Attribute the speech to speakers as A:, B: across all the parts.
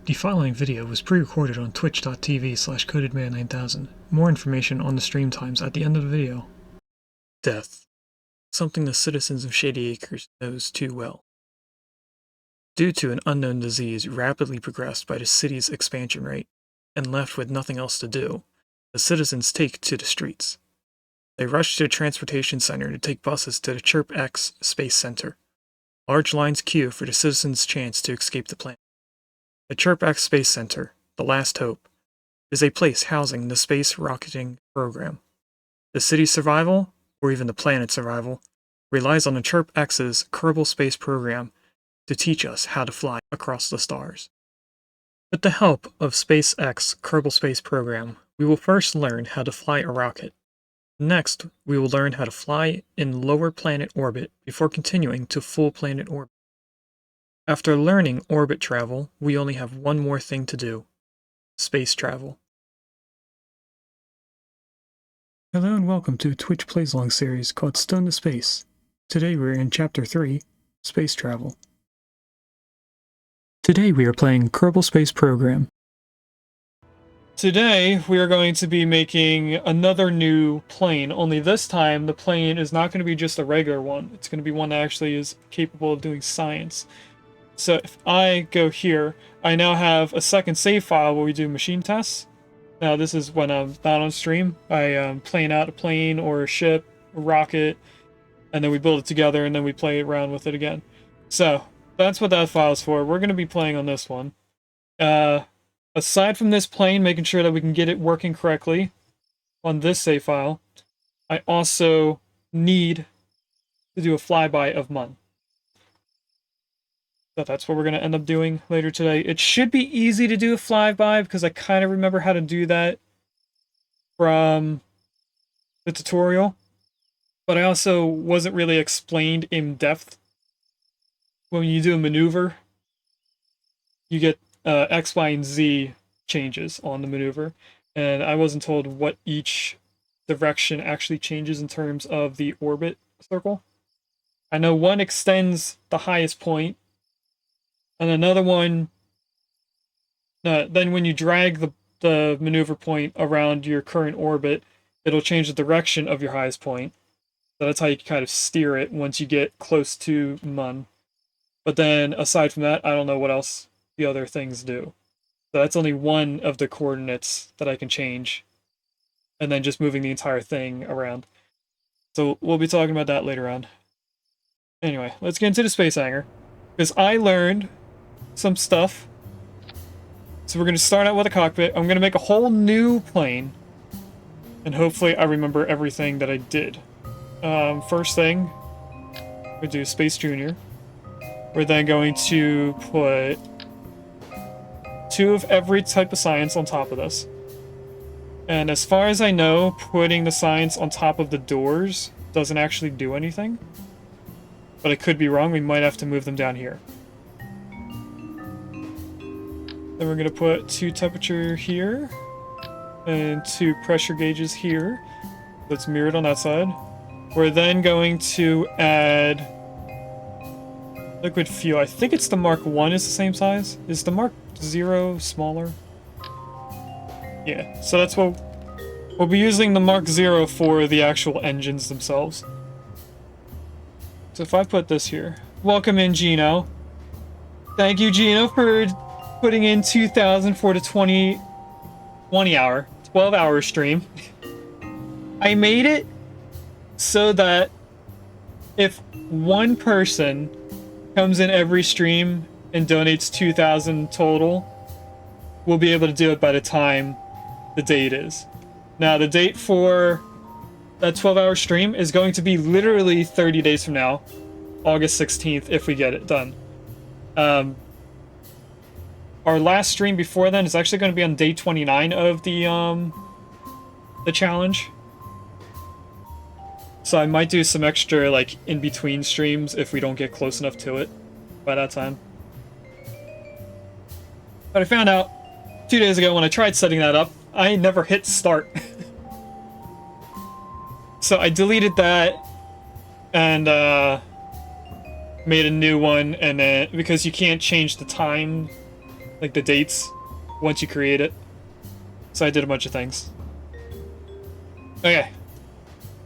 A: The following video was pre-recorded on twitch.tv/codedman9000. More information on the stream times at the end of the video. Death. Something the citizens of Shady Acres knows too well. Due to an unknown disease rapidly progressed by the city's expansion rate, and left with nothing else to do, the citizens take to the streets. They rush to the transportation center to take buses to the Chirp X Space Center. Large lines queue for the citizens' chance to escape the planet. The Chirp X Space Center, the last hope, is a place housing the space rocketing program. The city's survival, or even the planet's survival, relies on the Chirp X's Kerbal Space Program to teach us how to fly across the stars. With the help of SpaceX Kerbal Space Program, we will first learn how to fly a rocket. Next, we will learn how to fly in lower planet orbit before continuing to full planet orbit. After learning orbit travel, we only have one more thing to do: space travel. Hello and welcome to a Twitch Plays Along series called Stone to Space. Today we're in Chapter 3, Space Travel. Today we are playing Kerbal Space Program. Today we are going to be making another new plane, only this time the plane is not going to be just a regular one. It's going to be one that actually is capable of doing science. So if I go here, I now have a second save file where we do machine tests. Now this is when I'm not on stream. I plane out a plane or a ship, a rocket, and then we build it together and then we play around with it again. So that's what that file is for. We're going to be playing on this one. Aside from this plane, making sure that we can get it working correctly on this save file, I also need to do a flyby of Mun. So that's what we're going to end up doing later today. It should be easy to do a flyby because I kind of remember how to do that from the tutorial. But I also wasn't really explained in depth. When you do a maneuver, you get X, Y, and Z changes on the maneuver. And I wasn't told what each direction actually changes in terms of the orbit circle. I know one extends the highest point, and another one, then when you drag the maneuver point around your current orbit, it'll change the direction of your highest point. So that's how you kind of steer it once you get close to Mun. But then, aside from that, I don't know what else the other things do. So that's only one of the coordinates that I can change. And then just moving the entire thing around. So we'll be talking about that later on. Anyway, let's get into the space hangar. Because I learned some stuff. So we're going to start out with a cockpit. I'm going to make a whole new plane. And hopefully I remember everything that I did. First thing, we do Space Junior. We're then going to put 2 of every type of science on top of this. And as far as I know, putting the science on top of the doors doesn't actually do anything. But I could be wrong. We might have to move them down here. Then we're going to put 2 temperature here and 2 pressure gauges here. That's mirrored on that side. We're then going to add liquid fuel. I think it's the Mark 1 is the same size. Is the Mark 0 smaller? Yeah, so that's what we'll be using, the Mark 0 for the actual engines themselves. So if I put this here, welcome in Gino. Thank you, Gino, for putting in 2,000 for the 12-hour stream. I made it so that if one person comes in every stream and donates 2,000 total, we'll be able to do it by the time the date is. Now, the date for that 12-hour stream is going to be literally 30 days from now, August 16th, if we get it done. Our last stream before then is actually going to be on day 29 of the challenge. So I might do some extra, like, in-between streams if we don't get close enough to it by that time. But I found out 2 days ago when I tried setting that up, I never hit start. So I deleted that and made a new one, and then because you can't change the time like the dates, once you create it. So I did a bunch of things. Okay.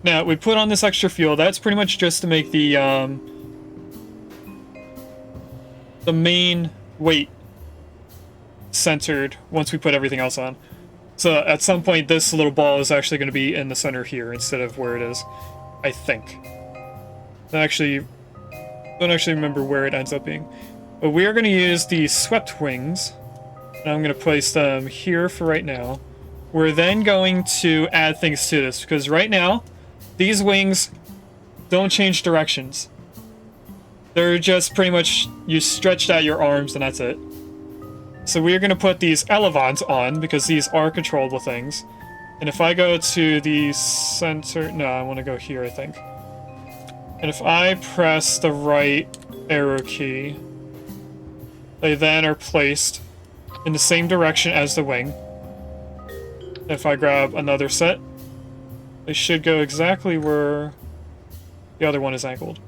A: Now, we put on this extra fuel. That's pretty much just to make the main weight centered once we put everything else on. So at some point, this little ball is actually going to be in the center here instead of where it is, I think. I don't actually remember where it ends up being. But we are going to use the swept wings. And I'm going to place them here for right now. We're then going to add things to this, because right now, these wings don't change directions. They're just pretty much, you stretched out your arms and that's it. So we're going to put these elevons on, because these are controllable things. And if I go to the center, no, I want to go here, I think. And if I press the right arrow key, they then are placed in the same direction as the wing. If I grab another set, they should go exactly where the other one is angled.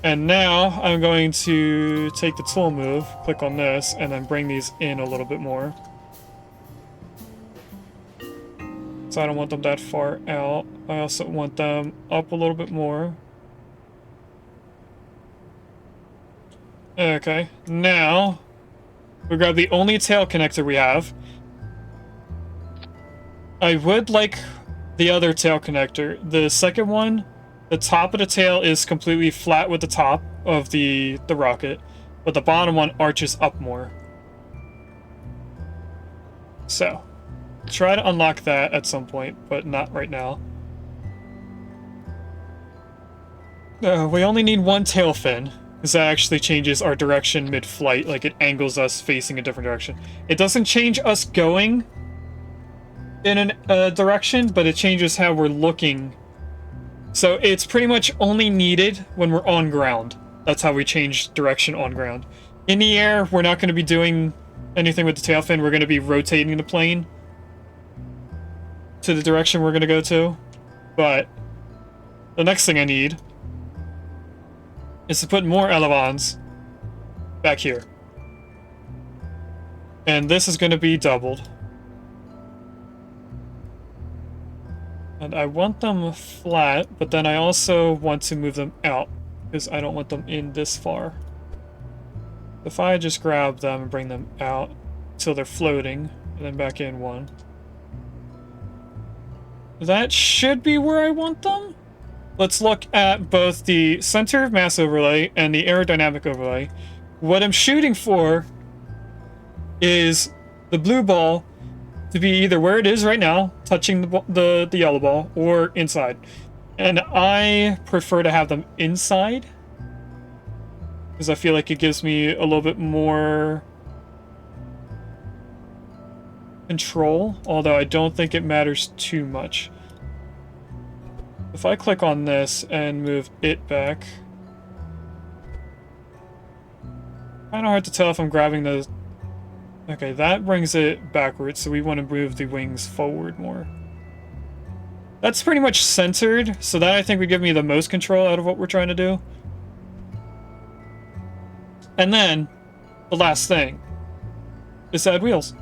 A: And now I'm going to take the tool move, click on this, and then bring these in a little bit more. So I don't want them that far out. I also want them up a little bit more. Okay, now we grab the only tail connector we have. I would like the other tail connector. The second one, the top of the tail is completely flat with the top of the rocket, but the bottom one arches up more. So, try to unlock that at some point, but not right now. We only need one tail fin, because that actually changes our direction mid-flight, like it angles us facing a different direction. It doesn't change us going in a direction, but it changes how we're looking. So it's pretty much only needed when we're on ground. That's how we change direction on ground. In the air, we're not going to be doing anything with the tail fin. We're going to be rotating the plane to the direction we're going to go to. But the next thing I need is to put more elevons back here. And this is going to be doubled. And I want them flat, but then I also want to move them out, because I don't want them in this far. If I just grab them and bring them out until they're floating, and then back in one. That should be where I want them. Let's look at both the center of mass overlay and the aerodynamic overlay. What I'm shooting for is the blue ball to be either where it is right now, touching the yellow ball, or inside. And I prefer to have them inside, because I feel like it gives me a little bit more control, although I don't think it matters too much. If I click on this and move it back, kind of hard to tell if I'm grabbing the... Okay, that brings it backwards, so we want to move the wings forward more. That's pretty much centered, so that I think would give me the most control out of what we're trying to do. And then, the last thing is to add wheels.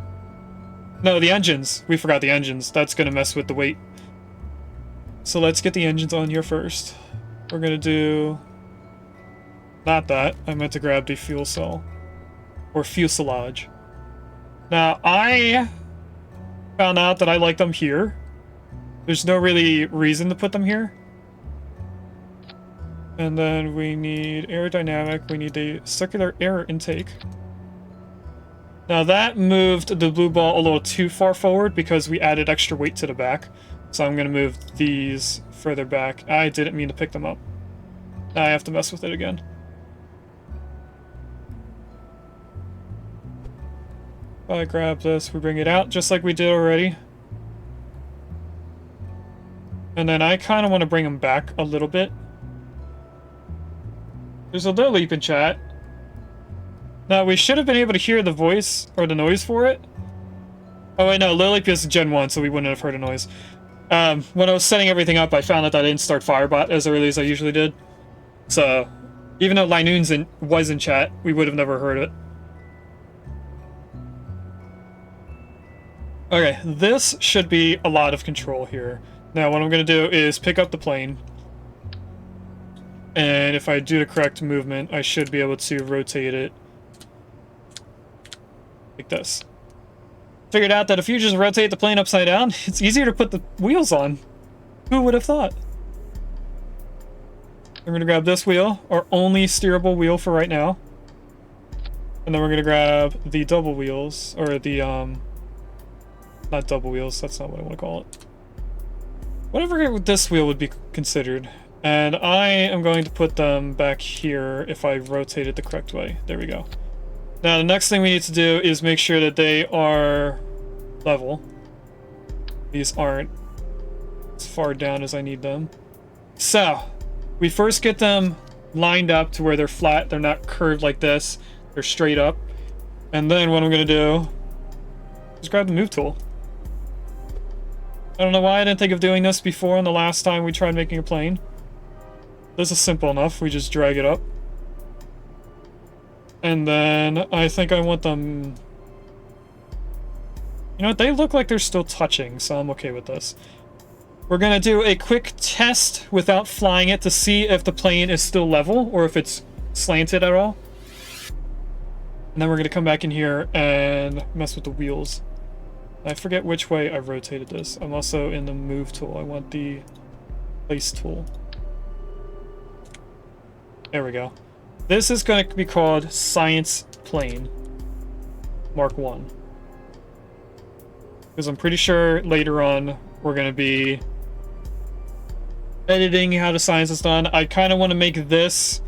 A: No, the engines. We forgot the engines. That's going to mess with the weight. So let's get the engines on here first. We're going to do... Not that. I meant to grab the fuel cell. Or fuselage. Now, I found out that I like them here. There's no really reason to put them here. And then we need aerodynamic. We need the circular air intake. Now that moved the blue ball a little too far forward because we added extra weight to the back. So I'm going to move these further back. I didn't mean to pick them up. Now I have to mess with it again. If I grab this, we bring it out just like we did already. And then I kind of want to bring them back a little bit. There's a little leap in chat. Now, we should have been able to hear the voice, or the noise for it. Oh wait, no, Lilleap is Gen 1, so we wouldn't have heard a noise. When I was setting everything up, I found out that I didn't start Firebot as early as I usually did. So, even though Linoon's was in chat, we would have never heard it. Okay, this should be a lot of control here. Now what I'm going to do is pick up the plane. And if I do the correct movement, I should be able to rotate it like this. Figured out that if you just rotate the plane upside down, it's easier to put the wheels on. Who would have thought? I'm going to grab this wheel, our only steerable wheel for right now. And then we're going to grab the double wheels, or the, not double wheels, that's not what I want to call it. Whatever this wheel would be considered. And I am going to put them back here if I rotate it the correct way. There we go. Now the next thing we need to do is make sure that they are level. These aren't as far down as I need them. So, we first get them lined up to where they're flat, they're not curved like this, they're straight up. And then what I'm going to do is grab the move tool. I don't know why I didn't think of doing this before on the last time we tried making a plane. This is simple enough, we just drag it up. And then I think I want them... You know what, they look like they're still touching, so I'm okay with this. We're gonna do a quick test without flying it to see if the plane is still level or if it's slanted at all. And then we're gonna come back in here and mess with the wheels. I forget which way I rotated this. I'm also in the move tool. I want the place tool. There we go. This is going to be called Science Plane Mark 1. Because I'm pretty sure later on we're going to be editing how the science is done. I kind of want to make this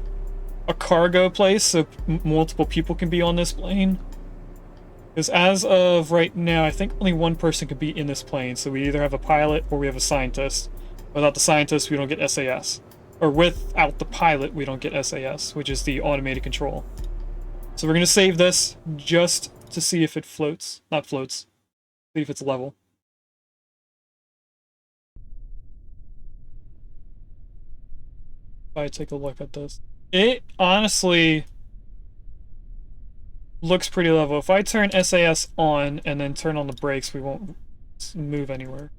A: a cargo place so multiple people can be on this plane. Because as of right now, I think only one person could be in this plane. So we either have a pilot or we have a scientist. Without the scientist, we don't get SAS. Or without the pilot, we don't get SAS, which is the automated control. So we're going to save this just to see if it floats. Not floats. See if it's level. If I take a look at this. It honestly looks pretty level. If I turn SAS on and then turn on the brakes, we won't move anywhere.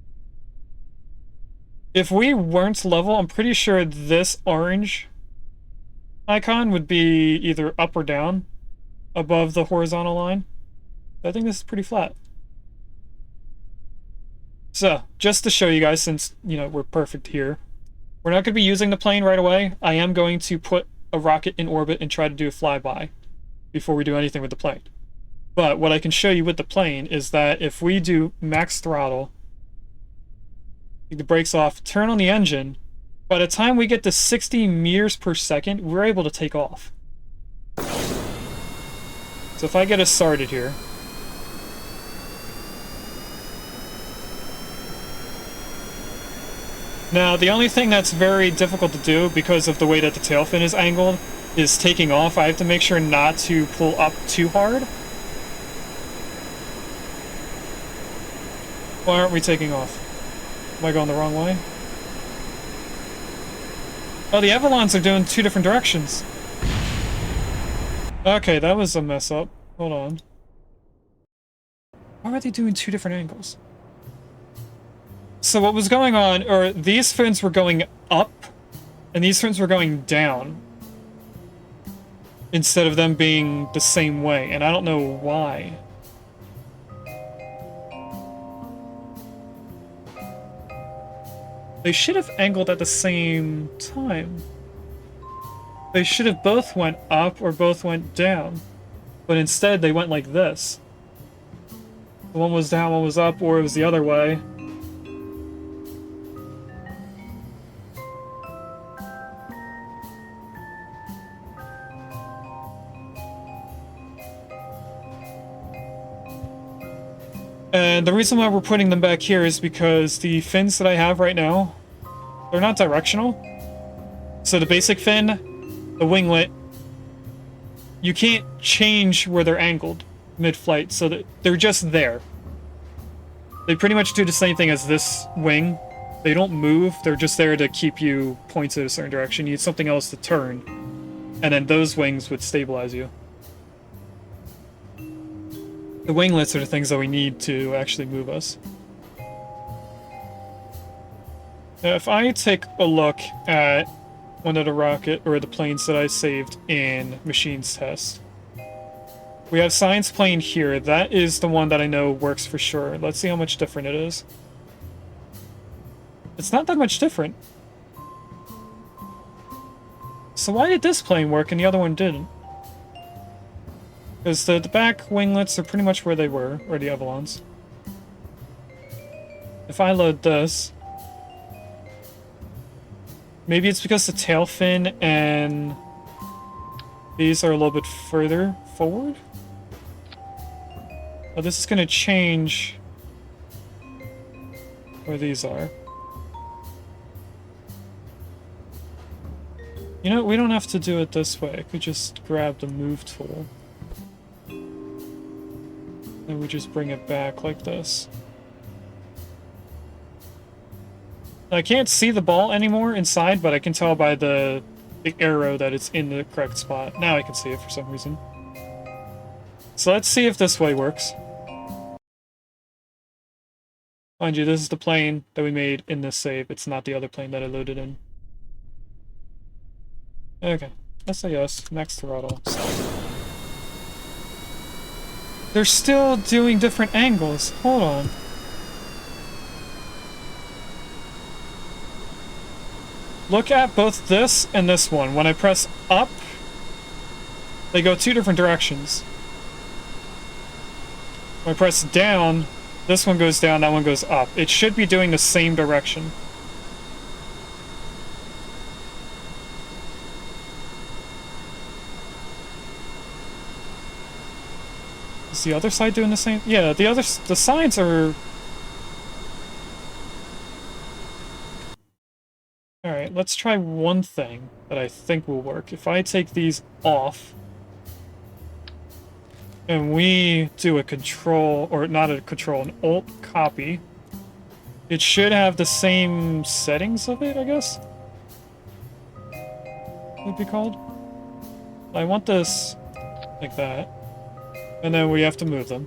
A: If we weren't level, I'm pretty sure this orange icon would be either up or down above the horizontal line. I think this is pretty flat. So, just to show you guys, since, you know, we're perfect here, we're not going to be using the plane right away. I am going to put a rocket in orbit and try to do a flyby before we do anything with the plane. But what I can show you with the plane is that if we do max throttle, take the brakes off, turn on the engine, by the time we get to 60 meters per second, we're able to take off. So if I get us started here. Now, the only thing that's very difficult to do because of the way that the tail fin is angled is taking off. I have to make sure not to pull up too hard. Why aren't we taking off? Am I going the wrong way? Oh, the Avalons are doing two different directions. Okay, that was a mess up. Hold on. Why are they doing two different angles? So what was going on, or these fins were going up, and these fins were going down. Instead of them being the same way, and I don't know why. They should have angled at the same time. They should have both went up or both went down. But instead they went like this. One was down, one was up, or it was the other way. And the reason why we're putting them back here is because the fins that I have right now, they're not directional. So the basic fin, the winglet, you can't change where they're angled mid-flight, so that they're just there. They pretty much do the same thing as this wing. They don't move, they're just there to keep you pointed a certain direction. You need something else to turn, and then those wings would stabilize you. The winglets are the things that we need to actually move us. Now, if I take a look at one of the rocket or the planes that I saved in machines test, we have science plane here. That is the one that I know works for sure. Let's see how much different it is. It's not that much different. So why did this plane work and the other one didn't? Because the back winglets are pretty much where they were, or the Avalons. If I load this... Maybe it's because the tail fin and these are a little bit further forward? Oh, this is going to change where these are. You know, we don't have to do it this way. I could just grab the move tool. And we just bring it back like this. I can't see the ball anymore inside, but I can tell by the arrow that it's in the correct spot. Now I can see it for some reason. So let's see if this way works. Mind you, this is the plane that we made in this save. It's not the other plane that I loaded in. Okay, SAS, max throttle. They're still doing different angles. Hold on. Look at both this and this one. When I press up, they go two different directions. When I press down, this one goes down, that one goes up. It should be doing the same direction. Is the other side doing the same? Yeah, the sides are... Alright, let's try one thing that I think will work. If I take these off, and we do a control, or not a control, an alt copy, it should have the same settings of it, I guess? Would be called? I want this like that. And then we have to move them.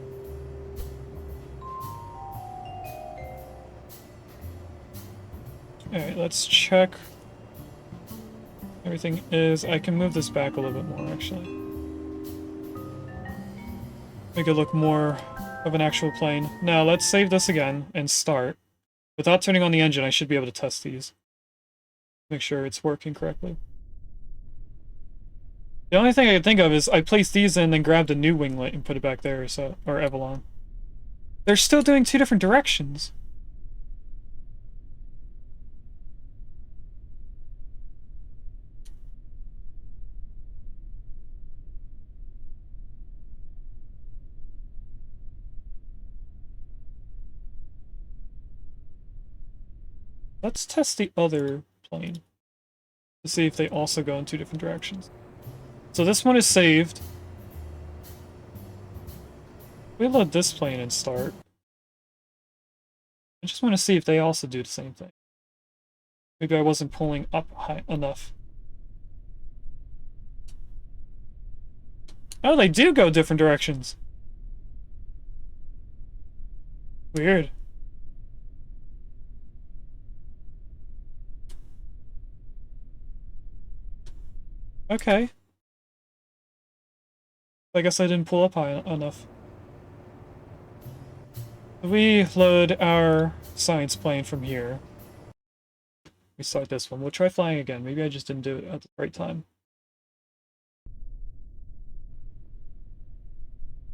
A: Alright, let's check. Everything is... I can move this back a little bit more, actually. Make it look more of an actual plane. Now, let's save this again and start. Without turning on the engine, I should be able to test these. Make sure it's working correctly. The only thing I can think of is I placed these in, then grabbed a new winglet and put it back there, so, or Avalon. They're still doing two different directions. Let's test the other plane to see if they also go in two different directions. So this one is saved. We load this plane and start. I just want to see if they also do the same thing. Maybe I wasn't pulling up high enough. Oh, they do go different directions. Weird. Okay. I guess I didn't pull up high enough. We load our science plane from here. We start this one. We'll try flying again. Maybe I just didn't do it at the right time.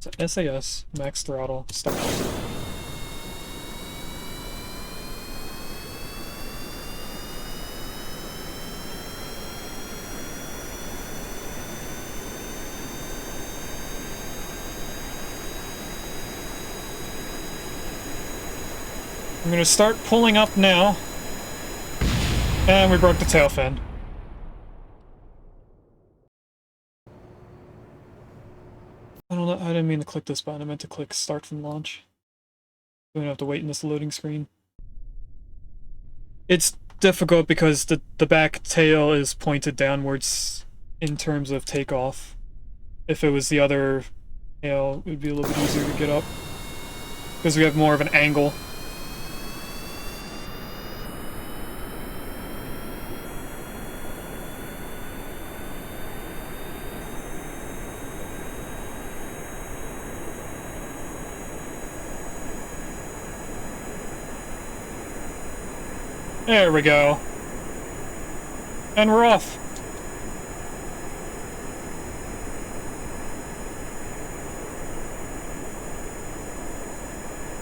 A: So SAS, max throttle, start. I'm gonna start pulling up now. And we broke the tail fin. I don't know, I didn't mean to click this button, I meant to click start from launch. We don't have to wait in this loading screen. It's difficult because the back tail is pointed downwards in terms of takeoff. If it was the other Yeah, it would be a little bit easier to get up. Because we have more of an angle. There we go. And we're off.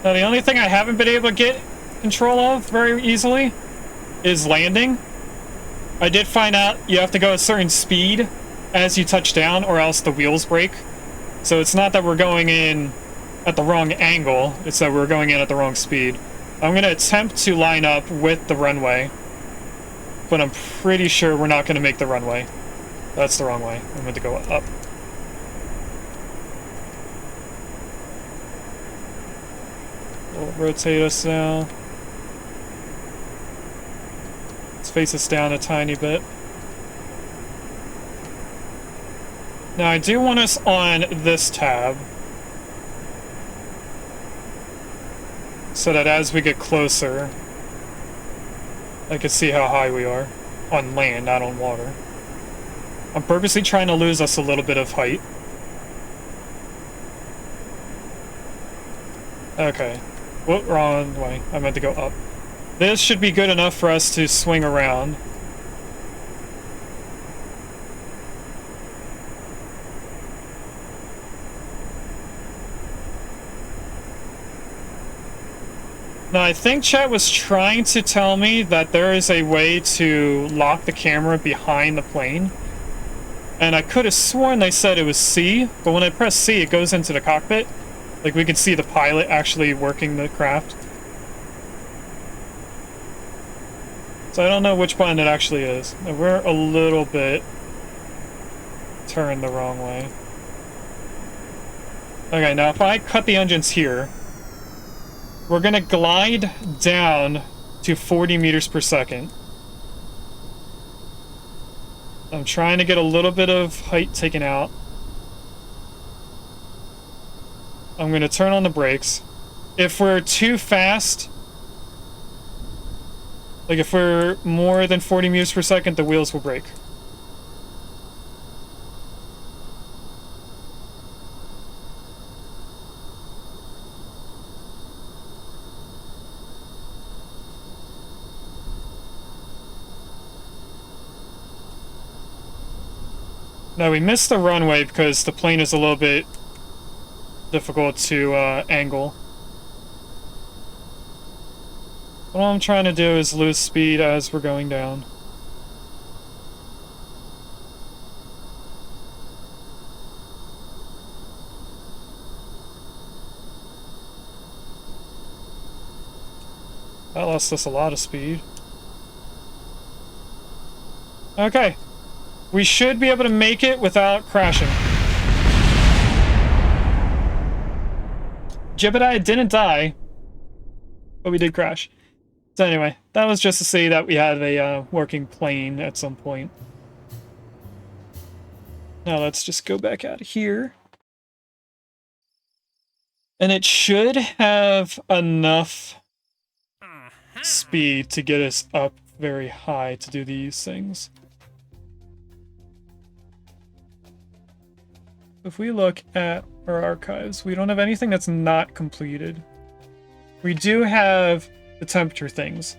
A: Now, the only thing I haven't been able to get control of very easily is landing. I did find out you have to go a certain speed as you touch down or else the wheels break. So it's not that we're going in at the wrong angle, it's that we're going in at the wrong speed. I'm going to attempt to line up with the runway, but I'm pretty sure we're not going to make the runway. That's the wrong way. I'm going to go up. We'll rotate us now. Let's face us down a tiny bit. Now I do want us on this tab, so that as we get closer, I can see how high we are. On land, not on water. I'm purposely trying to lose us a little bit of height. Okay. Whoop, wrong way. I meant to go up. This should be good enough for us to swing around. Now, I think chat was trying to tell me that there is a way to lock the camera behind the plane. And I could have sworn they said it was C, but when I press C, it goes into the cockpit. Like, we can see the pilot actually working the craft. So I don't know which button it actually is. We're a little bit turned the wrong way. Okay, now if I cut the engines here, we're gonna glide down to 40 meters per second. I'm trying to get a little bit of height taken out. I'm gonna turn on the brakes. If we're too fast, like if we're more than 40 meters per second, the wheels will break. Now we missed the runway because the plane is a little bit difficult to angle. What I'm trying to do is lose speed as we're going down. That lost us a lot of speed. Okay. We should be able to make it without crashing. Jebediah didn't die, but we did crash. So anyway, that was just to say that we had a working plane at some point. Now let's just go back out of here. And it should have enough speed to get us up very high to do these things. If we look at our archives, we don't have anything that's not completed. We do have the temperature things.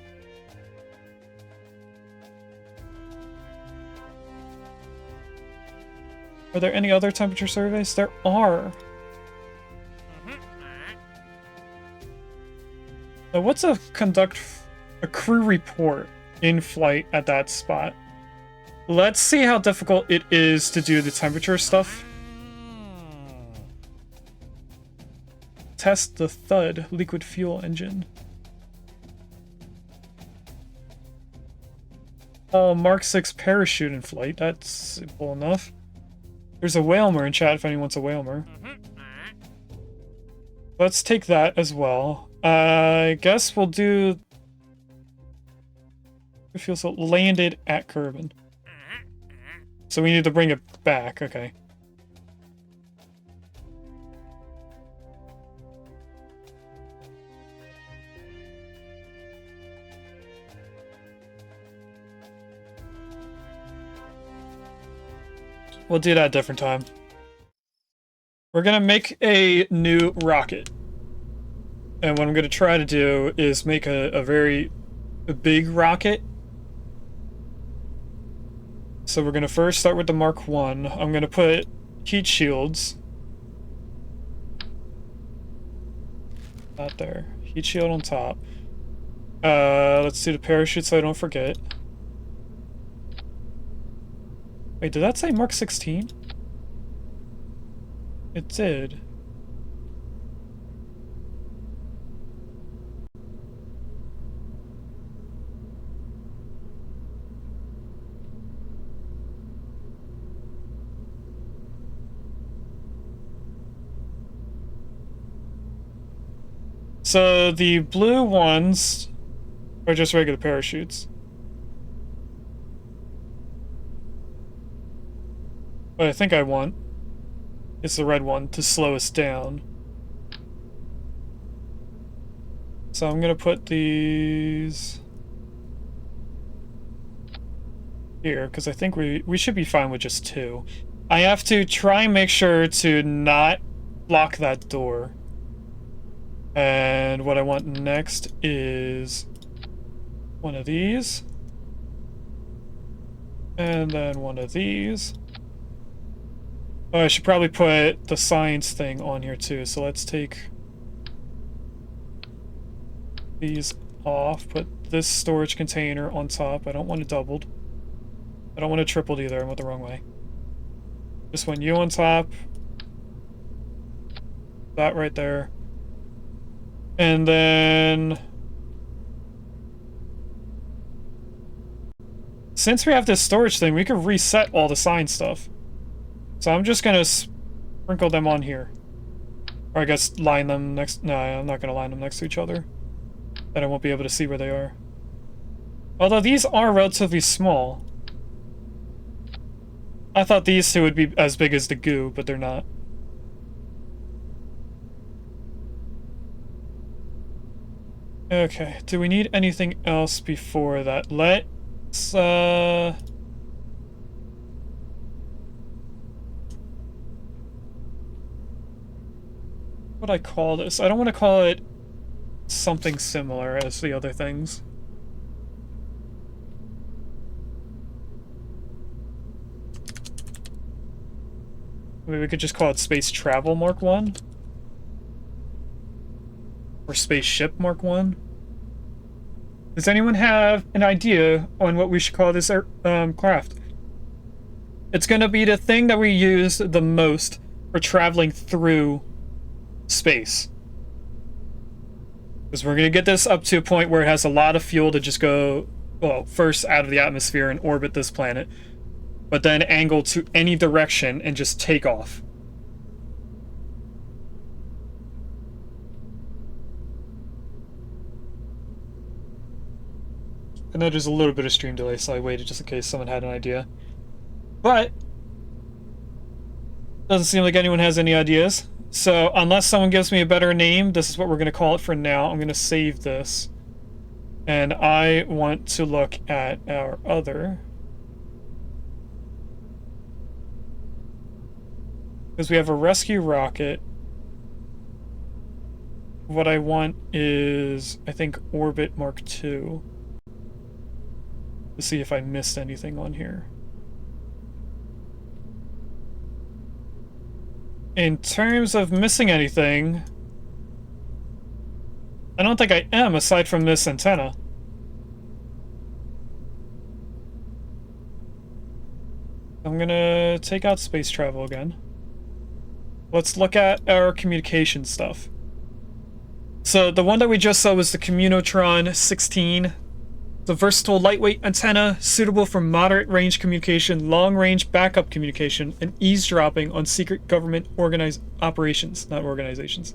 A: Are there any other temperature surveys? There are. Now, what's a crew report in flight at that spot? Let's see how difficult it is to do the temperature stuff. Test the THUD liquid fuel engine. Oh, Mark 6 parachute in flight. That's simple enough. There's a Whalmer in chat if anyone wants a Whalmer. Let's take that as well. I guess we'll do... It feels so landed at Kerbin. So we need to bring it back. Okay. we'll do that a different time. We're gonna make a new rocket. And what I'm gonna try to do is make a very big rocket. So we're gonna first start with the Mark 1. I'm gonna put heat shields. Not there. Heat shield on top. Let's do the parachute so I don't forget. Wait, did that say Mark 16? It did. So the blue ones are just regular parachutes. What I think I want is the red one to slow us down. So I'm gonna put these here, because I think we should be fine with just 2. I have to try and make sure to not block that door. And what I want next is one of these. And then one of these. Oh, I should probably put the science thing on here too. So let's take these off. Put this storage container on top. I don't want it doubled. I don't want it tripled either. I went the wrong way. Just want you on top. That right there. And then, since we have this storage thing, we could reset all the science stuff. So I'm just gonna sprinkle them on here. Or I guess line them next. No, I'm not gonna line them next to each other. Then I won't be able to see where they are. Although these are relatively small. I thought these two would be as big as the goo, but they're not. Okay, do we need anything else before that? Let's, what would I call this? I don't want to call it something similar as the other things. Maybe we could just call it Space Travel Mark 1? Or Spaceship Mark 1? Does anyone have an idea on what we should call this craft? It's gonna be the thing that we use the most for traveling through space. Because we're gonna get this up to a point where it has a lot of fuel to just go, well, first out of the atmosphere and orbit this planet, but then angle to any direction and just take off. I know there's a little bit of stream delay, so I waited just in case someone had an idea. But doesn't seem like anyone has any ideas. So unless someone gives me a better name, this is what we're going to call it for now. I'm going to save this. And I want to look at our other. Because we have a rescue rocket. What I want is, I think, Orbit Mark II. To see if I missed anything on here. In terms of missing anything, I don't think I am, aside from this antenna. I'm gonna take out space travel again. Let's look at our communication stuff. So the one that we just saw was the Communotron 16. The versatile lightweight antenna suitable for moderate range communication, long range backup communication, and eavesdropping on secret government operations, not organizations.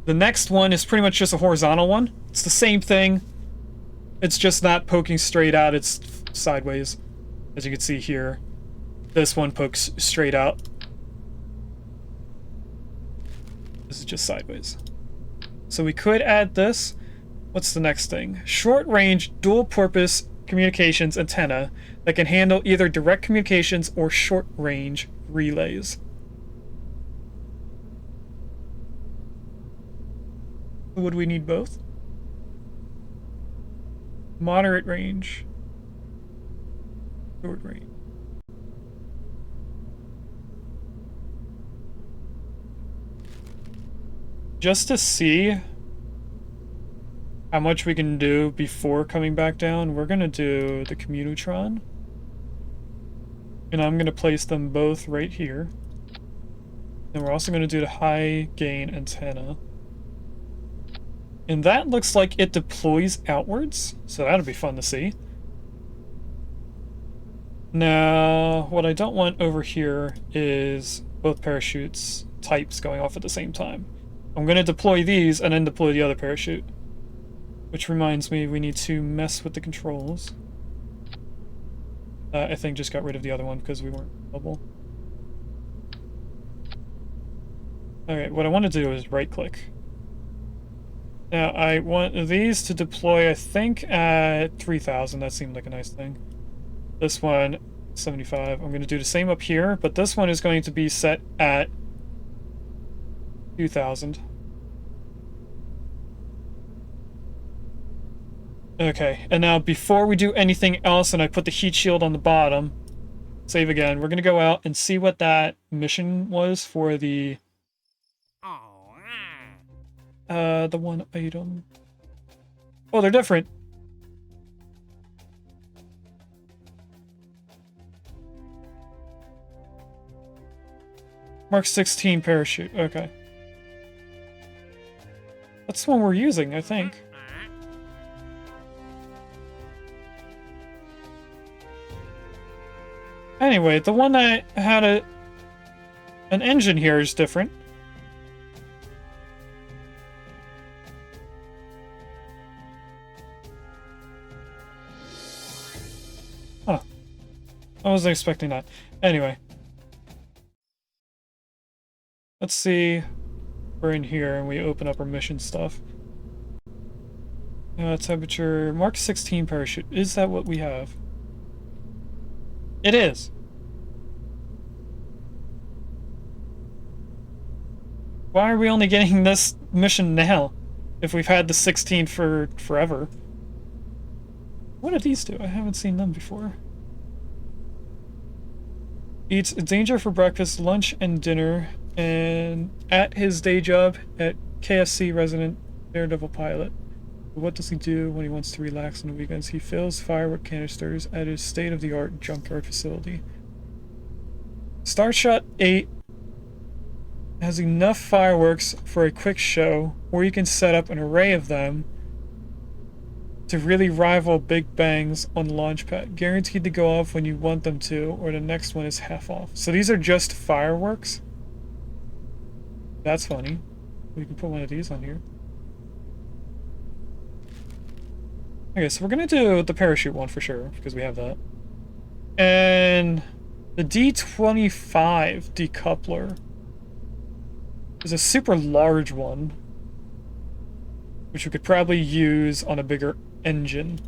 A: The next one is pretty much just a horizontal one. It's the same thing. It's just not poking straight out, it's sideways. As you can see here. This one pokes straight out. This is just sideways. So we could add this. What's the next thing? Short-range, dual-purpose communications antenna that can handle either direct communications or short-range relays. Would we need both? Moderate range. Short range. Just to see how much we can do before coming back down, we're gonna do the Commutotron. And I'm gonna place them both right here. And we're also gonna do the high gain antenna. And that looks like it deploys outwards, so that'll be fun to see. Now, what I don't want over here is both parachutes types going off at the same time. I'm going to deploy these and then deploy the other parachute. Which reminds me, we need to mess with the controls. I think just got rid of the other one because we weren't available. Alright, what I want to do is right-click. Now, I want these to deploy, I think, at 3,000. That seemed like a nice thing. This one, 75. I'm going to do the same up here, but this one is going to be set at 2,000. Okay, and now before we do anything else, and I put the heat shield on the bottom, save again, we're going to go out and see what that mission was for the one item. Oh, they're different. Mark 16 parachute. Okay. That's the one we're using, I think. Anyway, the one that had an engine here is different. Huh. I wasn't expecting that. Anyway. Let's see. We're in here and we open up our mission stuff. Temperature. Mark 16 parachute. Is that what we have? It is. Why are we only getting this mission now? If we've had the 16 for forever. What do these do? I haven't seen them before. Eats danger for breakfast, lunch, and dinner. And at his day job at KFC resident Daredevil pilot. What does he do when he wants to relax on the weekends? He fills firework canisters at his state-of-the-art junkyard facility. Starshot 8 has enough fireworks for a quick show, or you can set up an array of them to really rival Big Bangs on the launch pad. Guaranteed to go off when you want them to, or the next one is half off. So these are just fireworks? That's funny. We can put one of these on here. Okay, so we're gonna do the parachute one for sure, because we have that. And the D25 decoupler is a super large one, which we could probably use on a bigger engine.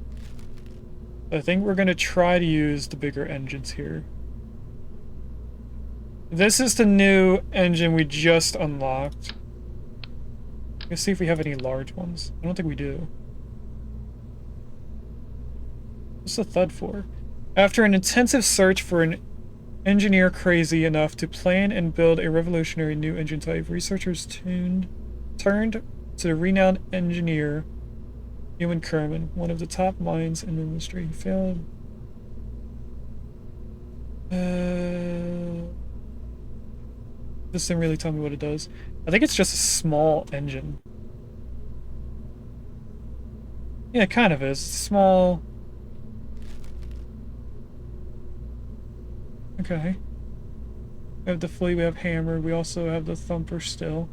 A: I think we're gonna try to use the bigger engines here. This is the new engine we just unlocked. Let's see if we have any large ones. I don't think we do. What's the thud for? After an intensive search for an engineer crazy enough to plan and build a revolutionary new engine type, researchers turned to the renowned engineer Ewan Kerman, one of the top minds in the industry. He failed. This didn't really tell me what it does. I think it's just a small engine. Yeah, it kind of is. It's small. Okay. We have the flea, we have hammer, we also have the thumper still.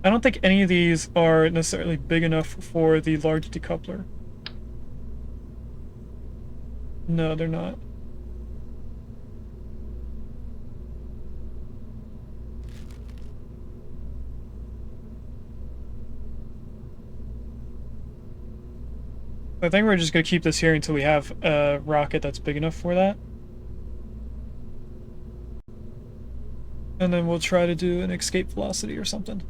A: I don't think any of these are necessarily big enough for the large decoupler. No, they're not. I think we're just going to keep this here until we have a rocket that's big enough for that. And then we'll try to do an escape velocity or something.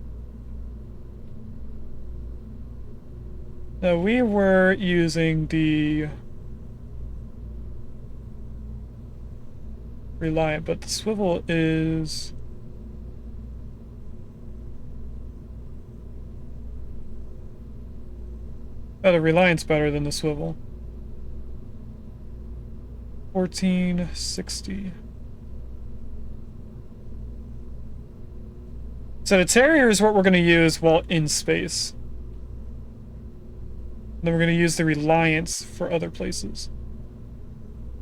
A: Now, we were using the Reliant, but the swivel is... Oh, the Reliant's better than the swivel. 1460. So the Terrier is what we're going to use while in space. And then we're going to use the Reliance for other places.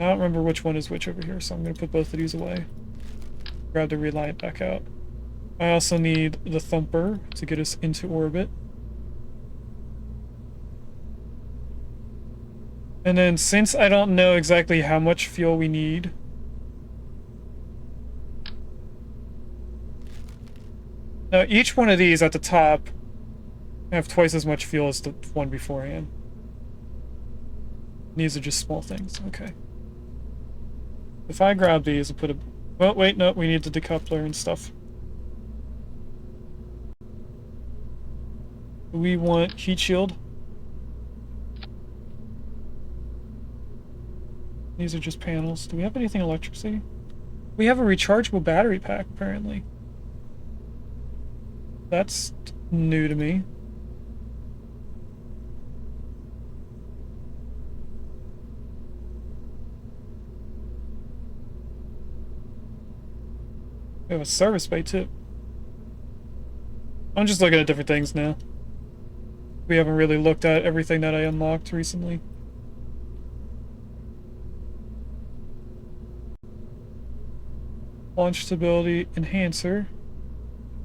A: I don't remember which one is which over here, so I'm going to put both of these away. Grab the Reliant back out. I also need the Thumper to get us into orbit. And then, since I don't know exactly how much fuel we need, now each one of these at the top have twice as much fuel as the one beforehand. These are just small things. Okay. If I grab these and put a... Well, wait, no, we need the decoupler and stuff. We want heat shield. These are just panels. Do we have anything electricity? We have a rechargeable battery pack, apparently. That's new to me. We have a service bay, too. I'm just looking at different things now. We haven't really looked at everything that I unlocked recently. Launch stability enhancer.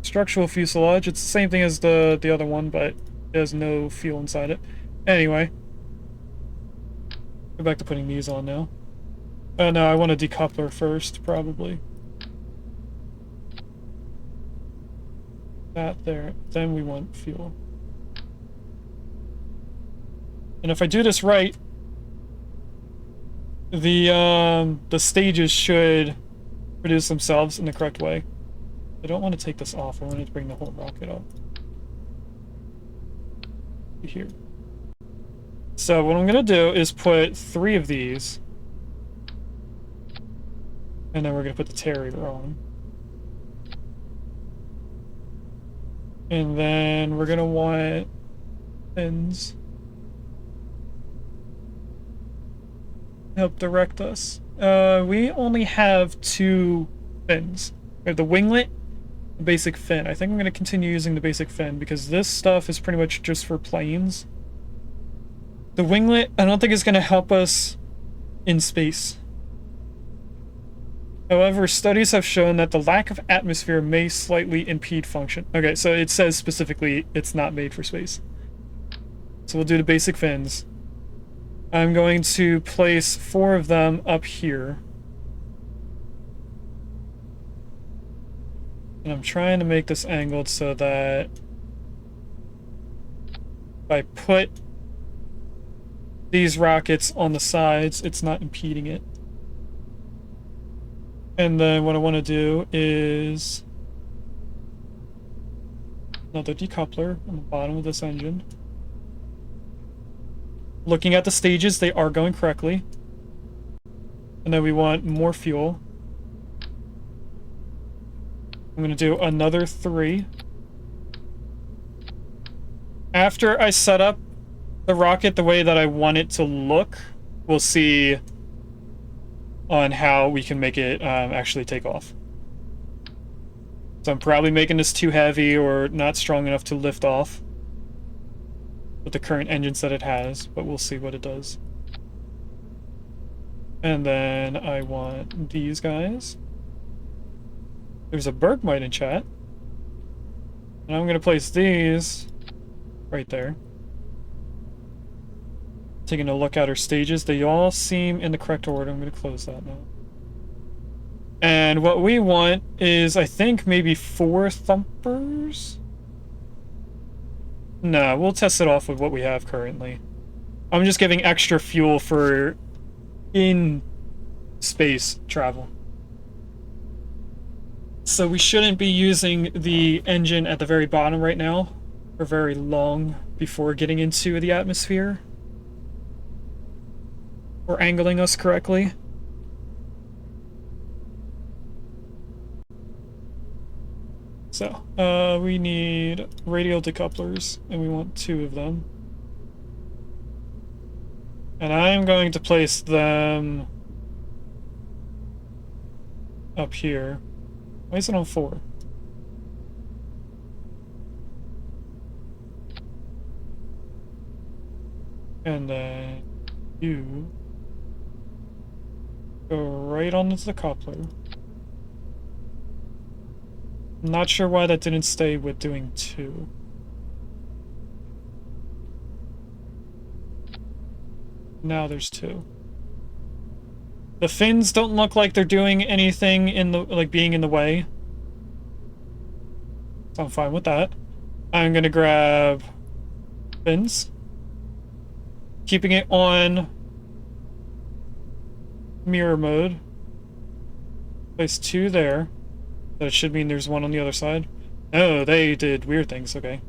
A: Structural fuselage. It's the same thing as the other one, but it has no fuel inside it. Anyway. Go back to putting these on now. No, I want a decoupler first, probably. That there. Then we want fuel. And if I do this right, the stages should produce themselves in the correct way. I don't want to take this off. I want to bring the whole rocket up. Here. So what I'm going to do is put 3 of these. And then we're going to put the Terrier on. And then we're going to want fins. Help direct us. We only have 2 fins. We have the winglet, the basic fin. I think I'm going to continue using the basic fin because this stuff is pretty much just for planes. The winglet, I don't think is going to help us in space. However, studies have shown that the lack of atmosphere may slightly impede function. Okay, so it says specifically it's not made for space. So we'll do the basic fins. I'm going to place 4 of them up here. And I'm trying to make this angled so that if I put these rockets on the sides, it's not impeding it. And then what I want to do is another decoupler on the bottom of this engine. Looking at the stages, they are going correctly. And then we want more fuel. I'm going to do another 3. After I set up the rocket the way that I want it to look, we'll see on how we can make it actually take off. So I'm probably making this too heavy or not strong enough to lift off with the current engines that it has, but we'll see what it does. And then I want these guys. There's a Bergmite in chat. And I'm going to place these right there. Taking a look at our stages. They all seem in the correct order. I'm going to close that now. And what we want is, I think, maybe 4 thumpers? No, we'll test it off with what we have currently. I'm just giving extra fuel for in space travel. So we shouldn't be using the engine at the very bottom right now for very long before getting into the atmosphere. Or angling us correctly. So, we need radial decouplers, and we want 2 of them. And I'm going to place them up here. Why is it on 4? And then you go right onto the coupler. I'm not sure why that didn't stay with doing 2. Now there's 2. The fins don't look like they're doing anything in the, like, being in the way. So I'm fine with that. I'm gonna grab fins. Keeping it on mirror mode. Place 2 there. That should mean there's 1 on the other side. Oh, they did weird things, okay.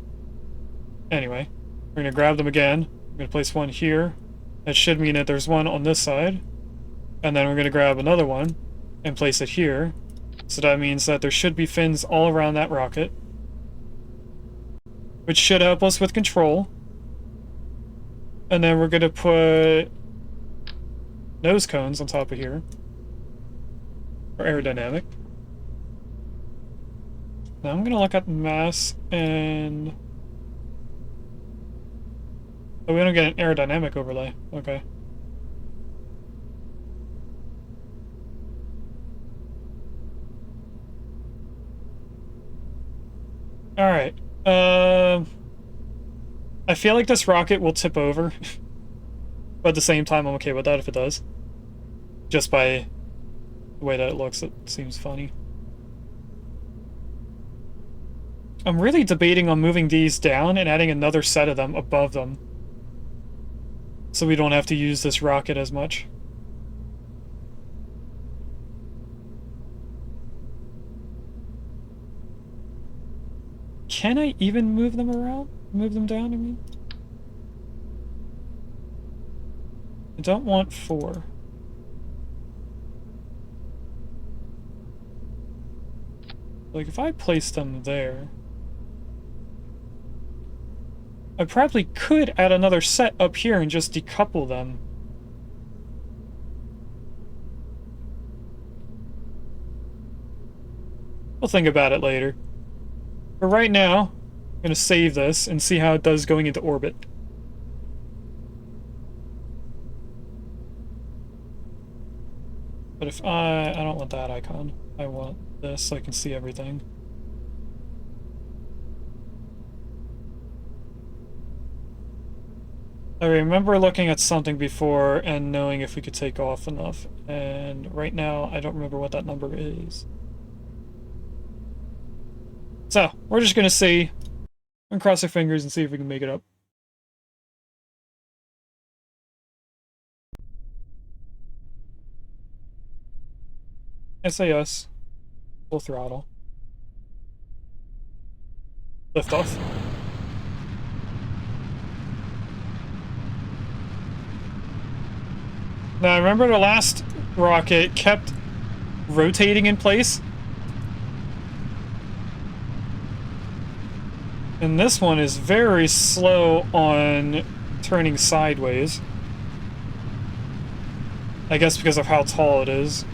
A: Anyway, we're gonna grab them again. I'm gonna place 1 here. That should mean that there's 1 on this side. And then we're gonna grab another one and place it here. So that means that there should be fins all around that rocket, which should help us with control. And then we're gonna put nose cones on top of here for aerodynamic. Now I'm gonna look at mass and... Oh, we don't get an aerodynamic overlay. Okay. Alright. I feel like this rocket will tip over. But at the same time, I'm okay with that if it does. Just by the way that it looks, it seems funny. I'm really debating on moving these down and adding another set of them above them, so we don't have to use this rocket as much. Can I even move them around? Move them down, I mean? I don't want 4. Like, if I place them there... I probably could add another set up here and just decouple them. We'll think about it later. But right now, I'm going to save this and see how it does going into orbit. But if I don't want that icon. I want this so I can see everything. I remember looking at something before and knowing if we could take off enough. And right now, I don't remember what that number is. So, we're just gonna see and cross our fingers and see if we can make it up. SAS. Full throttle. Lift off. Now, remember the last rocket kept rotating in place? And this one is very slow on turning sideways. I guess because of how tall it is.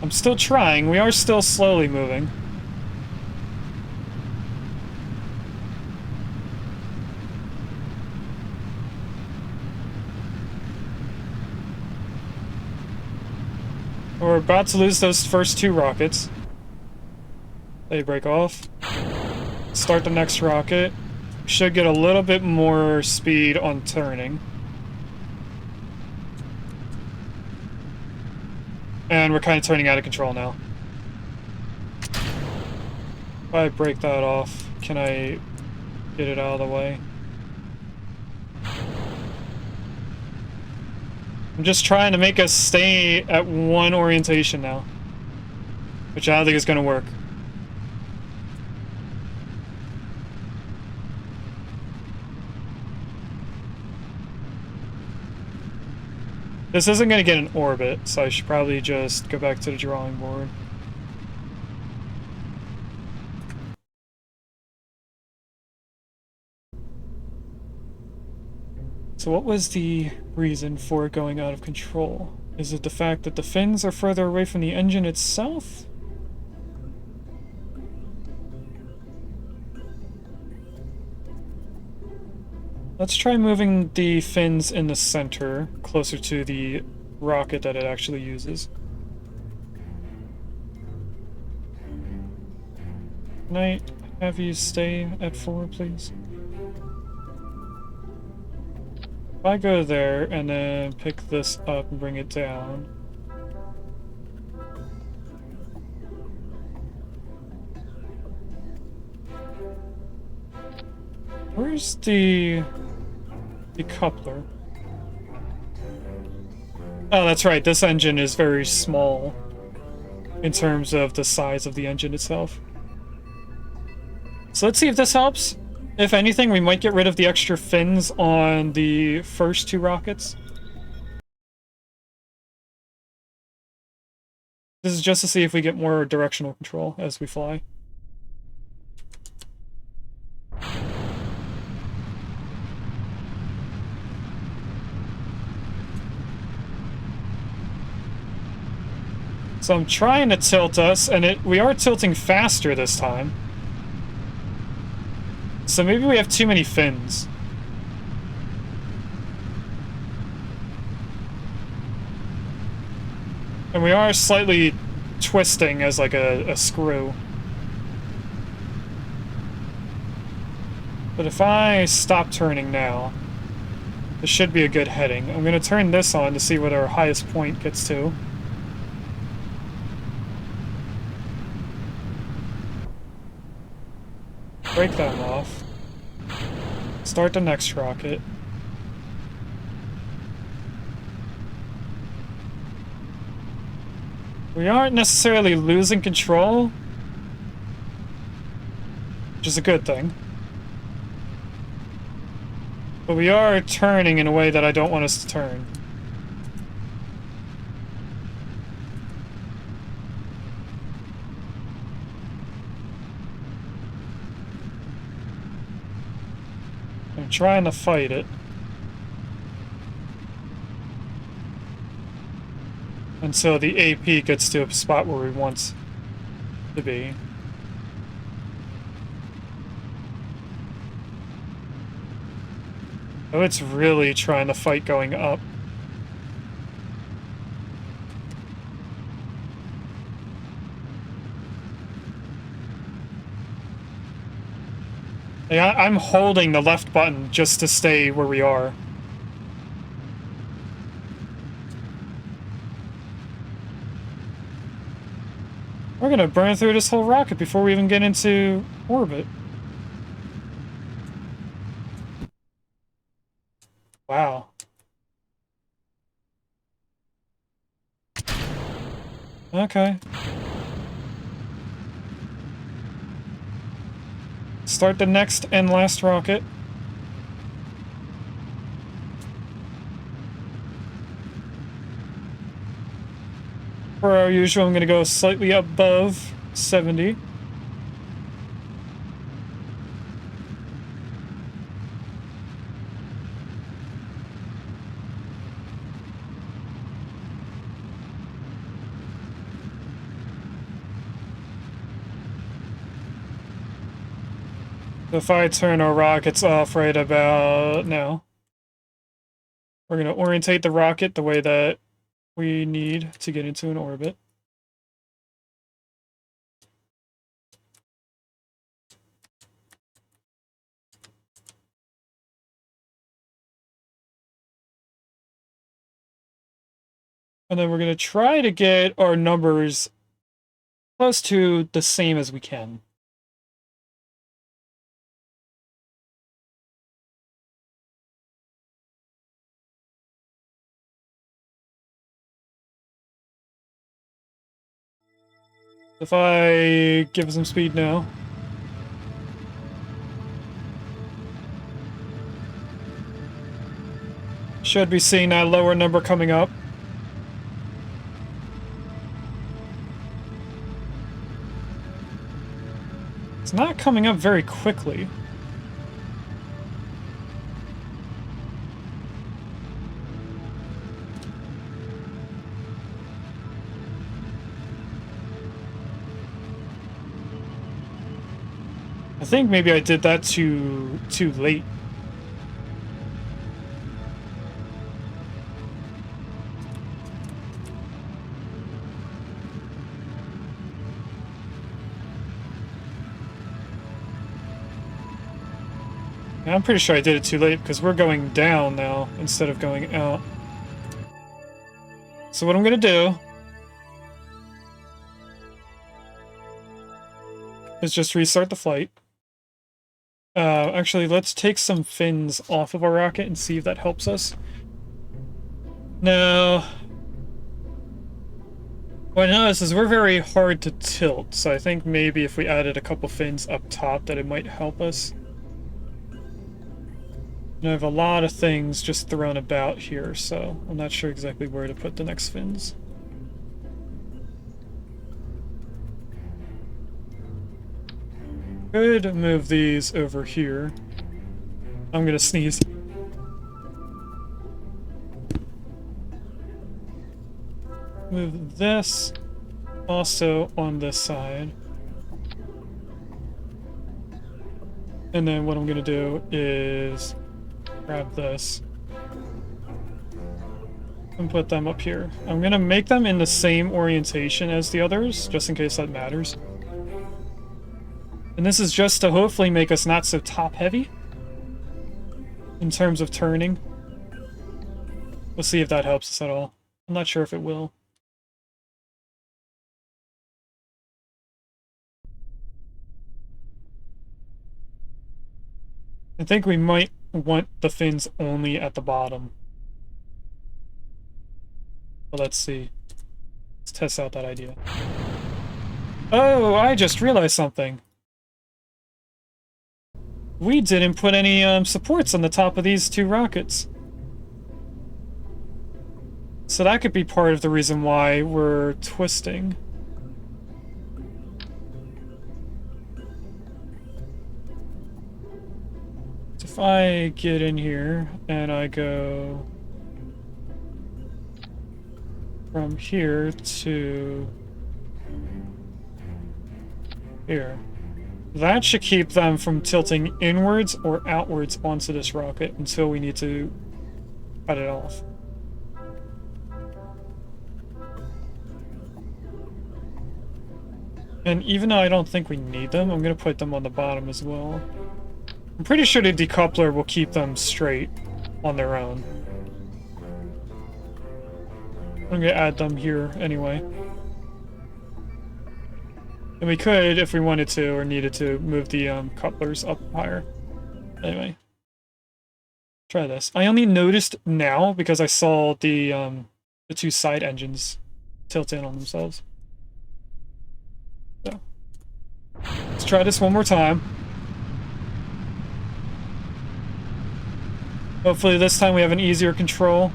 A: I'm still trying. We are still slowly moving. We're about to lose those first 2 rockets. They break off. Start the next rocket. Should get a little bit more speed on turning. And we're kind of turning out of control now. If I break that off, can I get it out of the way? I'm just trying to make us stay at one orientation now, which I don't think is going to work. This isn't going to get an orbit, so I should probably just go back to the drawing board. So what was the reason for it going out of control? Is it the fact that the fins are further away from the engine itself? Let's try moving the fins in the center, closer to the rocket that it actually uses. Can I have you stay at 4, please? If I go there and then pick this up and bring it down... Where's the coupler? Oh, that's right, this engine is very small in terms of the size of the engine itself. So let's see if this helps. If anything, we might get rid of the extra fins on the first 2 rockets. This is just to see if we get more directional control as we fly. So I'm trying to tilt us, and we are tilting faster this time. So maybe we have too many fins. And we are slightly twisting as like a screw. But if I stop turning now, this should be a good heading. I'm going to turn this on to see what our highest point gets to. Break that off. Start the next rocket. We aren't necessarily losing control, which is a good thing. But we are turning in a way that I don't want us to turn. I'm trying to fight it. Until the AP gets to a spot where we want to be. Oh, it's really trying to fight going up. Yeah, I'm holding the left button just to stay where we are. We're gonna burn through this whole rocket before we even get into orbit. Wow. Okay. Start the next and last rocket. For our usual, I'm gonna go slightly above 70. If I turn our rockets off right about now, we're going to orientate the rocket the way that we need to get into an orbit. And then we're going to try to get our numbers close to the same as we can. If I give some speed now. Should be seeing that lower number coming up. It's not coming up very quickly. I think maybe I did that too late. Yeah, I'm pretty sure I did it too late because we're going down now instead of going out. So what I'm gonna do is just restart the flight. Actually, let's take some fins off of our rocket and see if that helps us. No. What I noticed is we're very hard to tilt, so I think maybe if we added a couple fins up top that it might help us. And I have a lot of things just thrown about here, so I'm not sure exactly where to put the next fins. Could move these over here. I'm gonna sneeze. Move this also on this side. And then what I'm gonna do is grab this and put them up here. I'm gonna make them in the same orientation as the others, just in case that matters. And this is just to hopefully make us not so top-heavy in terms of turning. We'll see if that helps us at all. I'm not sure if it will. I think we might want the fins only at the bottom. But let's see. Let's test out that idea. Oh, I just realized something. We didn't put any supports on the top of these two rockets. So that could be part of the reason why we're twisting. So if I get in here and I go from here to here, that should keep them from tilting inwards or outwards onto this rocket until we need to cut it off. And even though I don't think we need them, I'm going to put them on the bottom as well. I'm pretty sure the decoupler will keep them straight on their own. I'm going to add them here anyway. And we could, if we wanted to or needed to, move the couplers up higher. Anyway. Try this. I only noticed now because I saw the two side engines tilt in on themselves. So. Let's try this one more time. Hopefully this time we have an easier control.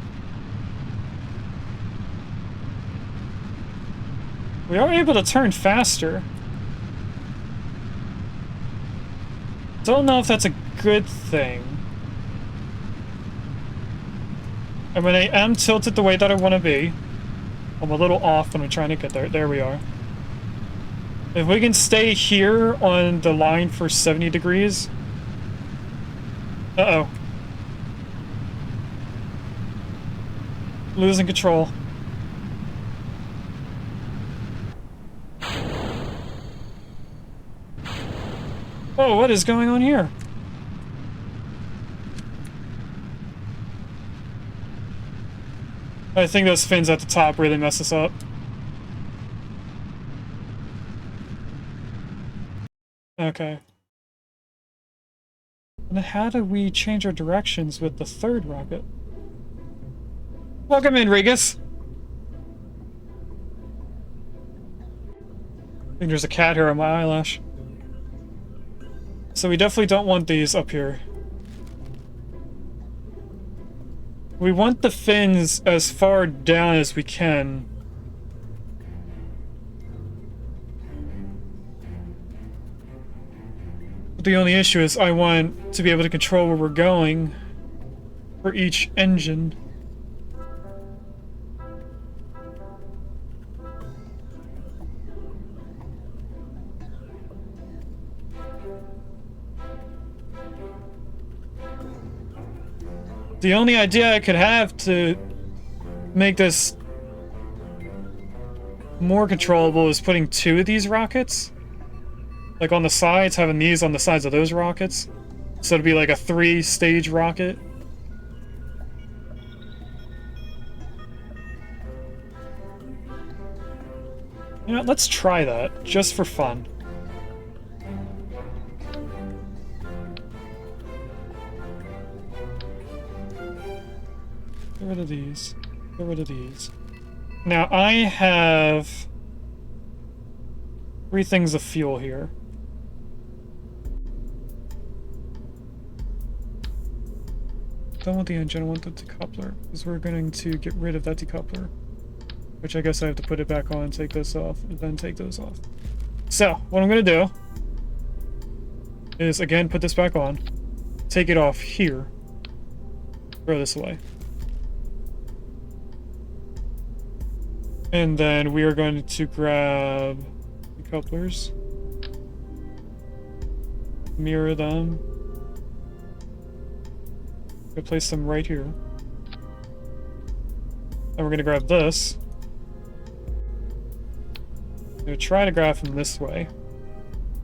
A: We are able to turn faster. Don't know if that's a good thing. And when I am tilted the way that I want to be, I'm a little off when I'm trying to get there. There we are. If we can stay here on the line for 70 degrees... Uh-oh. Losing control. Oh, what is going on here? I think those fins at the top really mess us up. Okay. And how do we change our directions with the third rocket? Welcome in, Regus. think there's a cat hair on my eyelash. So we definitely don't want these up here. We want the fins as far down as we can. But the only issue is I want to be able to control where we're going for each engine. The only idea I could have to make this more controllable is putting 2 of these rockets. Like on the sides, having these on the sides of those rockets. So it'd be like a 3-stage rocket. You know, let's try that, just for fun. Get rid of these. Get rid of these. Now, I have 3 things of fuel here. Don't want the engine, I want the decoupler, because we're going to get rid of that decoupler. Which I guess I have to put it back on, take this off, and then take those off. So, what I'm going to do is, again, put this back on, take it off here, throw this away. And then we are going to grab the couplers, mirror them, place them right here. And we're going to grab this. I'm going to try to grab from this way,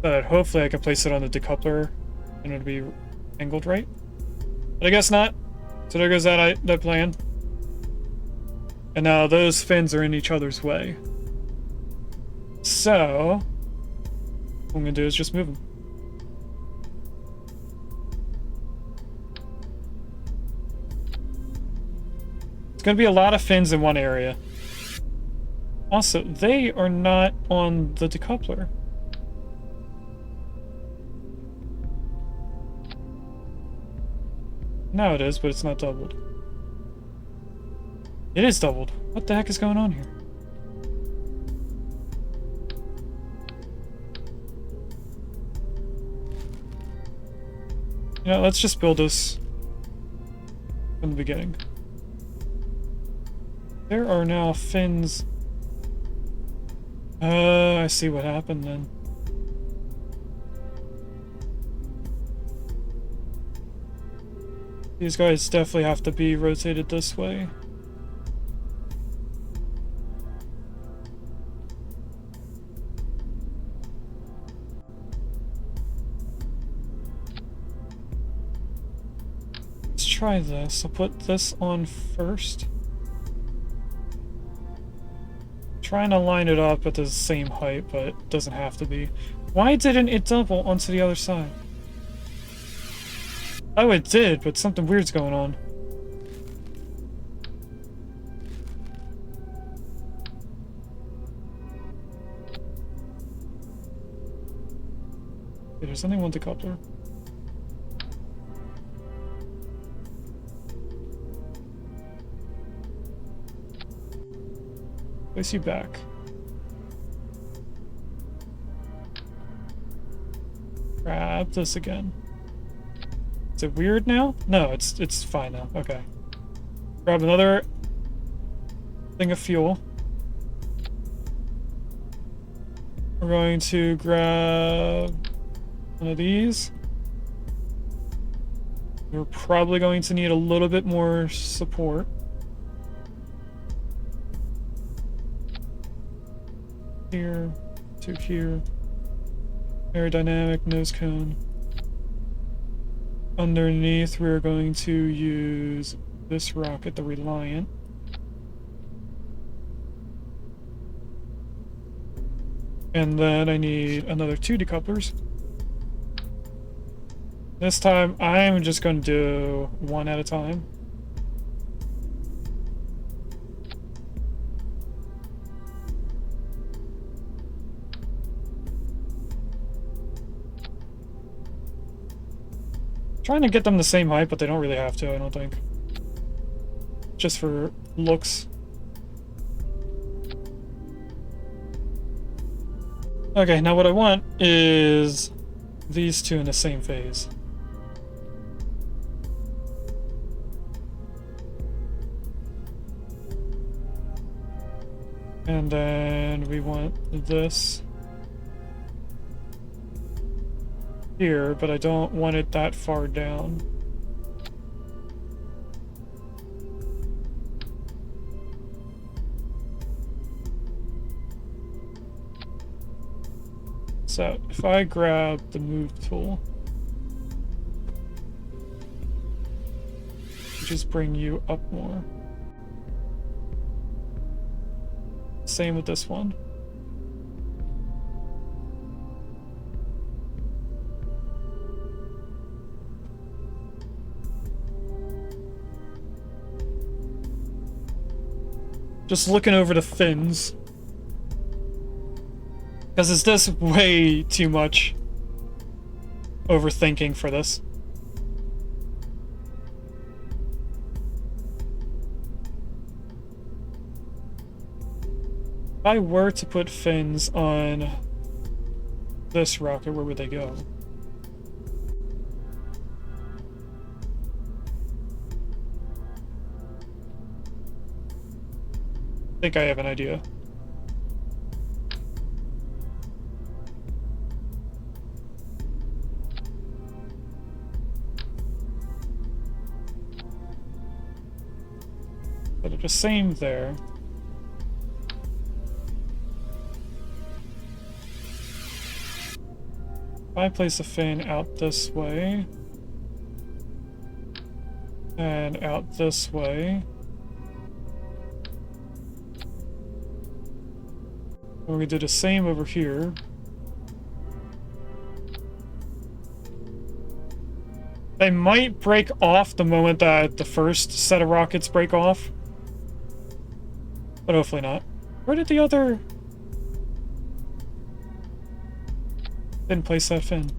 A: but hopefully I can place it on the decoupler and it'll be angled right. But I guess not. So there goes that plan. And now those fins are in each other's way. So, what I'm going to do is just move them. It's going to be a lot of fins in one area. Also, they are not on the decoupler. Now it is, but it's not doubled. It is doubled. What the heck is going on here? You know, let's just build this from the beginning. There are now fins. I see what happened then. These guys definitely have to be rotated this way. Let's try this. I'll put this on first. Trying to line it up at the same height, but it doesn't have to be. Why didn't it double onto the other side? Oh, it did, but something weird's going on. Okay, there's only one decoupler. Place you back. Grab this again. Is it weird now? No, it's fine now. Okay. Grab another thing of fuel. We're going to grab one of these. We're probably going to need a little bit more support. Here to here. Aerodynamic nose cone. Underneath, we're going to use this rocket, the Reliant. And then I need another 2 decouplers. This time, I'm just going to do one at a time. Trying to get them the same height, but they don't really have to, I don't think. Just for looks. Okay, now what I want is these two in the same phase. And then we want this here, but I don't want it that far down. So if I grab the move tool, just bring you up more. Same with this one. Just looking over the fins. Because it's just way too much overthinking for this. If I were to put fins on this rocket, where would they go? I think I have an idea. But it's the same there. If I place a fin out this way and out this way, and we do the same over here. They might break off the moment that the first set of rockets break off. But hopefully not. Where did the other... Didn't place that fin.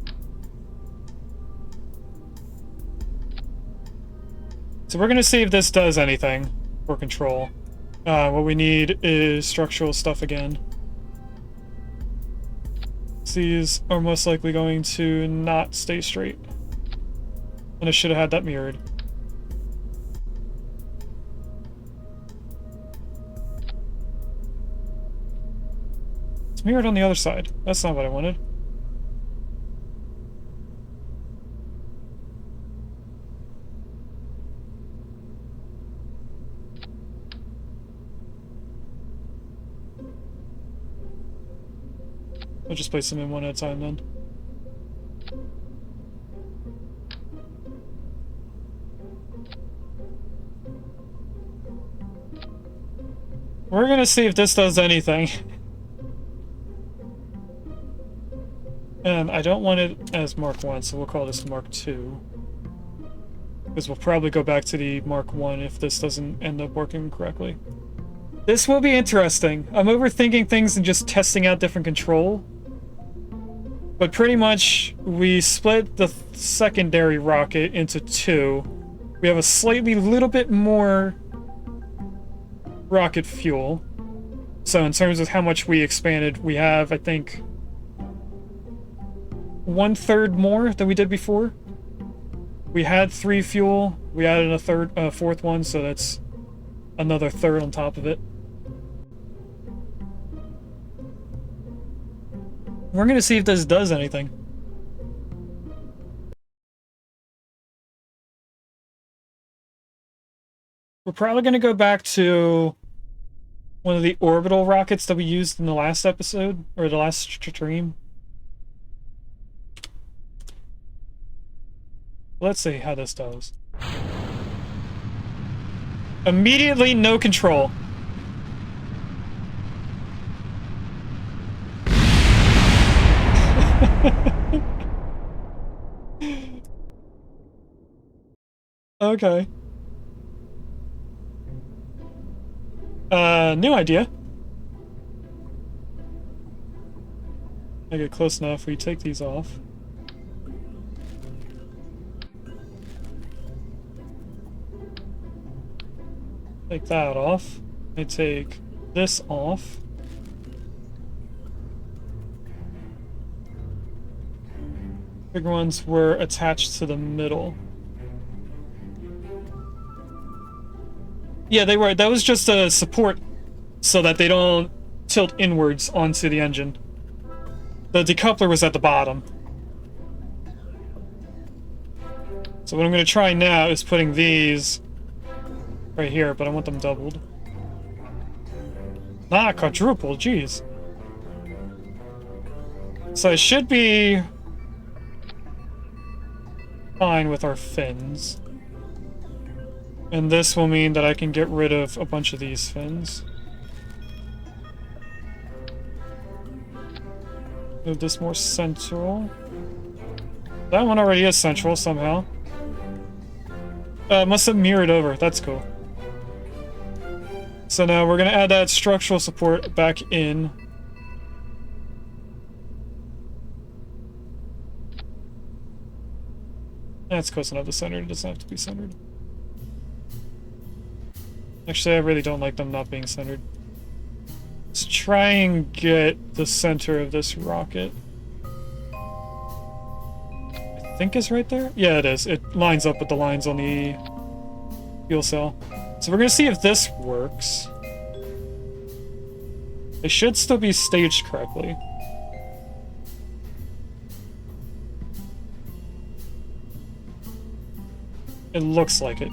A: So we're gonna see if this does anything for control. What we need is structural stuff again. These are most likely going to not stay straight. And I should have had that mirrored. It's mirrored on the other side. That's not what I wanted. I'll just place them in one at a time then. We're gonna see if this does anything. And I don't want it as Mark 1, so we'll call this Mark 2. Because we'll probably go back to the Mark 1 if this doesn't end up working correctly. This will be interesting. I'm overthinking things and just testing out different control. But pretty much, we split the secondary rocket into two. We have a slightly little bit more rocket fuel. So in terms of how much we expanded, we have, I think, 1/3 more than we did before. We had 3 fuel. We added a fourth one, so that's another third on top of it. We're gonna see if this does anything. We're probably gonna go back to one of the orbital rockets that we used in the last episode, or the last stream. Let's see how this does. Immediately, no control. Okay. New idea. I get close enough, we take these off. Take that off. I take this off. Bigger ones were attached to the middle. Yeah, they were. That was just a support so that they don't tilt inwards onto the engine. The decoupler was at the bottom. So what I'm going to try now is putting these right here, but I want them doubled. Not quadruple, jeez. So I should be fine with our fins. And this will mean that I can get rid of a bunch of these fins. Move this more central. That one already is central somehow. Must have mirrored over. That's cool. So now we're going to add that structural support back in. That's close enough to center. It doesn't have to be centered. Actually, I really don't like them not being centered. Let's try and get the center of this rocket. I think it's right there? Yeah, it is. It lines up with the lines on the fuel cell. So we're going to see if this works. It should still be staged correctly. It looks like it.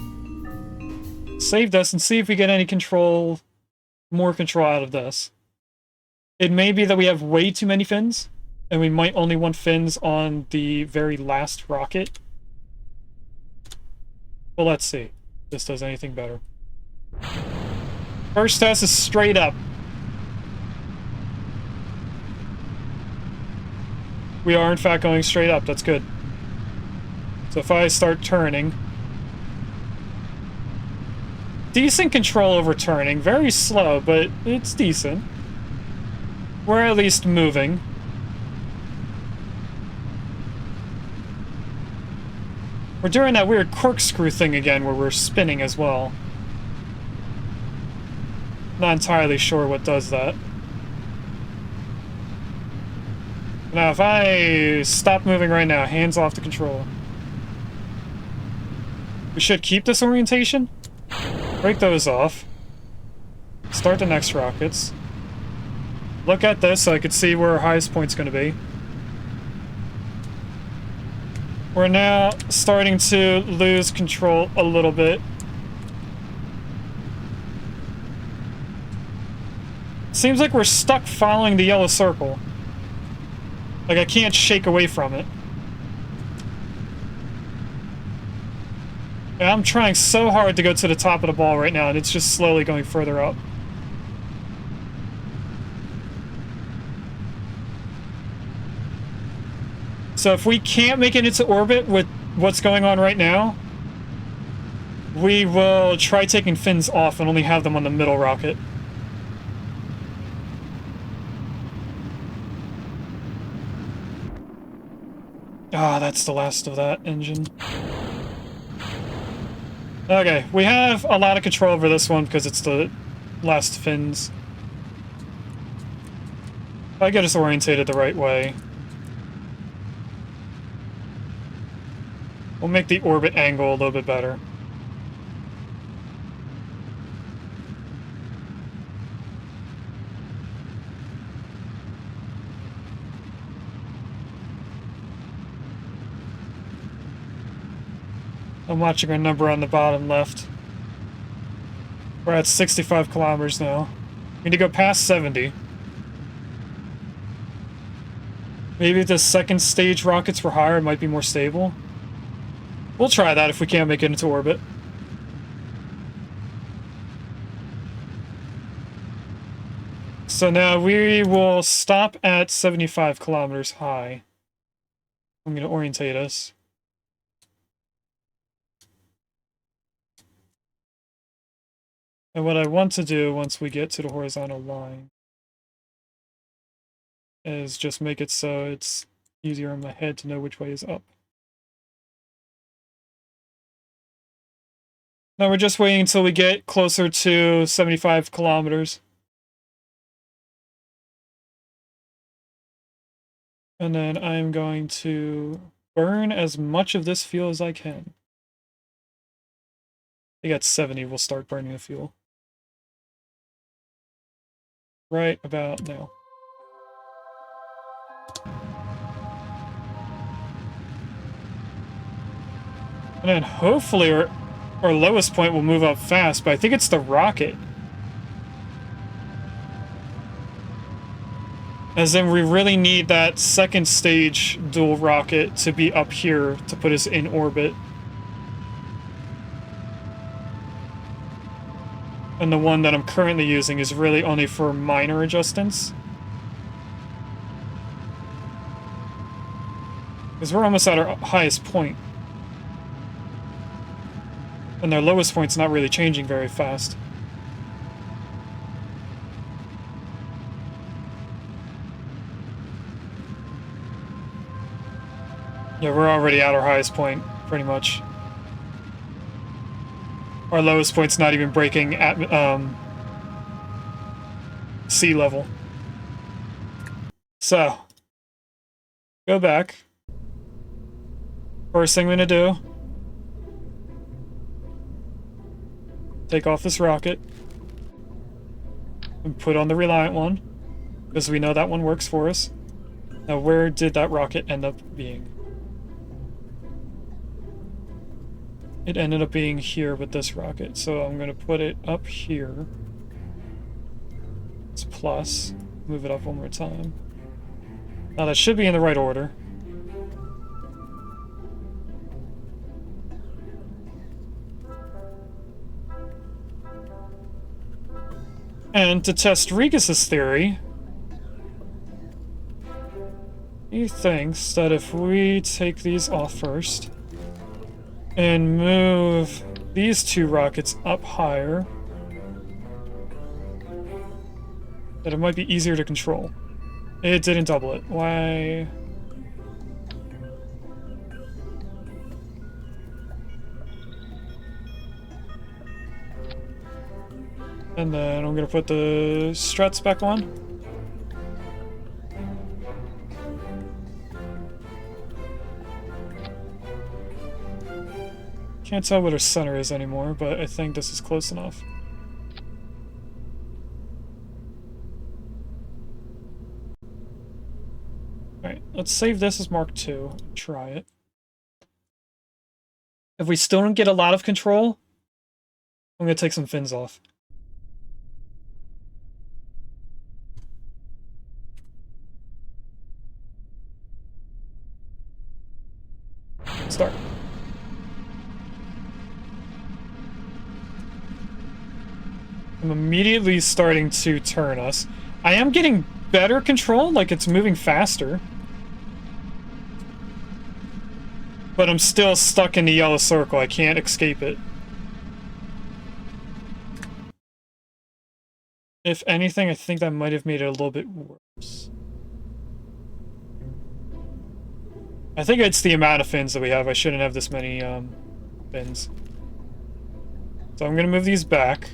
A: Save this and see if we get any control, more control out of this. It may be that we have way too many fins, and we might only want fins on the very last rocket. Well, let's see if this does anything better. First test is straight up. We are, in fact, going straight up. That's good. So if I start turning... Decent control over turning. Very slow, but it's decent. We're at least moving. We're doing that weird corkscrew thing again where we're spinning as well. Not entirely sure what does that. Now, if I stop moving right now, hands off the control. We should keep this orientation. Break those off. Start the next rockets. Look at this so I could see where our highest point's going to be. We're now starting to lose control a little bit. Seems like we're stuck following the yellow circle. Like I can't shake away from it. And I'm trying so hard to go to the top of the ball right now, and it's just slowly going further up. So if we can't make it into orbit with what's going on right now, we will try taking fins off and only have them on the middle rocket. Ah, that's the last of that engine. Okay, we have a lot of control over this one because it's the last fins. If I get us orientated the right way, we'll make the orbit angle a little bit better. I'm watching our number on the bottom left. We're at 65 kilometers now. We need to go past 70. Maybe if the second stage rockets were higher, it might be more stable. We'll try that if we can't make it into orbit. So now we will stop at 75 kilometers high. I'm going to orientate us. And what I want to do once we get to the horizontal line is just make it so it's easier on my head to know which way is up. Now we're just waiting until we get closer to 75 kilometers. And then I'm going to burn as much of this fuel as I can. I think at 70 we'll start burning the fuel. Right about now. And then hopefully our lowest point will move up fast, but I think it's the rocket. As in, we really need that second stage dual rocket to be up here to put us in orbit. And the one that I'm currently using is really only for minor adjustments. Because we're almost at our highest point. And their lowest point's not really changing very fast. Yeah, we're already at our highest point, pretty much. Our lowest point's not even breaking at sea level. So, go back. First thing I'm gonna do, take off this rocket and put on the Reliant one, because we know that one works for us. Now, where did that rocket end up being? It ended up being here with this rocket, so I'm going to put it up here. It's plus. Move it up one more time. Now that should be in the right order. And to test Regis's theory, he thinks that if we take these off first and move these two rockets up higher, that it might be easier to control. It didn't double it. Why? And then I'm gonna put the struts back on. Can't tell what our center is anymore, but I think this is close enough. Alright, let's save this as Mark II and try it. If we still don't get a lot of control, I'm gonna take some fins off. Start. I'm immediately starting to turn us. I am getting better control, like it's moving faster. But I'm still stuck in the yellow circle. I can't escape it. If anything, I think that might have made it a little bit worse. I think it's the amount of fins that we have. I shouldn't have this many fins. So I'm gonna move these back.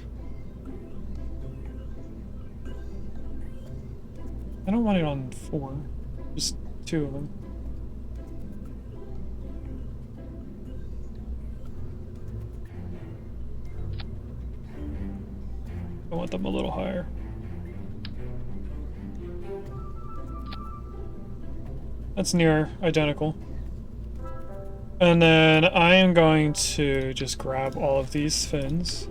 A: I don't want it on 4. Just 2 of them. I want them a little higher. That's near identical. And then I am going to just grab all of these fins.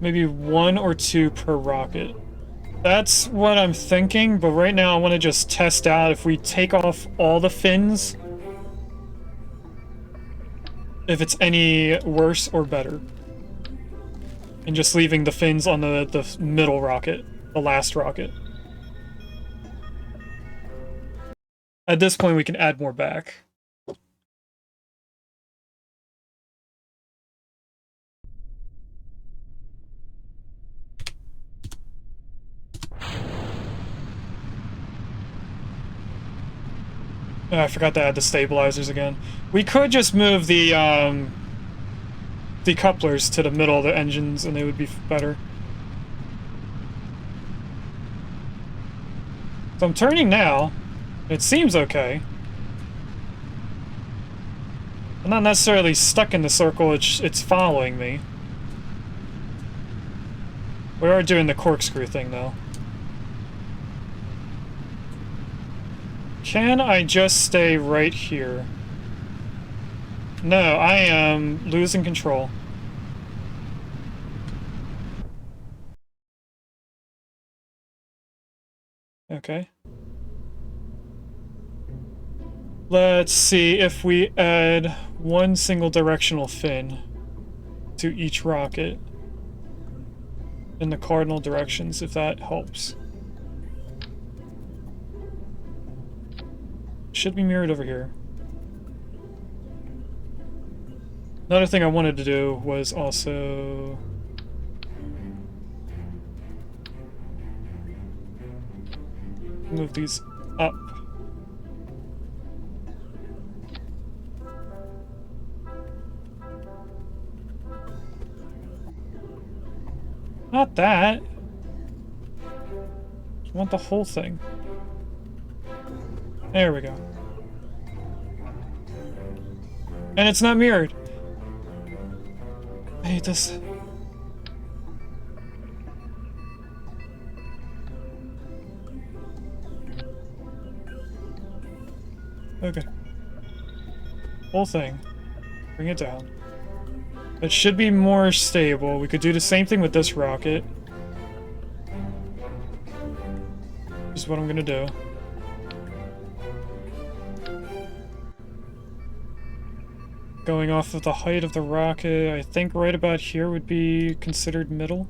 A: Maybe 1 or 2 per rocket. That's what I'm thinking, but right now I want to just test out if we take off all the fins, if it's any worse or better. And just leaving the fins on the middle rocket, the last rocket. At this point we can add more back. Oh, I forgot to add the stabilizers again. We could just move the decouplers to the middle of the engines and they would be better. So I'm turning now. It seems okay. I'm not necessarily stuck in the circle, it's following me. We are doing the corkscrew thing, though. Can I just stay right here? No, I am losing control. Okay. Let's see if we add one single directional fin to each rocket in the cardinal directions, if that helps. Should be mirrored over here. Another thing I wanted to do was also move these up. Not that. I want the whole thing. There we go. And it's not mirrored. I hate this. Okay. Whole thing. Bring it down. It should be more stable. We could do the same thing with this rocket. This is what I'm gonna do. Going off of the height of the rocket, I think right about here would be considered middle.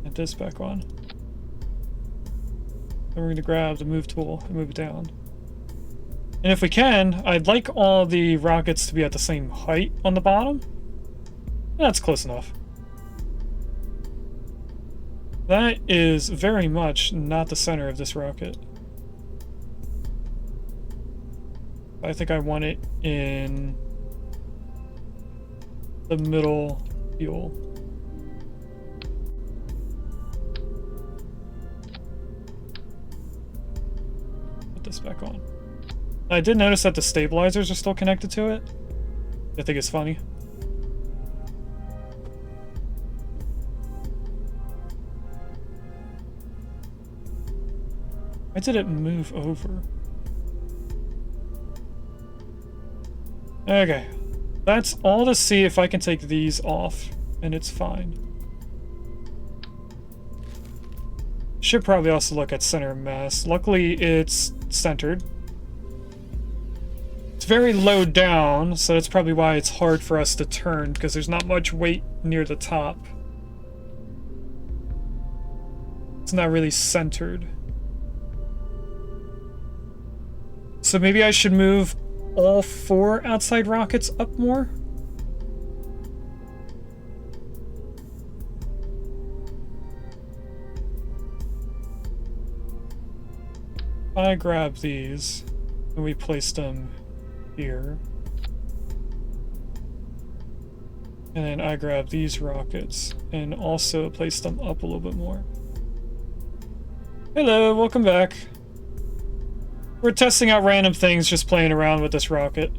A: Get this back on. Then we're gonna grab the move tool and move it down. And if we can, I'd like all the rockets to be at the same height on the bottom. That's close enough. That is very much not the center of this rocket. I think I want it in the middle fuel. Put this back on. I did notice that the stabilizers are still connected to it. I think it's funny. Why did it move over? Okay. That's all to see if I can take these off, and it's fine. Should probably also look at center of mass. Luckily, it's centered. It's very low down, so that's probably why it's hard for us to turn, because there's not much weight near the top. It's not really centered. So maybe I should move all 4 outside rockets up more? I grab these and we place them here. And then I grab these rockets and also place them up a little bit more. Hello, welcome back. We're testing out random things, just playing around with this rocket.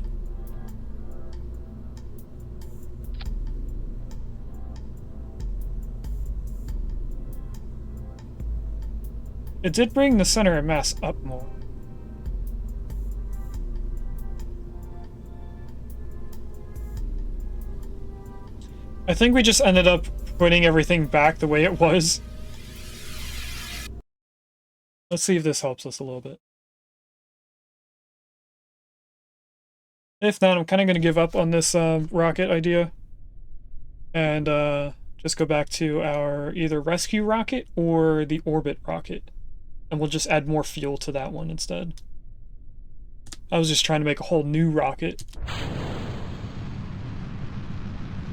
A: It did bring the center of mass up more. I think we just ended up putting everything back the way it was. Let's see if this helps us a little bit. If not, I'm kind of going to give up on this rocket idea. And just go back to our either rescue rocket or the orbit rocket. And we'll just add more fuel to that one instead. I was just trying to make a whole new rocket.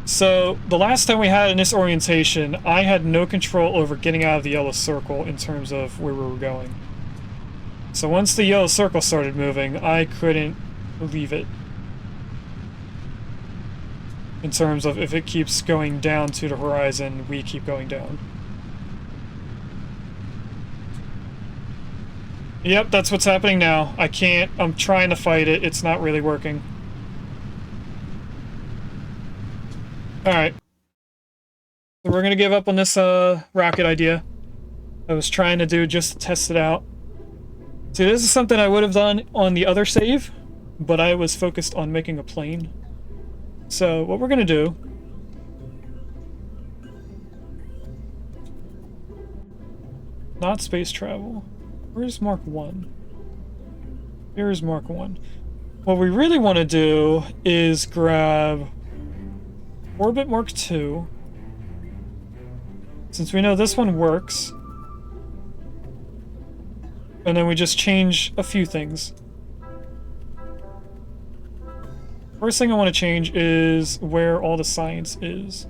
A: So, the last time we had in this orientation, I had no control over getting out of the yellow circle in terms of where we were going. So once the yellow circle started moving, I couldn't leave it. In terms of if it keeps going down to the horizon, we keep going down. Yep, that's what's happening now. I can't, I'm trying to fight it, it's not really working. Alright. So we're gonna give up on this rocket idea I was trying to do just to test it out. See, this is something I would have done on the other save, but I was focused on making a plane. So what we're gonna do... Not space travel. Where's Mark 1? Here's Mark 1. What we really want to do is grab Orbit Mark 2. Since we know this one works. And then we just change a few things. First thing I want to change is where all the science is.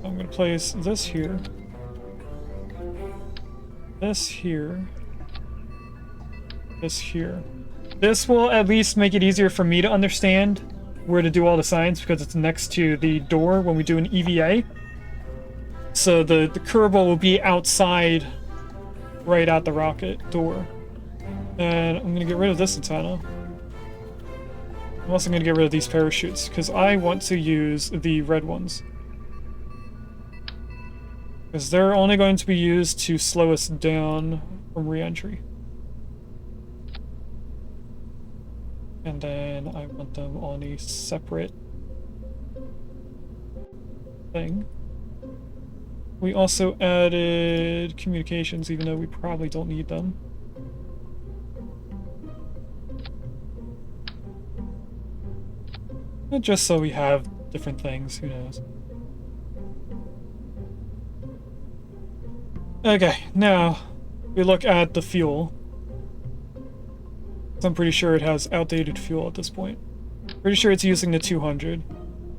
A: I'm going to place this here. This here. This here. This will at least make it easier for me to understand where to do all the science because it's next to the door when we do an EVA. So the Kerbal will be outside right at the rocket door. And I'm going to get rid of this antenna. I'm also going to get rid of these parachutes because I want to use the red ones. Because they're only going to be used to slow us down from re-entry. And then I want them on a separate thing. We also added communications, even though we probably don't need them. And just so we have different things, who knows. Okay, now we look at the fuel. I'm pretty sure it has outdated fuel at this point. Pretty sure it's using the 200.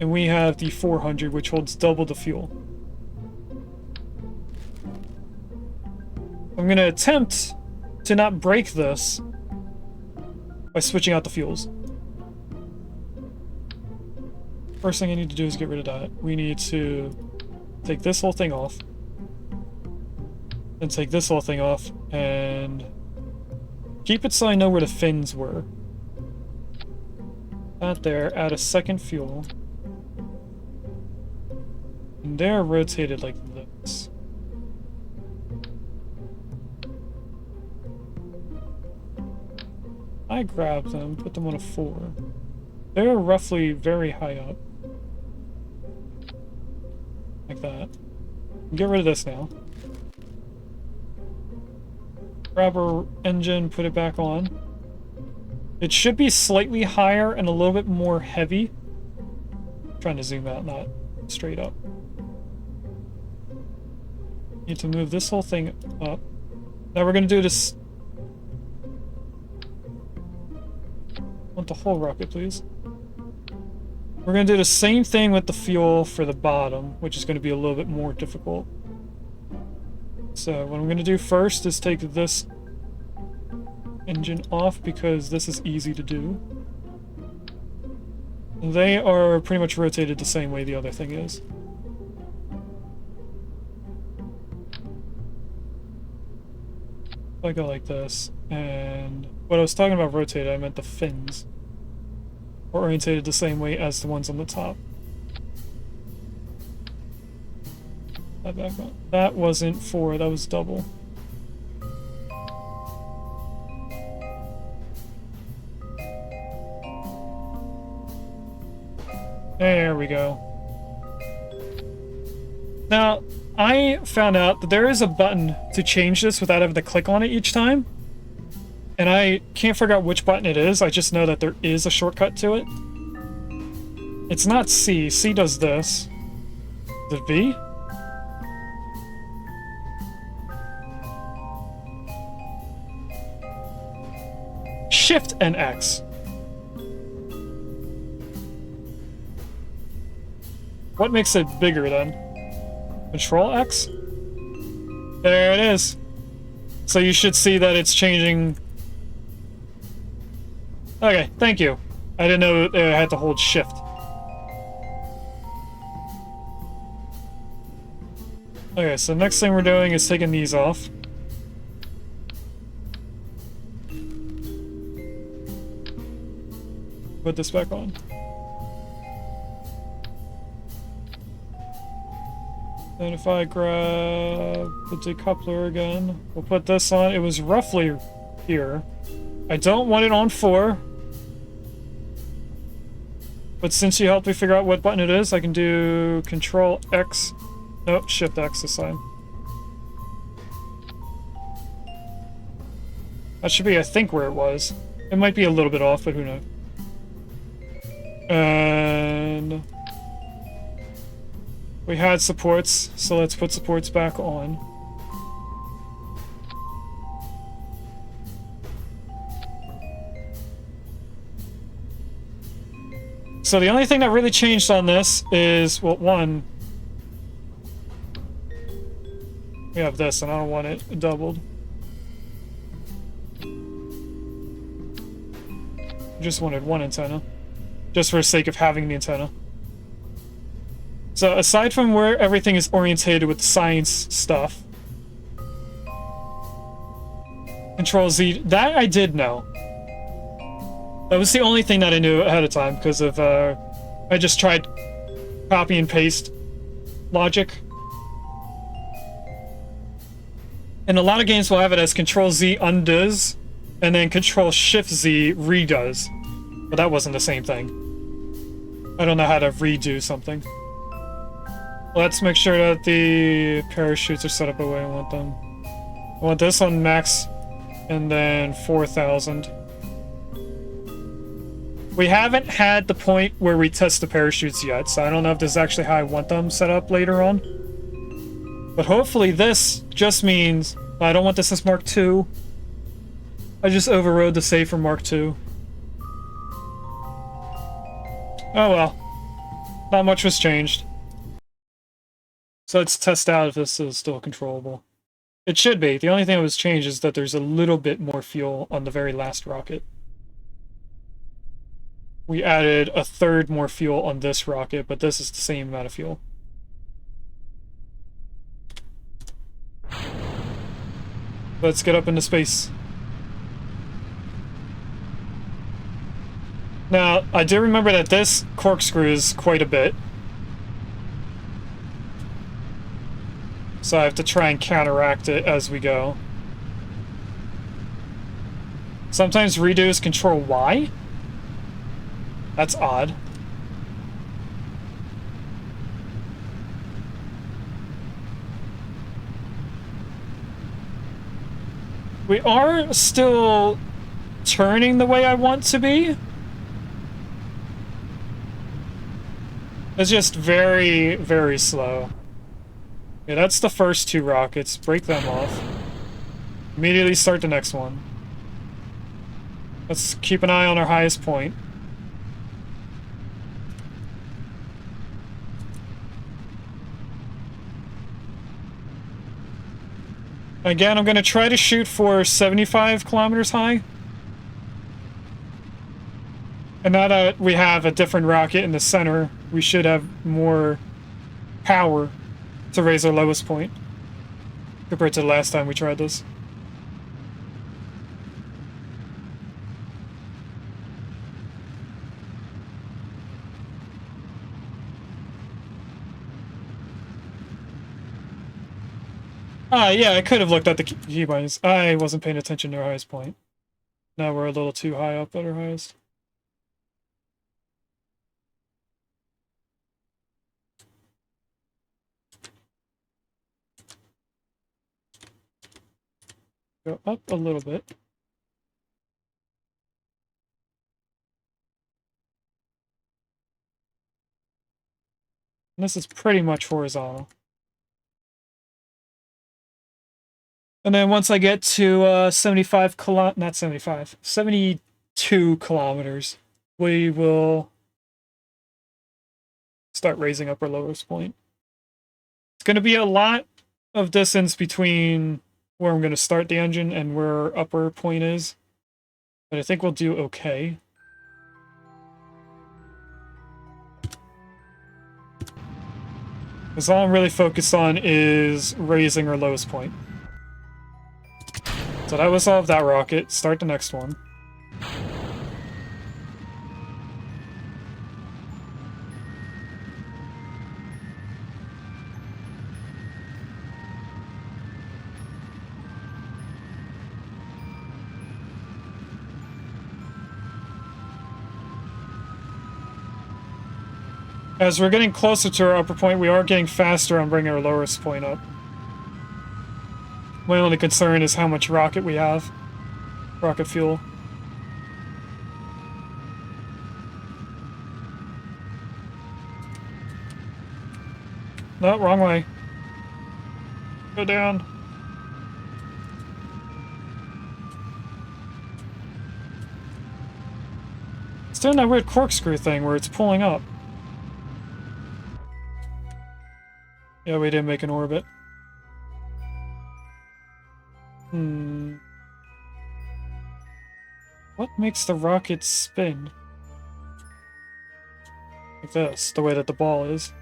A: And we have the 400, which holds double the fuel. I'm gonna attempt to not break this by switching out the fuels. First thing I need to do is get rid of that. We need to take this whole thing off. Then take this whole thing off and keep it so I know where the fins were. That there, add a second fuel. And they're rotated like this. I grab them, put them on a 4. They're roughly very high up. Like that. Get rid of this now. Grab our engine, put it back on. It should be slightly higher and a little bit more heavy. I'm trying to zoom out, not straight up. Need to move this whole thing up. Now we're gonna do this. I want the whole rocket, please. We're gonna do the same thing with the fuel for the bottom, which is gonna be a little bit more difficult. So what I'm going to do first is take this engine off because this is easy to do. They are pretty much rotated the same way the other thing is. I go like this, and what I was talking about rotated, I meant the fins are orientated the same way as the ones on the top. That back on. That wasn't 4, that was double. There we go. Now, I found out that there is a button to change this without having to click on it each time. And I can't figure out which button it is, I just know that there is a shortcut to it. It's not C. C does this. Is it V? Shift and X. What makes it bigger then? Control X? There it is. So you should see that it's changing. Okay, thank you. I didn't know I had to hold shift. Okay, so next thing we're doing is taking these off. Put this back on. Then if I grab the decoupler again, we'll put this on. It was roughly here. I don't want it on 4. But since you helped me figure out what button it is, I can do Control X. Nope, Shift X this time. That should be, I think, where it was. It might be a little bit off, but who knows. And we had supports, so let's put supports back on. So the only thing that really changed on this is, well, one, we have this, and I don't want it doubled. I just wanted one antenna, just for the sake of having the antenna. So aside from where everything is orientated with the science stuff, Control Z, that I did know. That was the only thing that I knew ahead of time, because of, I just tried copy and paste logic. And a lot of games will have it as Control Z undoes, and then Control Shift Z redoes. But that wasn't the same thing. I don't know how to redo something. Let's make sure that the parachutes are set up the way I want them. I want this on max, and then 4,000. We haven't had the point where we test the parachutes yet, so I don't know if this is actually how I want them set up later on. But hopefully this just means I don't want this as Mark II. I just overrode the save for Mark II. Oh well. Not much was changed. So let's test out if this is still controllable. It should be. The only thing that was changed is that there's a little bit more fuel on the very last rocket. We added a third more fuel on this rocket, but this is the same amount of fuel. Let's get up into space. Now, I do remember that this corkscrews quite a bit. So I have to try and counteract it as we go. Sometimes redos Control Y. That's odd. We are still turning the way I want to be. It's just very, very slow. Yeah, that's the first 2 rockets. Break them off. Immediately start the next one. Let's keep an eye on our highest point. Again, I'm going to try to shoot for 75 kilometers high. And now that we have a different rocket in the center, we should have more power to raise our lowest point compared to the last time we tried this. Yeah, I could have looked at the keybinds. I wasn't paying attention to our highest point. Now we're a little too high up at our highest. Go up a little bit. And this is pretty much horizontal. And then once I get to 72 kilometers, we will start raising up our lowest point. It's going to be a lot of distance between where I'm going to start the engine and where our upper point is, but I think we'll do okay. Because all I'm really focused on is raising our lowest point. So that was all of that rocket. Start the next one. As we're getting closer to our upper point, we are getting faster on bringing our lowest point up. My only concern is how much rocket we have. Rocket fuel. No, wrong way. Go down. It's doing that weird corkscrew thing where it's pulling up. Yeah, we didn't make an orbit. What makes the rocket spin? Like this, the way that the ball is.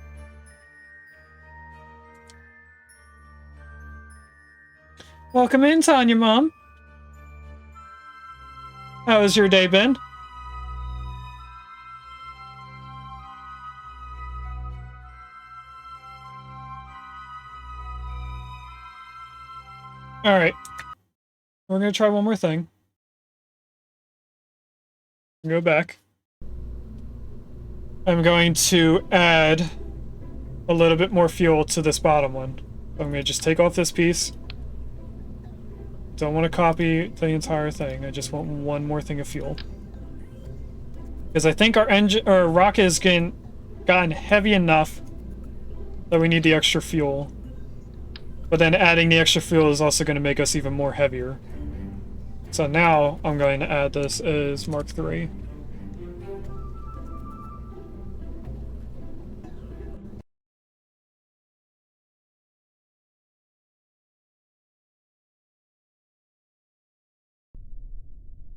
A: Welcome in, Tanya, Mom. How has your day been? Alright. We're gonna try one more thing. Go back. I'm going to add a little bit more fuel to this bottom one. I'm gonna just take off this piece. Don't want to copy the entire thing. I just want one more thing of fuel. Because I think our engine or rocket has gotten heavy enough that we need the extra fuel. But then adding the extra fuel is also going to make us even more heavier. So now I'm going to add this as Mark III.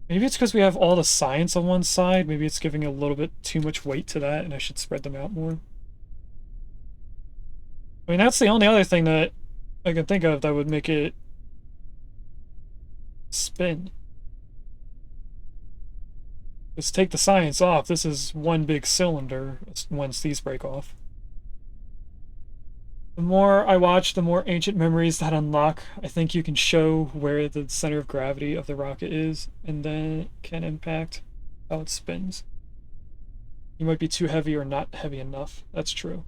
A: Maybe it's because we have all the science on one side. Maybe it's giving a little bit too much weight to that, and I should spread them out more. I mean, that's the only other thing that I can think of that would make it spin. Just take the science off. This is one big cylinder once these break off. The more I watch, the more ancient memories that unlock. I think you can show where the center of gravity of the rocket is, and then it can impact how it spins. You might be too heavy or not heavy enough. That's true.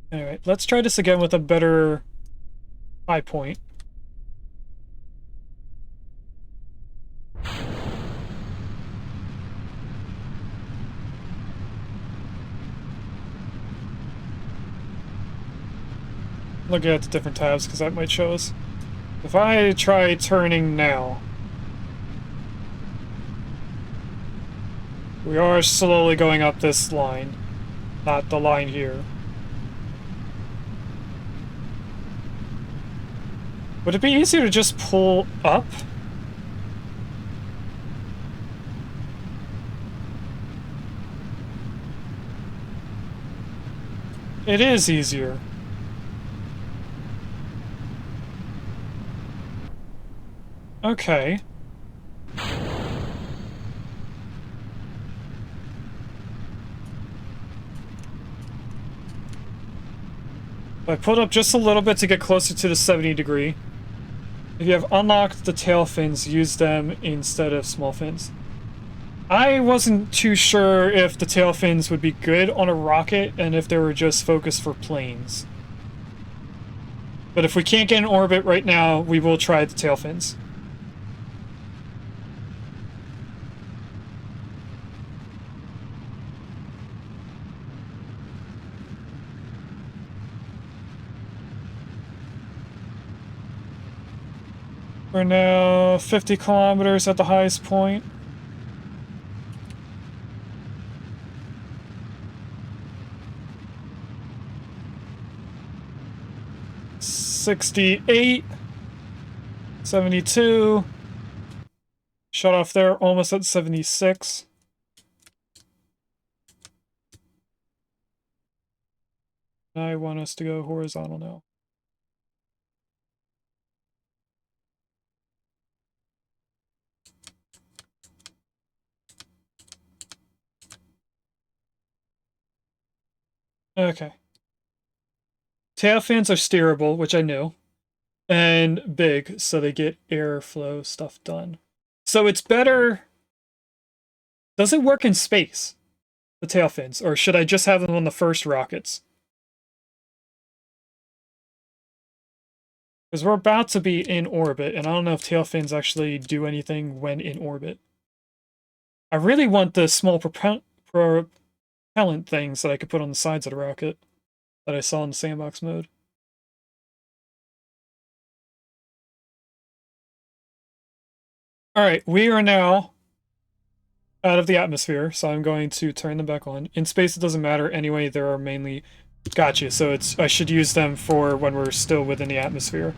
A: Anyway, let's try this again with a better high point. Looking at the different tabs because that might show us. If I try turning now, we are slowly going up this line, not the line here. Would it be easier to just pull up? It is easier. Okay. I pulled up just a little bit to get closer to the 70 degree. If you have unlocked the tail fins, use them instead of small fins. I wasn't too sure if the tail fins would be good on a rocket and if they were just focused for planes. But if we can't get in orbit right now, we will try the tail fins. We're now 50 kilometers at the highest point. 68, 72. Shut off there, almost at 76. I want us to go horizontal now. Okay. Tail fans are steerable, which I knew, and big, so they get airflow stuff done. So it's better... Does it work in space, the tail fins, or should I just have them on the first rockets? Because we're about to be in orbit, and I don't know if tail fins actually do anything when in orbit. I really want the small propellant things that I could put on the sides of the rocket that I saw in the sandbox mode. Alright, we are now out of the atmosphere, so I'm going to turn them back on. In space, it doesn't matter anyway, there are mainly... Gotcha, so I should use them for when we're still within the atmosphere.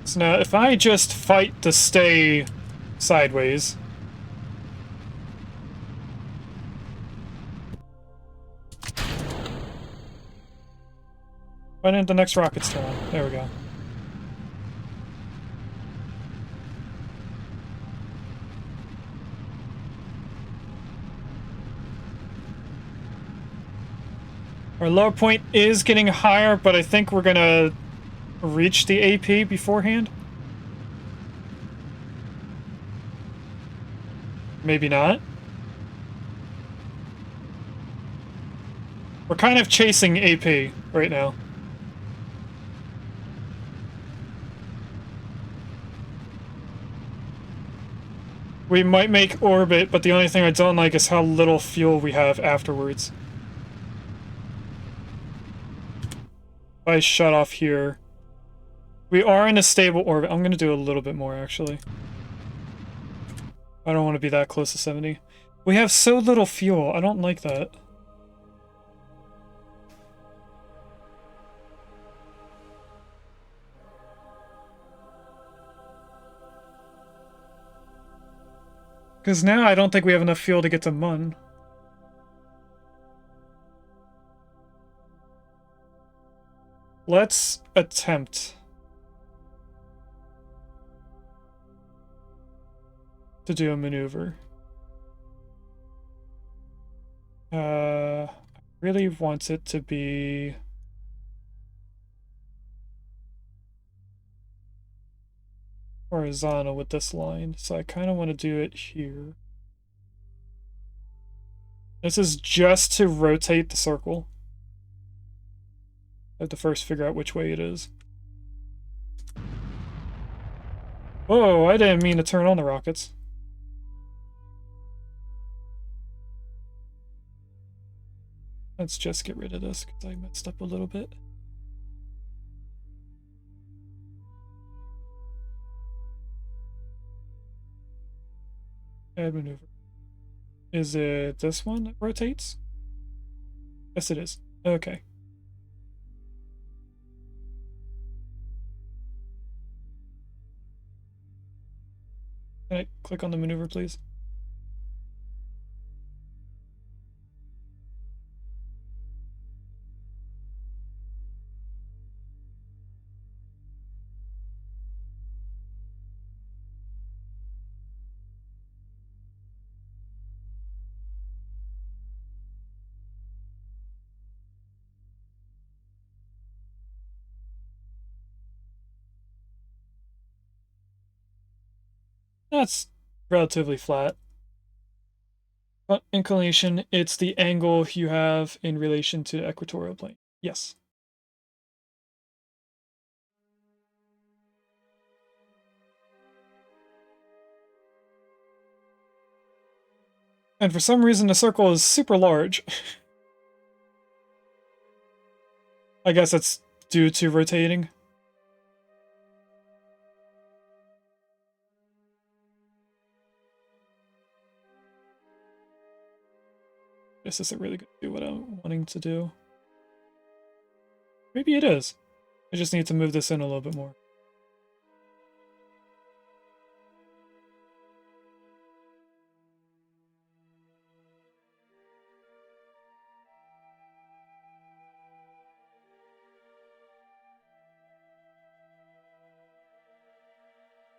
A: So now, if I just fight to stay sideways... Why didn't the next rockets turn on? There we go. Our lower point is getting higher, but I think we're gonna reach the AP beforehand. Maybe not. We're kind of chasing AP right now. We might make orbit, but the only thing I don't like is how little fuel we have afterwards. If I shut off here... We are in a stable orbit. I'm gonna do a little bit more, actually. I don't want to be that close to 70. We have so little fuel. I don't like that. Because now I don't think we have enough fuel to get to Mun. Let's attempt to do a maneuver. I really want it to be... horizontal with this line, so I kind of want to do it here. This is just to rotate the circle. I have to first figure out which way it is. Oh, I didn't mean to turn on the rockets. Let's just get rid of this because I messed up a little bit. Add maneuver. Is it this one that rotates? Yes, it is. Okay. Can I click on the maneuver, please? That's relatively flat. But inclination, it's the angle you have in relation to the equatorial plane. Yes. And for some reason, the circle is super large. I guess that's due to rotating. This isn't really going to do what I'm wanting to do. Maybe it is. I just need to move this in a little bit more.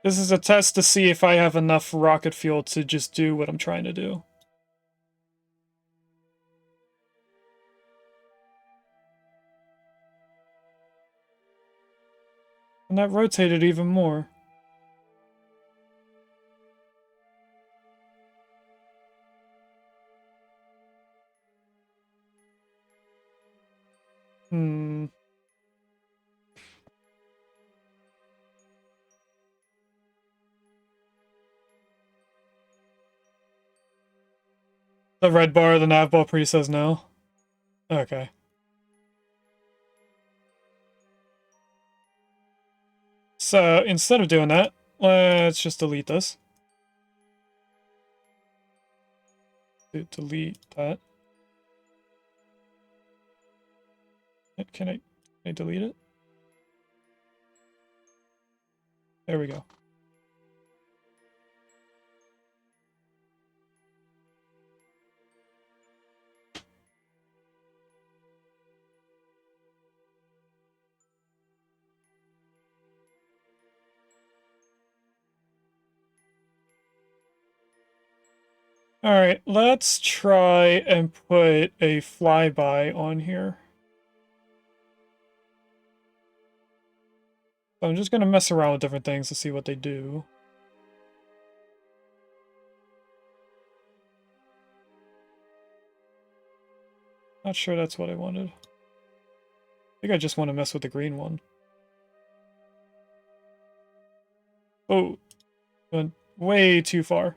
A: This is a test to see if I have enough rocket fuel to just do what I'm trying to do. And that rotated even more. Hmm. The red bar, the nav ball pre says no. Okay. So instead of doing that, let's just delete this. Delete that. Can I delete it? There we go. Alright, let's try and put a flyby on here. So I'm just going to mess around with different things to see what they do. Not sure that's what I wanted. I think I just want to mess with the green one. Oh, went way too far.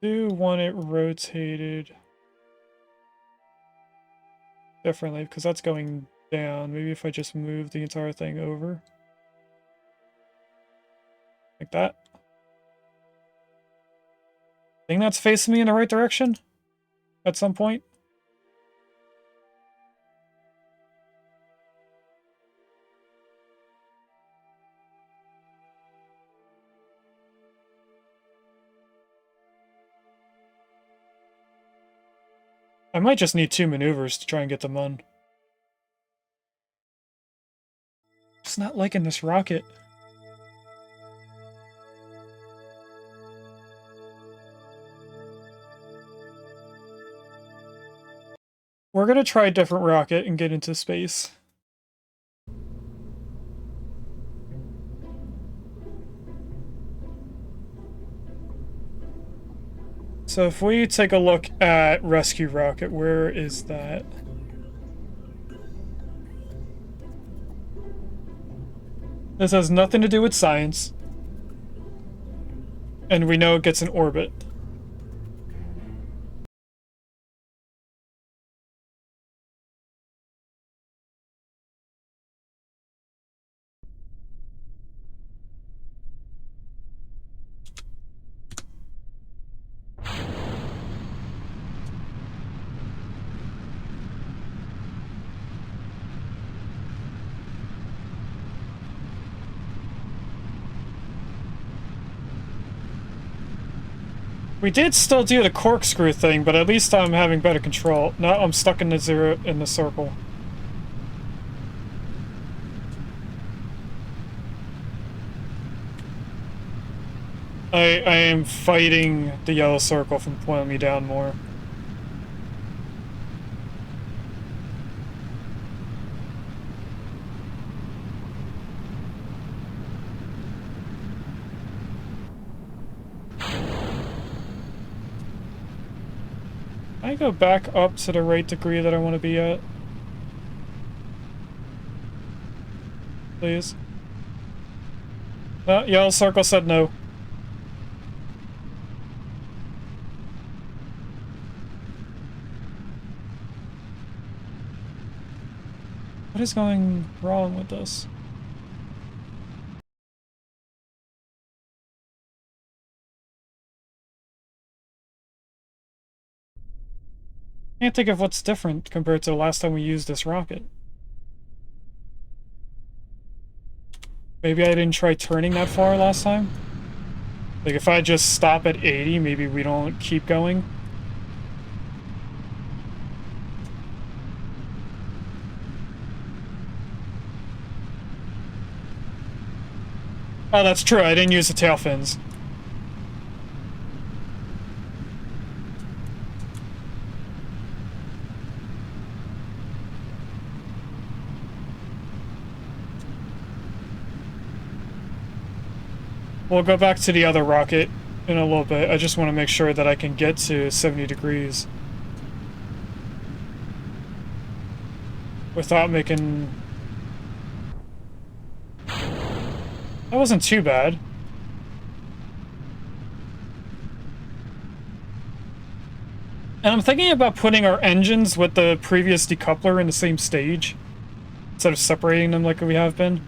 A: Do want it rotated differently because that's going down. Maybe if I just move the entire thing over. Like that. Think that's facing me in the right direction at some point. I might just need 2 maneuvers to try and get them on. Just not liking this rocket. We're gonna try a different rocket and get into space. So if we take a look at Rescue Rocket, where is that? This has nothing to do with science. And we know it gets in orbit. We did still do the corkscrew thing, but at least I'm having better control. Now I'm stuck in the circle. I am fighting the yellow circle from pulling me down more. I go back up to the right degree that I want to be at. Please. No, yellow circle said no. What is going wrong with this? Can't think of what's different compared to the last time we used this rocket. Maybe I didn't try turning that far last time? Like, if I just stop at 80, maybe we don't keep going? Oh, that's true. I didn't use the tail fins. We'll go back to the other rocket in a little bit. I just want to make sure that I can get to 70 degrees without making... That wasn't too bad. And I'm thinking about putting our engines with the previous decoupler in the same stage instead of separating them like we have been.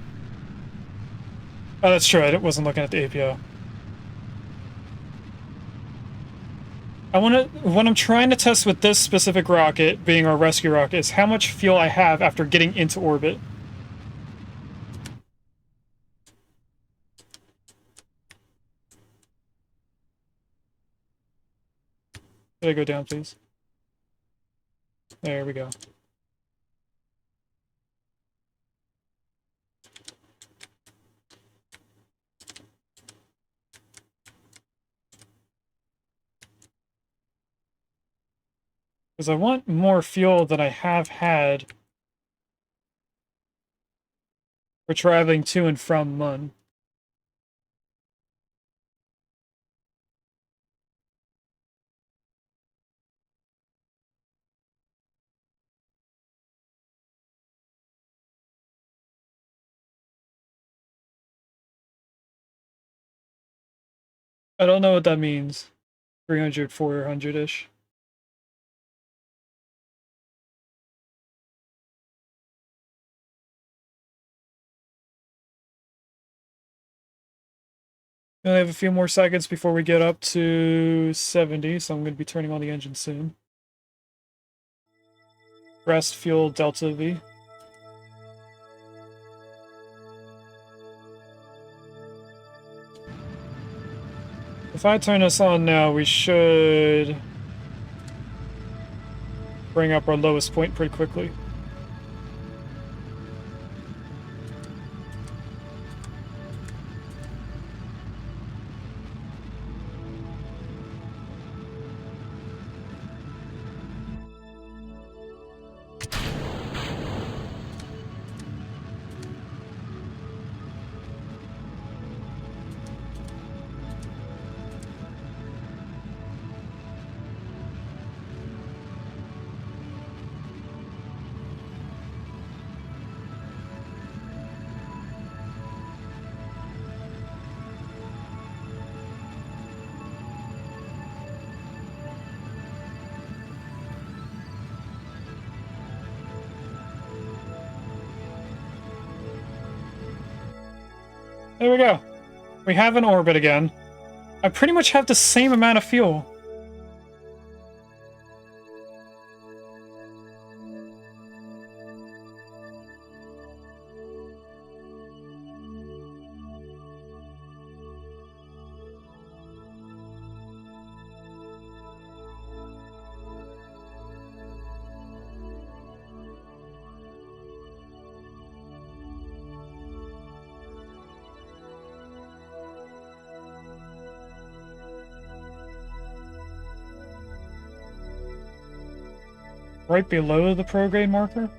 A: Oh, that's true. I wasn't looking at the APO. What I'm trying to test with this specific rocket, being our rescue rocket, is how much fuel I have after getting into orbit. Did I go down, please? There we go. Because I want more fuel than I have had for traveling to and from Mun. I don't know what that means. 300, 400-ish. We only have a few more seconds before we get up to 70, so I'm going to be turning on the engine soon. Rest fuel Delta V. If I turn this on now, we should bring up our lowest point pretty quickly. There we go. We have an orbit again. I pretty much have the same amount of fuel. Right below the prograde marker?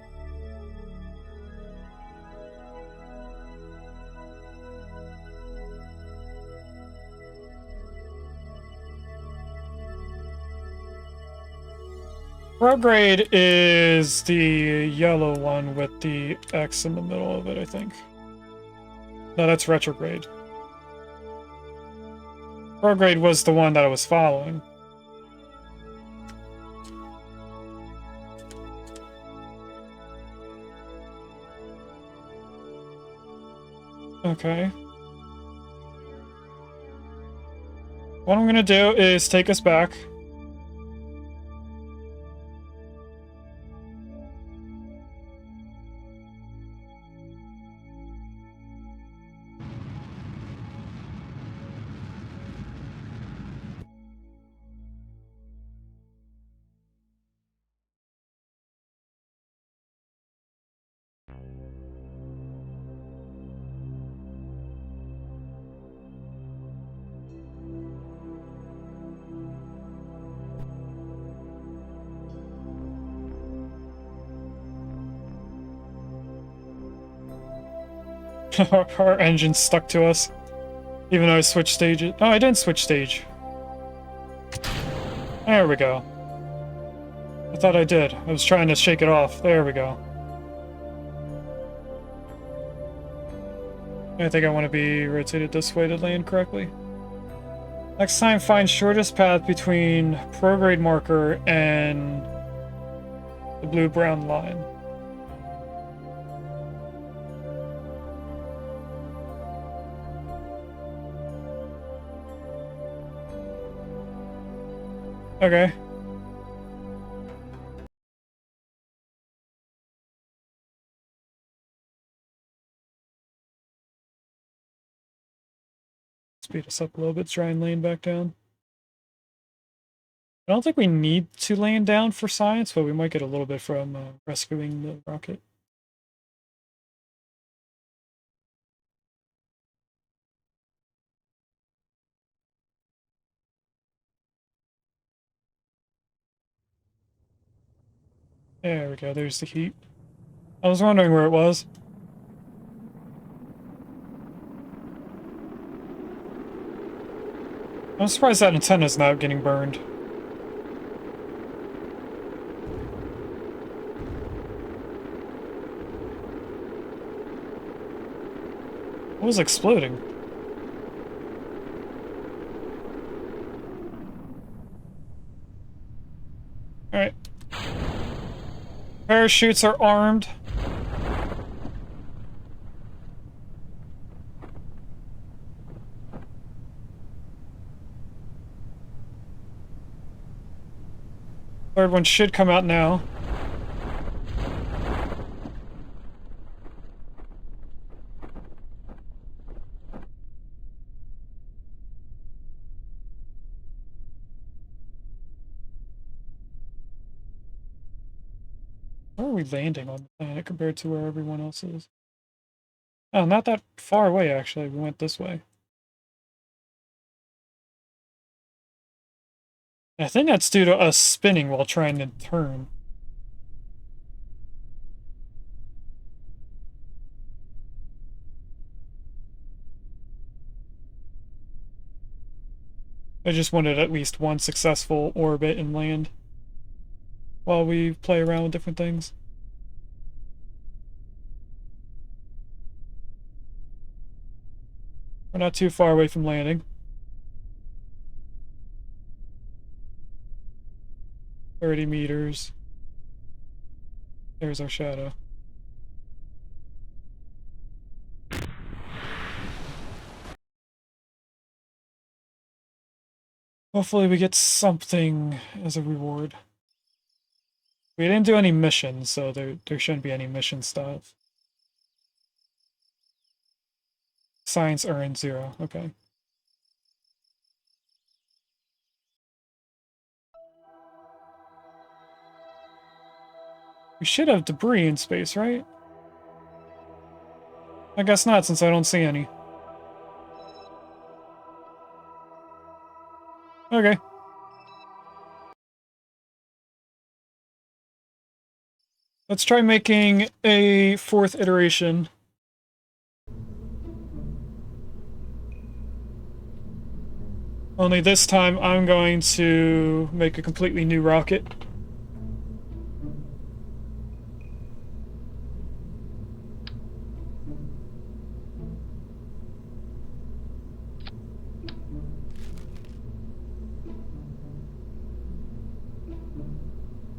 A: Prograde is the yellow one with the X in the middle of it, I think. No, that's retrograde. Prograde was the one that I was following. Okay. What I'm gonna do is take us back. Our engine's stuck to us. Even though I switched stages. Oh, I didn't switch stage. There we go. I thought I did. I was trying to shake it off. There we go. I think I want to be rotated this way to land correctly. Next time, find shortest path between prograde marker and the blue-brown line. Okay. Speed us up a little bit, try and land back down. I don't think we need to land down for science, but we might get a little bit from rescuing the rocket. There we go, there's the heat. I was wondering where it was. I'm surprised that antenna's not getting burned. What was exploding? Alright. Parachutes are armed. Third one should come out now. Where are we landing on the planet compared to where everyone else is? Oh, not that far away, actually. We went this way. I think that's due to us spinning while trying to turn. I just wanted at least one successful orbit and land while we play around with different things. We're not too far away from landing. 30 meters. There's our shadow. Hopefully we get something as a reward. We didn't do any missions, so there shouldn't be any mission stuff. Science earned 0, okay. We should have debris in space, right? I guess not, since I don't see any. Okay. Let's try making a 4th iteration. Only this time I'm going to make a completely new rocket.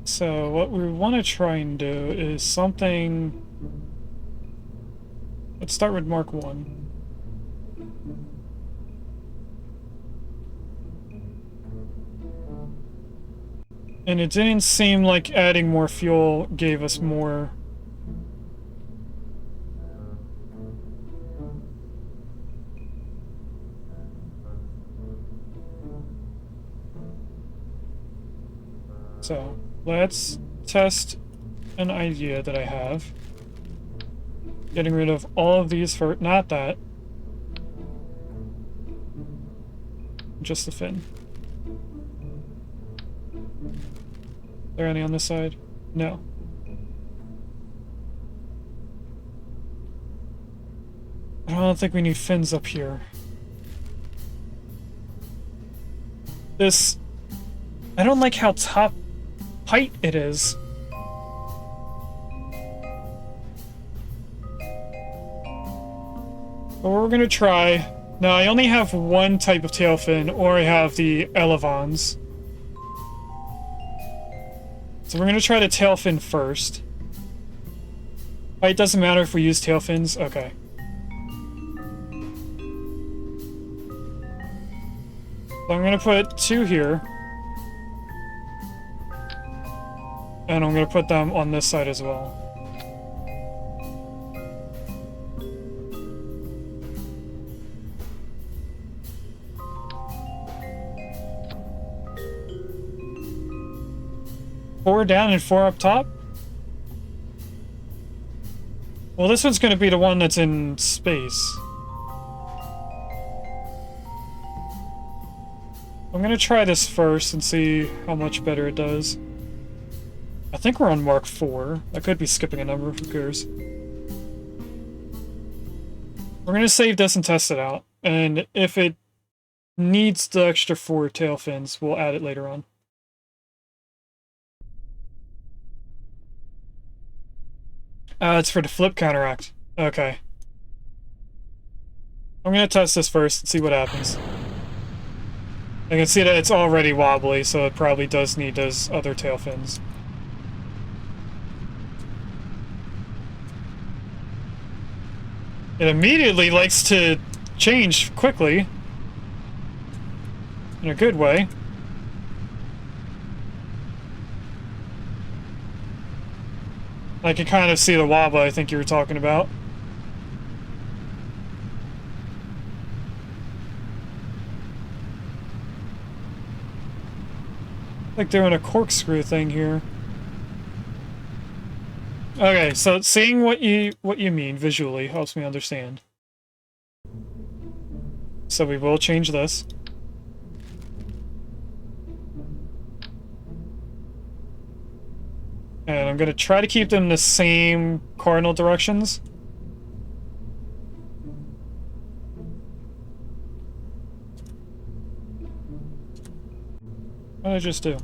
A: So what we want to try and do is something... Let's start with Mark 1. And it didn't seem like adding more fuel gave us more. So, let's test an idea that I have. Getting rid of all of these for, not that. Just the fin. Are there any on this side? No. I don't think we need fins up here. This... I don't like how top height it is. But we're gonna try... Now, I only have one type of tail fin, or I have the elevons. So we're gonna try the tail fin first. It doesn't matter if we use tail fins? Okay. So I'm gonna put 2 here. And I'm gonna put them on this side as well. Four down and 4 up top? Well, this one's gonna be the one that's in space. I'm gonna try this first and see how much better it does. I think we're on Mark 4. I could be skipping a number, who cares? We're gonna save this and test it out. And if it needs the extra 4 tail fins, we'll add it later on. It's for the flip counteract. Okay. I'm gonna test this first and see what happens. I can see that it's already wobbly, so it probably does need those other tail fins. It immediately likes to change quickly. In a good way. I can kind of see the wobble I think you were talking about. Like doing a corkscrew thing here. Okay, so seeing what you mean visually helps me understand. So we will change this. And I'm gonna try to keep them the same cardinal directions. What did I just do?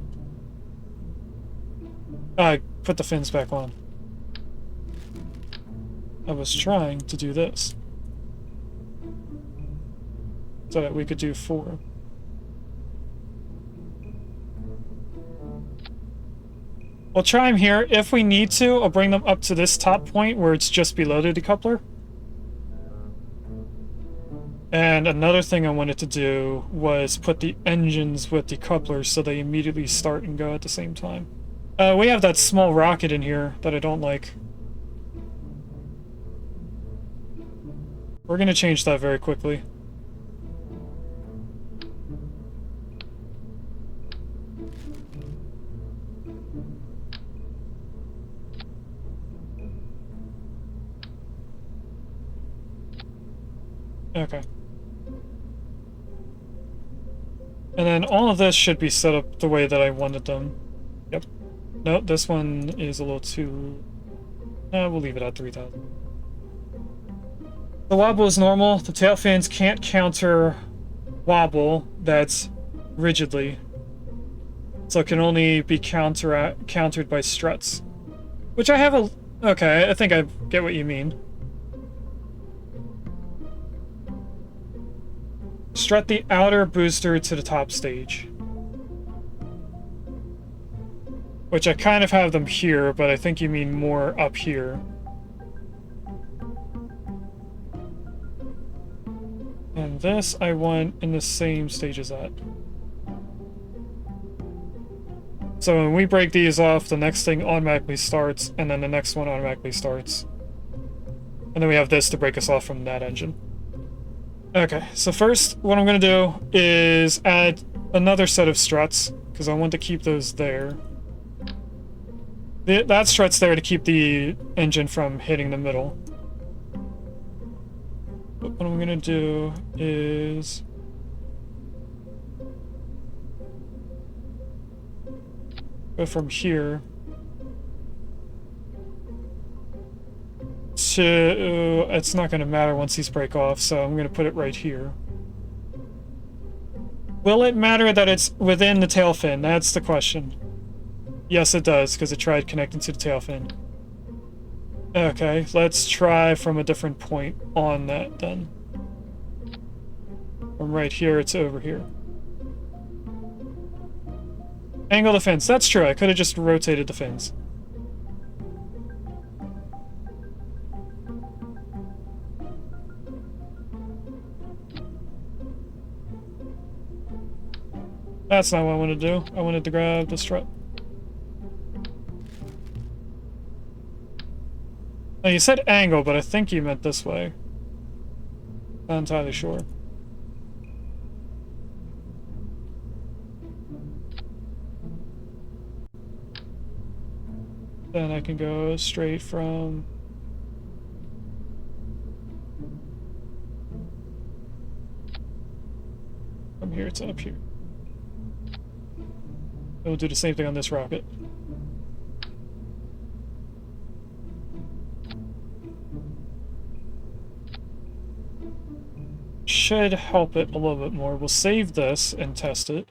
A: I put the fins back on. I was trying to do this. So that we could do 4. We'll try them here. If we need to, I'll bring them up to this top point where it's just below the decoupler. And another thing I wanted to do was put the engines with decouplers so they immediately start and go at the same time. We have that small rocket in here that I don't like. We're gonna change that very quickly. Okay. And then all of this should be set up the way that I wanted them. Yep. No, this one is a little too... we'll leave it at 3,000. The wobble is normal. The tail fins can't counter wobble that's rigidly. So it can only be countered by struts. Which I have a... Okay, I think I get what you mean. Strut the outer booster to the top stage. Which I kind of have them here, but I think you mean more up here. And this I want in the same stage as that. So when we break these off, the next thing automatically starts, and then the next one automatically starts. And then we have this to break us off from that engine. Okay, so first, what I'm going to do is add another set of struts, because I want to keep those there. That strut's there to keep the engine from hitting the middle. But what I'm going to do is... go from here to... it's not going to matter once these break off, so I'm going to put it right here. Will it matter that it's within the tail fin? That's the question. Yes, it does, because it tried connecting to the tail fin. Okay, let's try from a different point on that, then. From right here to over here. Angle the fins. That's true, I could have just rotated the fins. That's not what I wanted to do. I wanted to grab the strut. Now, you said angle, but I think you meant this way. Not entirely sure. Then I can go straight from... from here to up here. We'll do the same thing on this rocket. Should help it a little bit more. We'll save this and test it.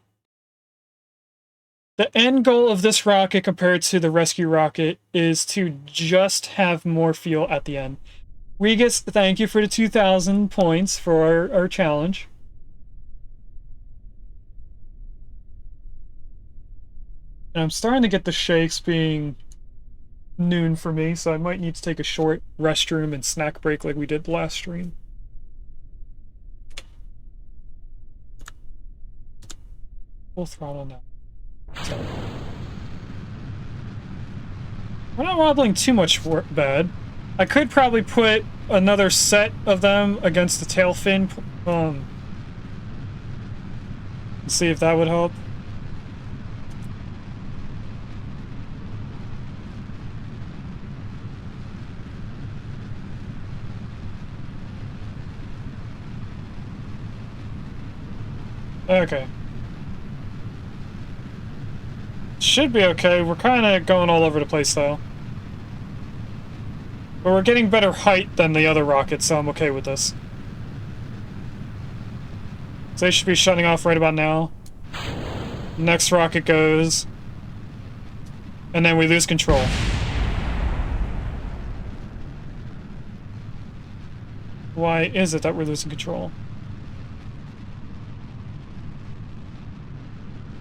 A: The end goal of this rocket compared to the rescue rocket is to just have more fuel at the end. Regis, thank you for the 2,000 points for our challenge. And I'm starting to get the shakes being noon for me, so I might need to take a short restroom and snack break like we did the last stream. Full throttle now. So, we're not wobbling too much bad. I could probably put another set of them against the tail fin, and see if that would help. Okay. Should be okay. We're kind of going all over the place, though. But we're getting better height than the other rockets, so I'm okay with this. So they should be shutting off right about now. Next rocket goes. And then we lose control. Why is it that we're losing control?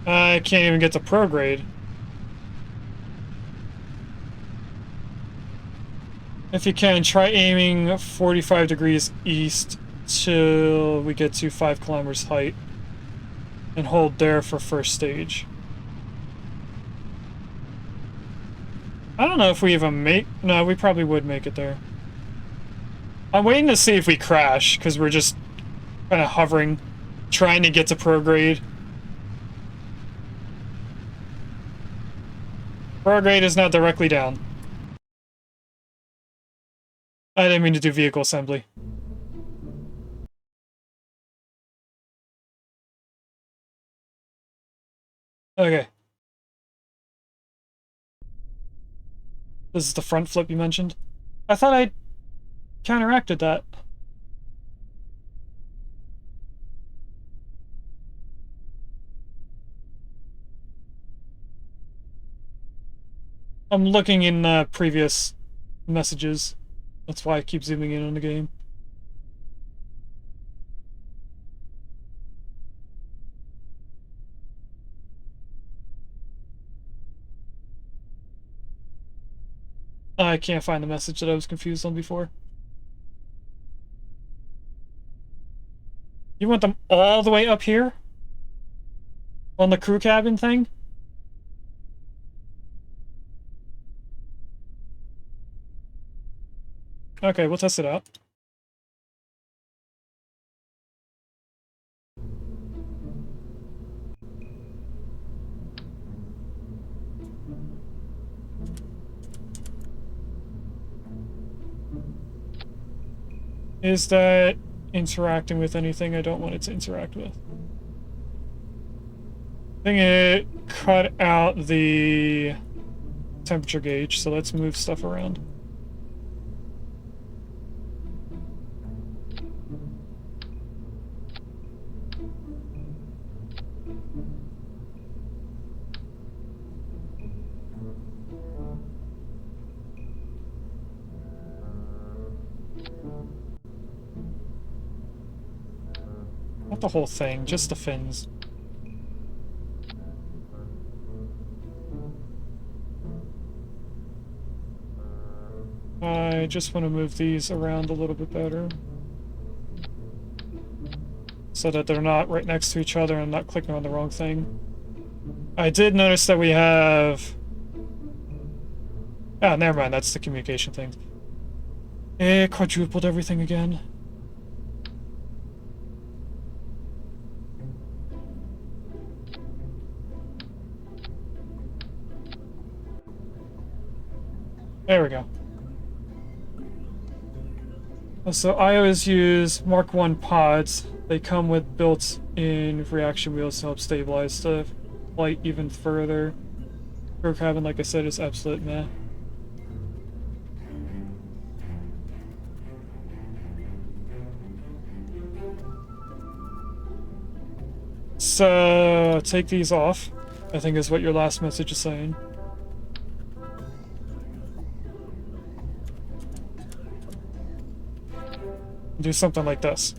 A: I can't even get to prograde. If you can, try aiming 45 degrees east till we get to 5 kilometers height. And hold there for first stage. I don't know if we even make... No, we probably would make it there. I'm waiting to see if we crash, because we're just kind of hovering, trying to get to prograde. Prograde is now directly down. I didn't mean to do vehicle assembly. Okay. This is the front flip you mentioned. I thought I counteracted that. I'm looking in previous messages. That's why I keep zooming in on the game. I can't find the message that I was confused on before. You want them all the way up here? On the crew cabin thing? Okay, we'll test it out. Is that interacting with anything I don't want it to interact with? I think it cut out the temperature gauge, so let's move stuff around. Not the whole thing, just the fins. I just want to move these around a little bit better, so that they're not right next to each other and not clicking on the wrong thing. I did notice that we have... Ah, never mind, that's the communication thing. It quadrupled everything again. There we go. So I always use Mark 1 pods. They come with built-in reaction wheels to help stabilize the flight even further. Crew cabin, like I said, is absolute meh. So take these off, I think is what your last message is saying. Do something like this.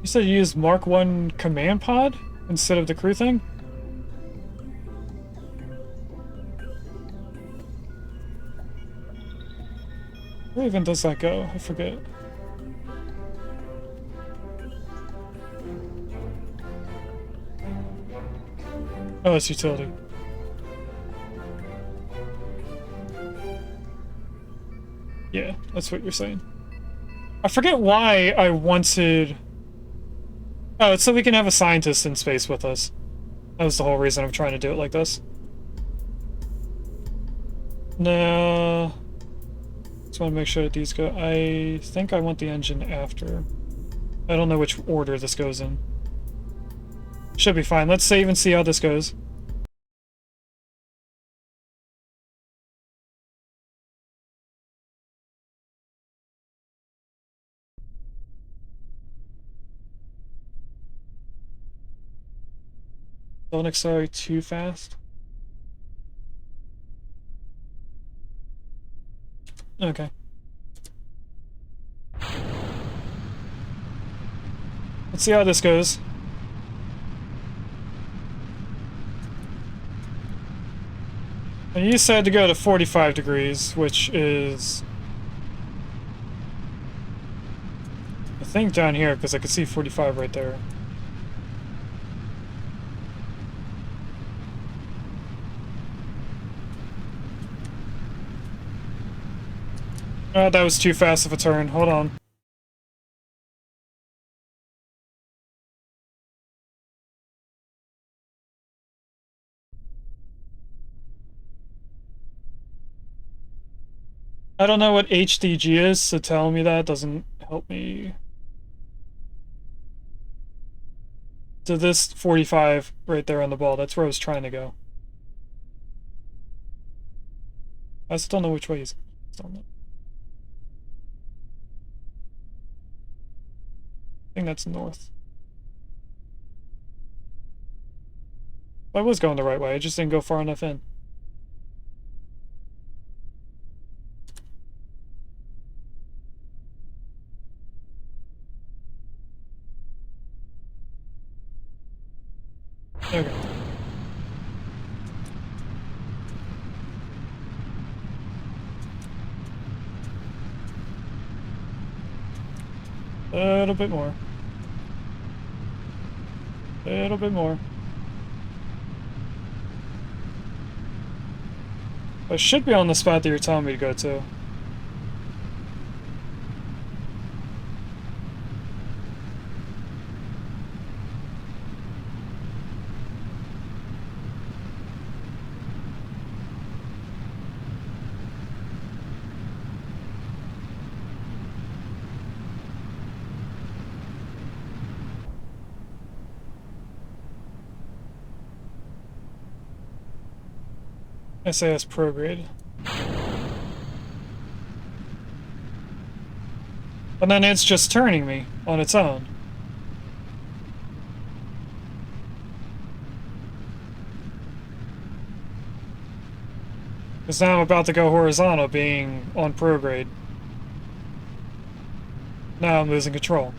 A: You said you use Mark 1 command pod instead of the crew thing? Where even does that go? I forget. Oh, it's utility. Yeah, that's what you're saying. I forget why I wanted... Oh, it's so we can have a scientist in space with us. That was the whole reason I'm trying to do it like this. No... Just want to make sure that these go... I think I want the engine after. I don't know which order this goes in. Should be fine. Let's save and see how this goes. Don't accelerate too fast. Okay. Let's see how this goes. And you said to go to 45 degrees, which is... I think down here, because I could see 45 right there. Oh, that was too fast of a turn. Hold on. I don't know what HDG is, so telling me that doesn't help me. So this 45 right there on the ball, that's where I was trying to go. I still don't know which way he's going. I think that's north. I was going the right way, I just didn't go far enough in. Okay. A little bit more. A little bit more. I should be on the spot that you're telling me to go to. SAS prograde. And then it's just turning me on its own. Because now I'm about to go horizontal being on prograde. Now I'm losing control.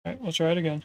A: Alright, we'll try it again.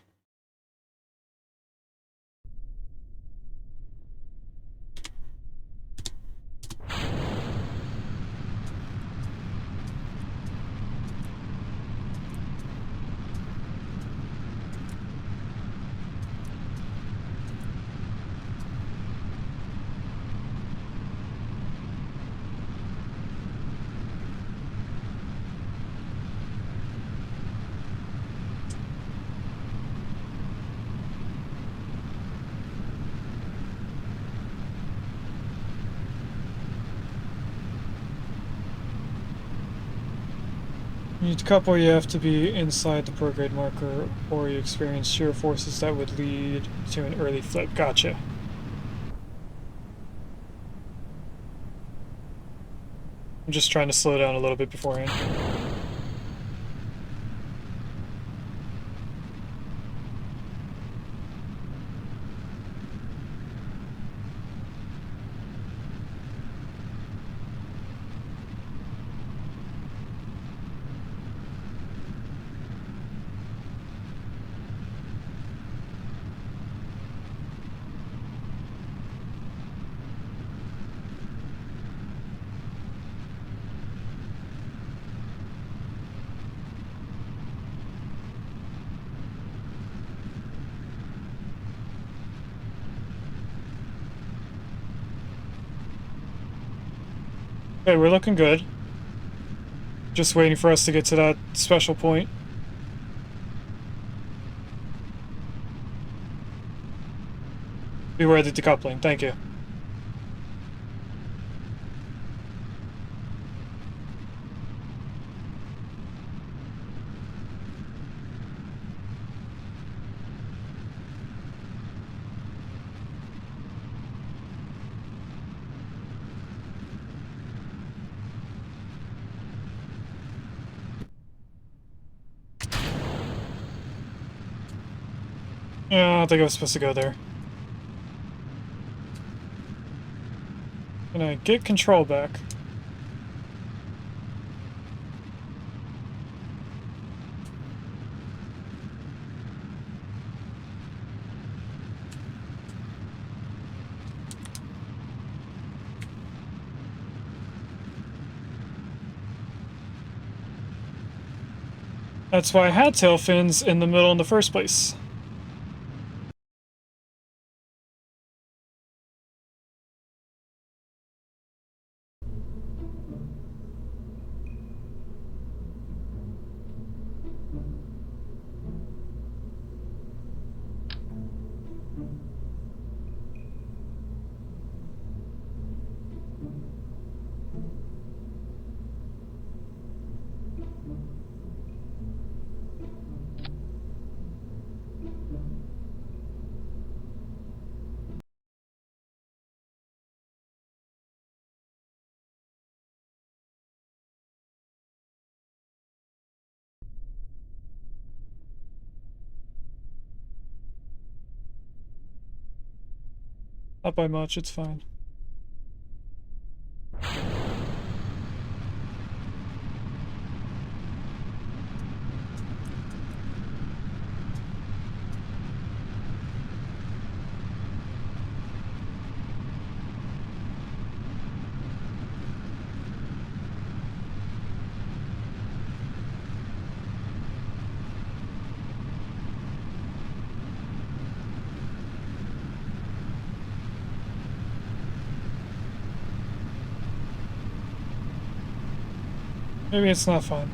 A: You need to couple, you have to be inside the prograde marker, or you experience shear forces that would lead to an early flip. Gotcha. I'm just trying to slow down a little bit beforehand. Okay, we're looking good. Just waiting for us to get to that special point. Beware the decoupling, thank you. Yeah, I don't think I was supposed to go there. Can I get control back? That's why I had tail fins in the middle in the first place. Not by much, it's fine. Maybe it's not fun.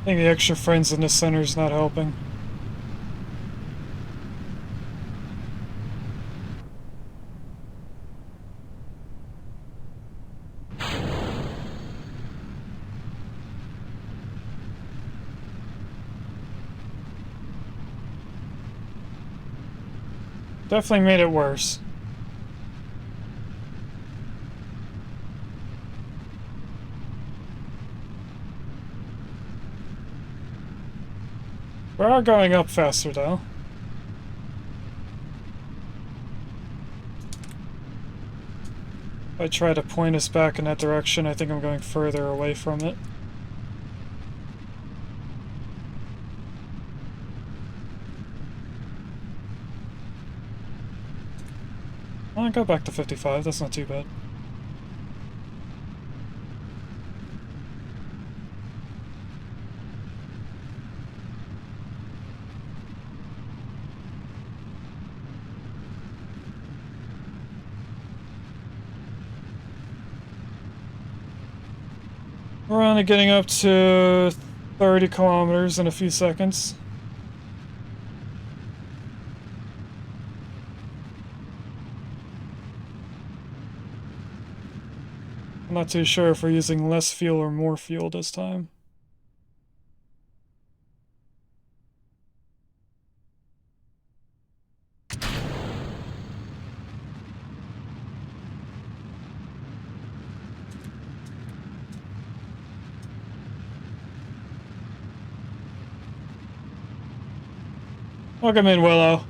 A: I think the extra friends in the center is not helping. Definitely made it worse. We are going up faster, though. If I try to point us back in that direction, I think I'm going further away from it. I'll go back to 55, that's not too bad. We're only getting up to 30 kilometers in a few seconds. I'm not too sure if we're using less fuel or more fuel this time. Welcome in, Willow.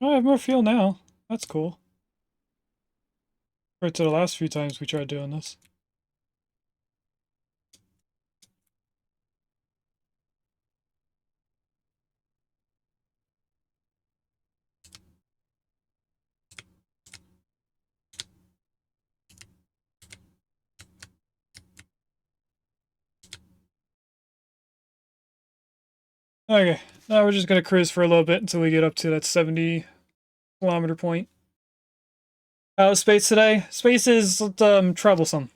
A: Oh, I have more fuel now. That's cool. Right to the last few times we tried doing this. Okay, now we're just gonna cruise for a little bit until we get up to that 70-kilometer point. How's space today? Space is troublesome.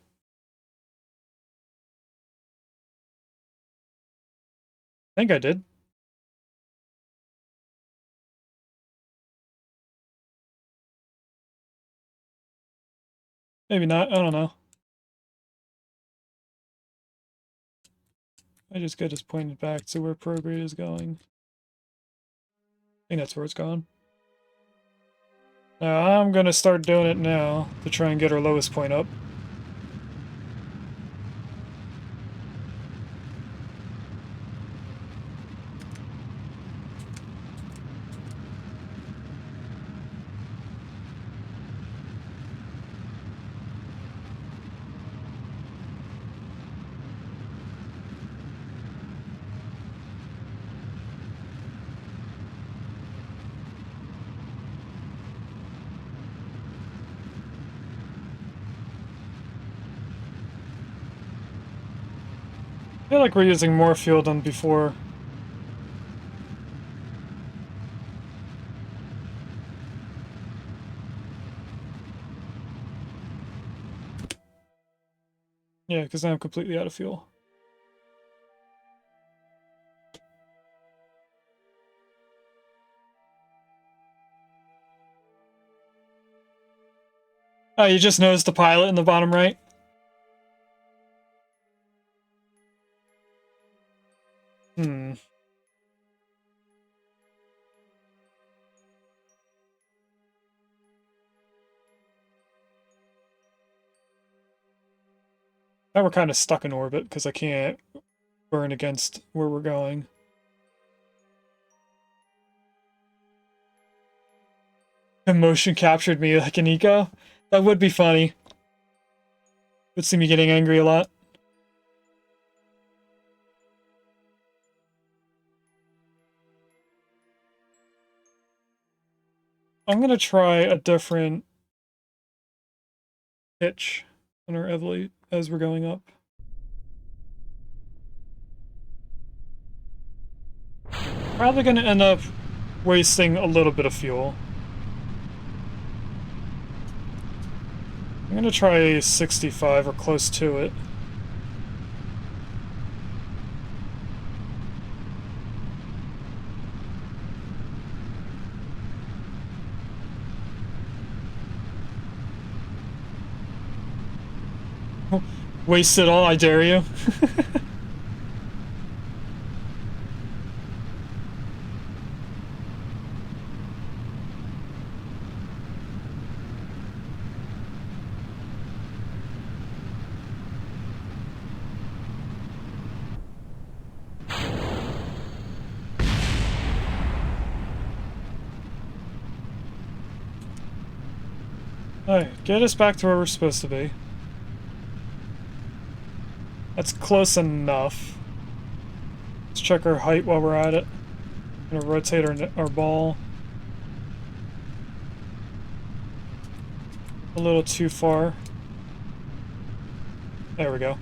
A: I think I did. Maybe not, I don't know. I just got us pointed back to where prograde is going. I think that's where it's going. Now I'm gonna start doing it now to try and get our lowest point up. I feel like we're using more fuel than before. Yeah, because now I'm completely out of fuel. Oh, you just noticed the pilot in the bottom right? Hmm. Now we're kind of stuck in orbit because I can't burn against where we're going. The motion captured me like an eco. That would be funny. Would see me getting angry a lot. I'm gonna try a different pitch on our Evely as we're going up. Probably gonna end up wasting a little bit of fuel. I'm gonna try 65 or close to it. Waste it all, I dare you. Alright, get us back to where we're supposed to be. That's close enough. Let's check our height while we're at it. I'm gonna rotate our ball. A little too far. There we go.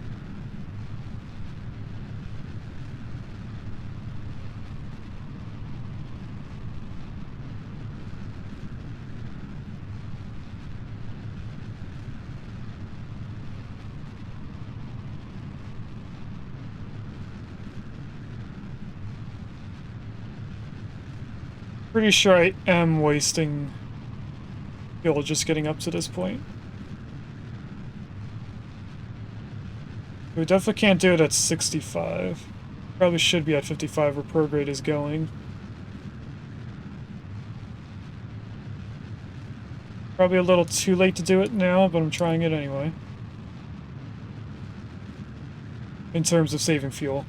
A: Pretty sure I am wasting fuel just getting up to this point. We definitely can't do it at 65. Probably should be at 55 where prograde is going. Probably a little too late to do it now, but I'm trying it anyway. In terms of saving fuel.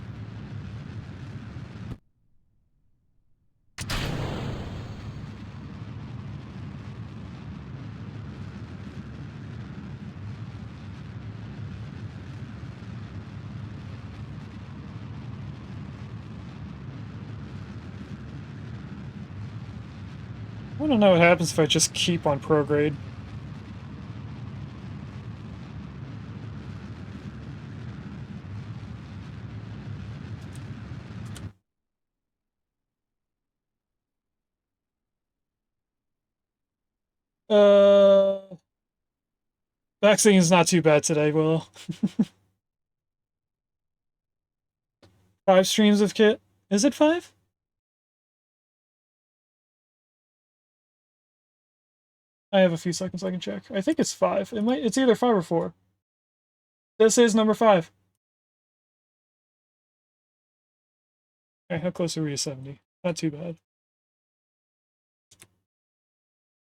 A: I want to know what happens if I just keep on prograde. Vaccine is not too bad today, Will. 5 streams of kit. Is it 5? I have a few seconds I can check. I think it's 5. It's either 5 or 4. This is number 5. Okay, how close are we to 70? Not too bad.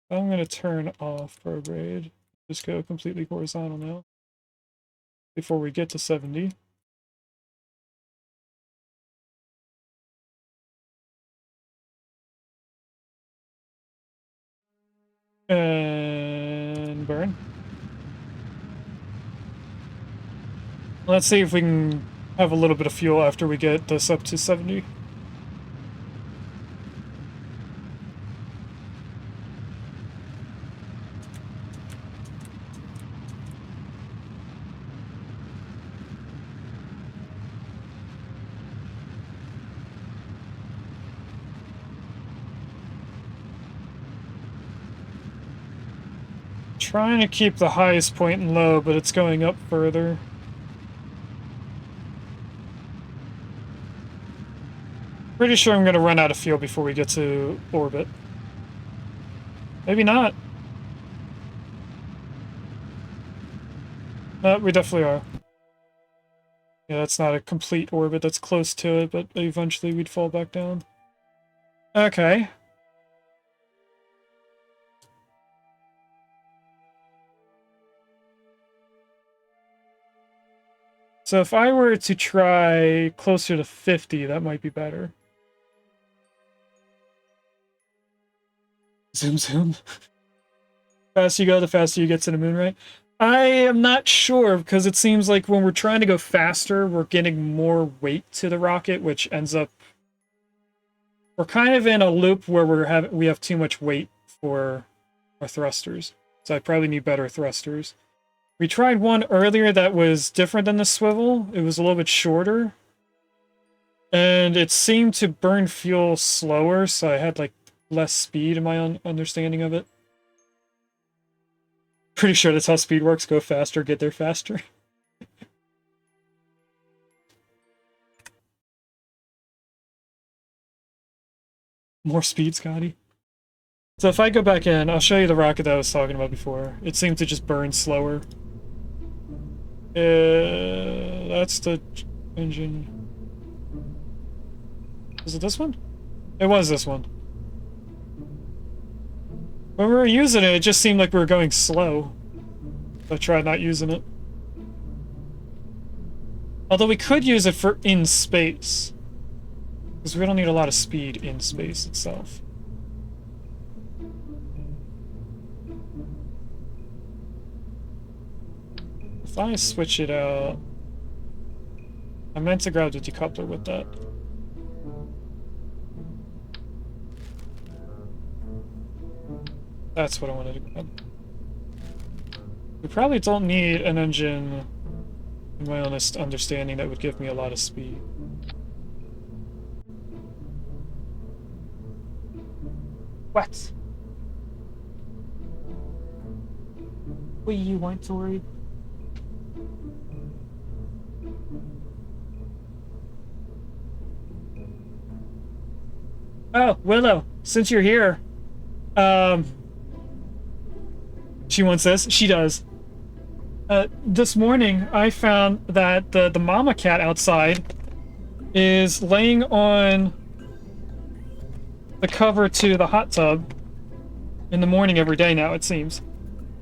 A: I'm gonna turn off prograde. Just go completely horizontal now. Before we get to 70. And burn. Let's see if we can have a little bit of fuel after we get this up to 70. Trying to keep the highest point in low, but it's going up further. Pretty sure I'm gonna run out of fuel before we get to orbit. Maybe not. We definitely are. Yeah, that's not a complete orbit. That's close to it, but eventually we'd fall back down. Okay. So if I were to try closer to 50, that might be better. Zoom, zoom. The faster you go, the faster you get to the moon, right? I am not sure, because it seems like when we're trying to go faster, we're getting more weight to the rocket, which ends up... We're kind of in a loop where we have too much weight for our thrusters. So I probably need better thrusters. We tried one earlier that was different than the swivel. It was a little bit shorter. And it seemed to burn fuel slower, so I had like less speed in my understanding of it. Pretty sure that's how speed works. Go faster, get there faster. More speed, Scotty. So if I go back in, I'll show you the rocket that I was talking about before. It seemed to just burn slower. That's the engine. Was it this one? It was this one. When we were using it, it just seemed like we were going slow. I tried not using it. Although we could use it for in space. Because we don't need a lot of speed in space itself. If I switch it out... I meant to grab the decoupler with that. That's what I wanted to grab. We probably don't need an engine, in my honest understanding, that would give me a lot of speed. What? What do you want, Tori? Oh, Willow, since you're here, she wants this. She does. This morning, I found that the mama cat outside is laying on the cover to the hot tub in the morning every day now, it seems.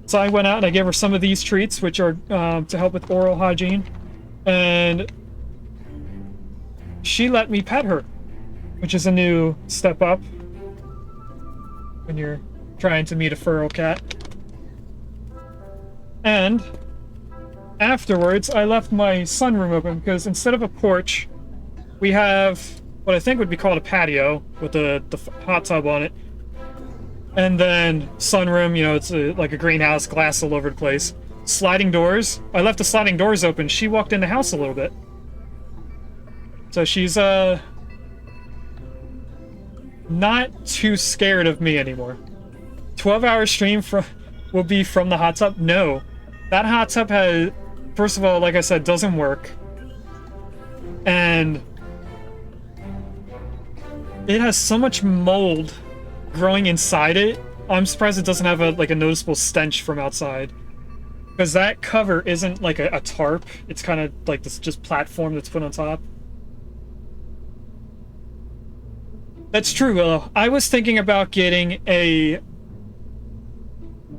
A: So I went out and I gave her some of these treats, which are to help with oral hygiene, and she let me pet her, which is a new step up when you're trying to meet a feral cat. And afterwards, I left my sunroom open because instead of a porch, we have what I think would be called a patio with the hot tub on it. And then sunroom, you know, it's like a greenhouse, glass all over the place. Sliding doors. I left the sliding doors open. She walked in the house a little bit. So she's, not too scared of me anymore. 12-hour stream will be from the hot tub? No. That hot tub has, first of all, like I said, doesn't work. And it has so much mold growing inside it. I'm surprised it doesn't have a noticeable stench from outside. Because that cover isn't like a tarp. It's kind of like this just platform that's put on top. That's true, Willow. I was thinking about getting a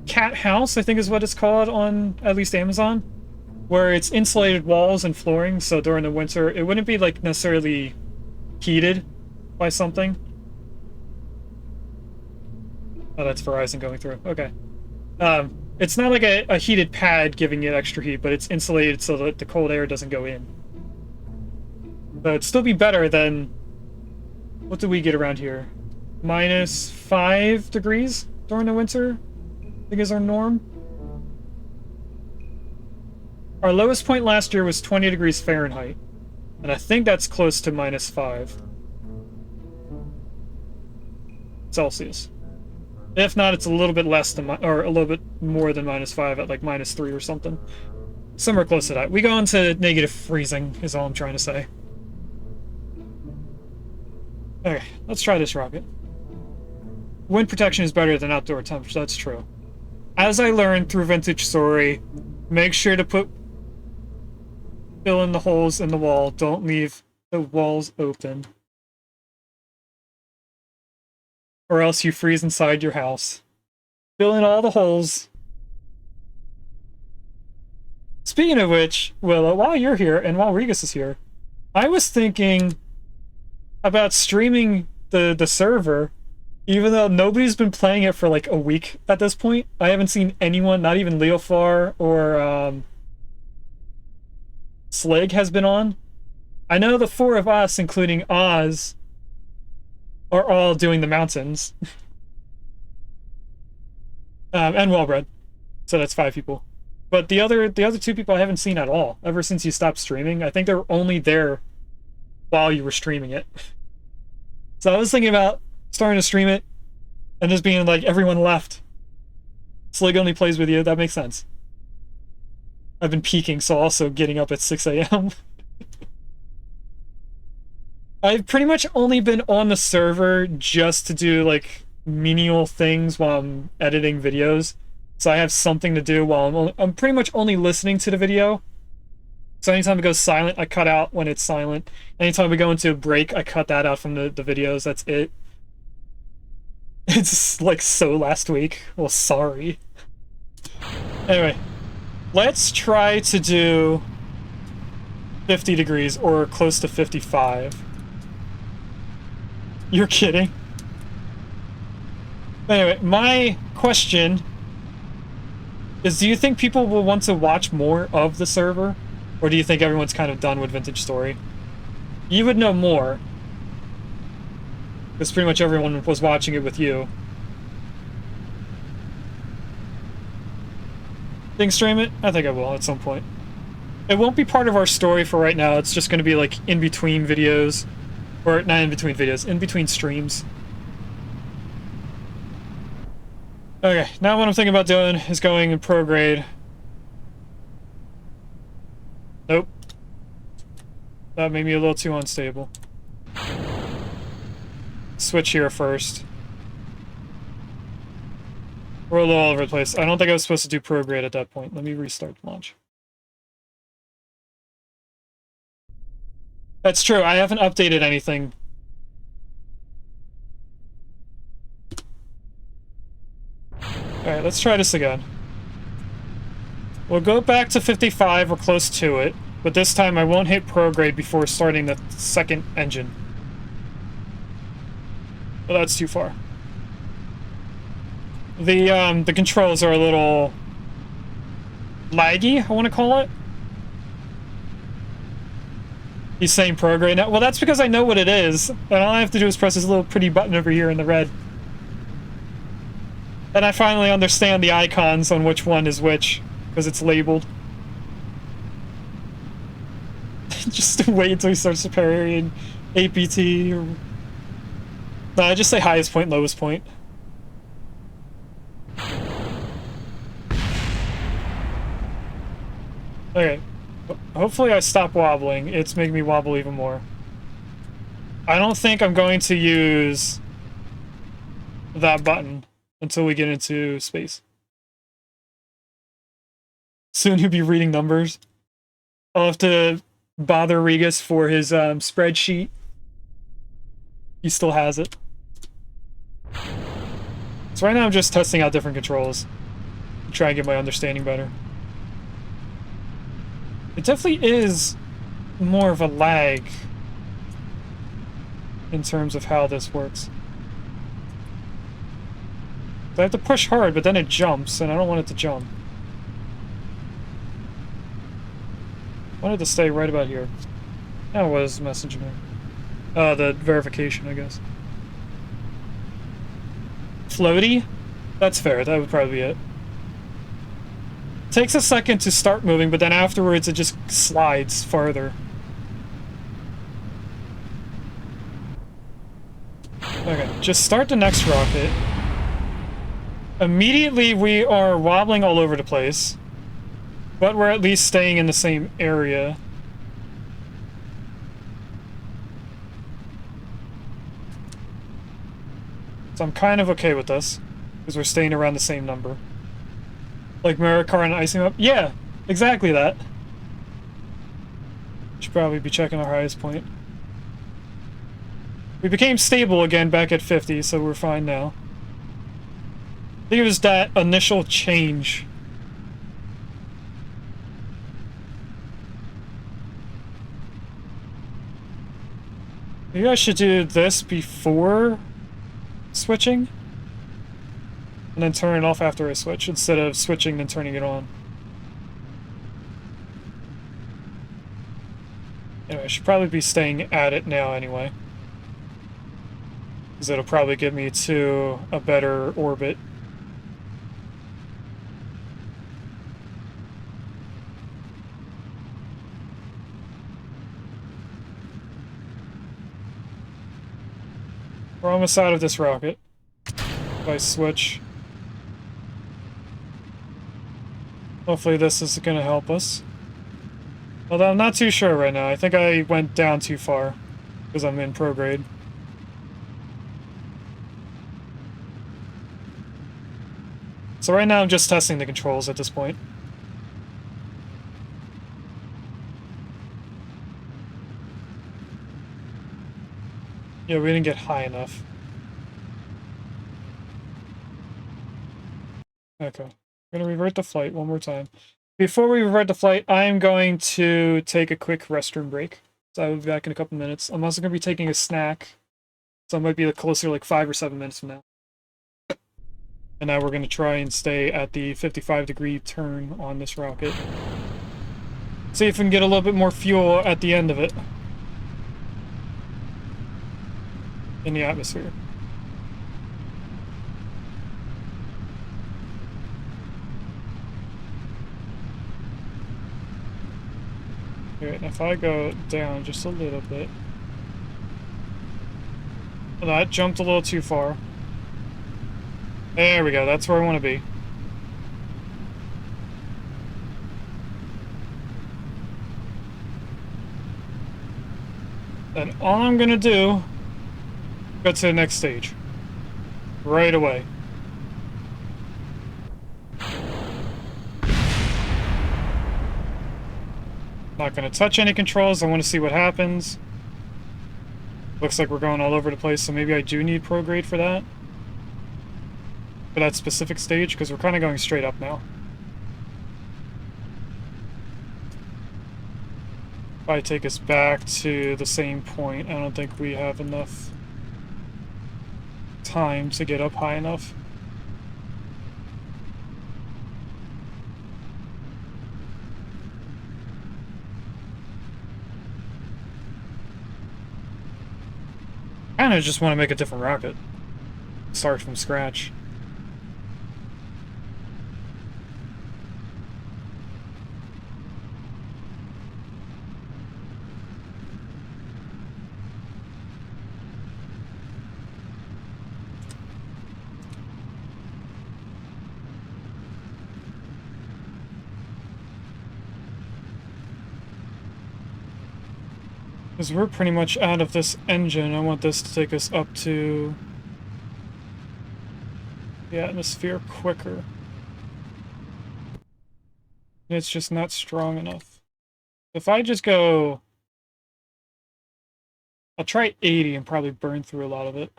A: cat house, I think is what it's called on at least Amazon, where it's insulated walls and flooring, so during the winter it wouldn't be like necessarily heated by something. Oh, that's Verizon going through. Okay. It's not like a heated pad giving it extra heat, but it's insulated so that the cold air doesn't go in. So it'd still be better than... What do we get around here? -5 degrees during the winter, I think is our norm. Our lowest point last year was 20 degrees Fahrenheit, and I think that's close to -5 Celsius. If not, it's a little bit less than, or a little bit more than -5 at like -3 or something. Somewhere close to that. We go into negative freezing, is all I'm trying to say. Okay, let's try this rocket. Wind protection is better than outdoor temperature, that's true. As I learned through Vintage Story, make sure to fill in the holes in the wall. Don't leave the walls open. Or else you freeze inside your house. Fill in all the holes. Speaking of which, Willow, while you're here, and while Regus is here, I was thinking about streaming the server, even though nobody's been playing it for like a week at this point. I haven't seen anyone, not even Leofar or Slig has been on. I know the four of us, including Oz, are all doing the mountains. And Wellbred. So that's 5 people. But the other 2 people I haven't seen at all ever since you stopped streaming. I think they were only there while you were streaming it. So I was thinking about starting to stream it and just being like, everyone left. Slig only plays with you. That makes sense. I've been peaking, so also getting up at 6 a.m. I've pretty much only been on the server just to do like menial things while I'm editing videos. So I have something to do while I'm pretty much only listening to the video. So anytime it goes silent, I cut out when it's silent. Anytime we go into a break, I cut that out from the videos. That's it. It's like so last week. Well, sorry. Anyway, let's try to do 50 degrees or close to 55. You're kidding? Anyway, my question is, do you think people will want to watch more of the server? Or do you think everyone's kind of done with Vintage Story? You would know more, because pretty much everyone was watching it with you. Think stream it? I think I will at some point. It won't be part of our story for right now. It's just going to be like in between videos. Or not in between videos, in between streams. Okay, now what I'm thinking about doing is going in prograde. Nope. That made me a little too unstable. Switch here first. We're a little all over the place. I don't think I was supposed to do prograde at that point. Let me restart launch. That's true, I haven't updated anything. Alright, let's try this again. We'll go back to 55 or close to it, but this time I won't hit prograde before starting the second engine. Well, that's too far. The controls are a little laggy, I want to call it. He's saying prograde now. Well, that's because I know what it is, and all I have to do is press this little pretty button over here in the red. And I finally understand the icons on which one is which, because it's labeled. Just wait until he starts preparing APT. Or... No, I just say highest point, lowest point. Okay. Hopefully I stop wobbling. It's making me wobble even more. I don't think I'm going to use that button until we get into space. Soon you'll be reading numbers. I'll have to bother Regus for his spreadsheet. He still has it. So right now I'm just testing out different controls. Try and get my understanding better. It definitely is more of a lag in terms of how this works. I have to push hard, but then it jumps, and I don't want it to jump. I wanted to stay right about here. That was messaging me. The verification, I guess. Floaty? That's fair, that would probably be it. Takes a second to start moving, but then afterwards it just slides farther. Okay, just start the next rocket. Immediately we are wobbling all over the place, but we're at least staying in the same area. So I'm kind of okay with this, because we're staying around the same number. Like Maricar and icing up? Yeah, exactly that. Should probably be checking our highest point. We became stable again back at 50, so we're fine now. I think it was that initial change. Maybe I should do this before switching? And then turn it off after I switch, instead of switching and turning it on. Anyway, I should probably be staying at it now anyway. Because it'll probably get me to a better orbit. We're almost out of this rocket. If I switch. Hopefully this is going to help us. Although I'm not too sure right now. I think I went down too far. Because I'm in prograde. So right now I'm just testing the controls at this point. Yeah, we didn't get high enough. Okay. I'm gonna revert to flight one more time. Before we revert to flight, I'm going to take a quick restroom break. So I'll be back in a couple minutes. I'm also gonna be taking a snack. So it might be closer to like 5 or 7 minutes from now. And now we're gonna try and stay at the 55-degree turn on this rocket. See if we can get a little bit more fuel at the end of it. In the atmosphere. Alright, if I go down just a little bit. Well, that jumped a little too far. There we go, that's where I want to be. Then all I'm gonna do, go to the next stage. Right away. Not gonna touch any controls, I want to see what happens. Looks like we're going all over the place, so maybe I do need prograde for that. For that specific stage, because we're kind of going straight up now. If I take us back to the same point, I don't think we have enough time to get up high enough. I kinda just want to make a different rocket. Start from scratch. Because we're pretty much out of this engine. I want this to take us up to the atmosphere quicker. It's just not strong enough. If I just go... I'll try 80 and probably burn through a lot of it.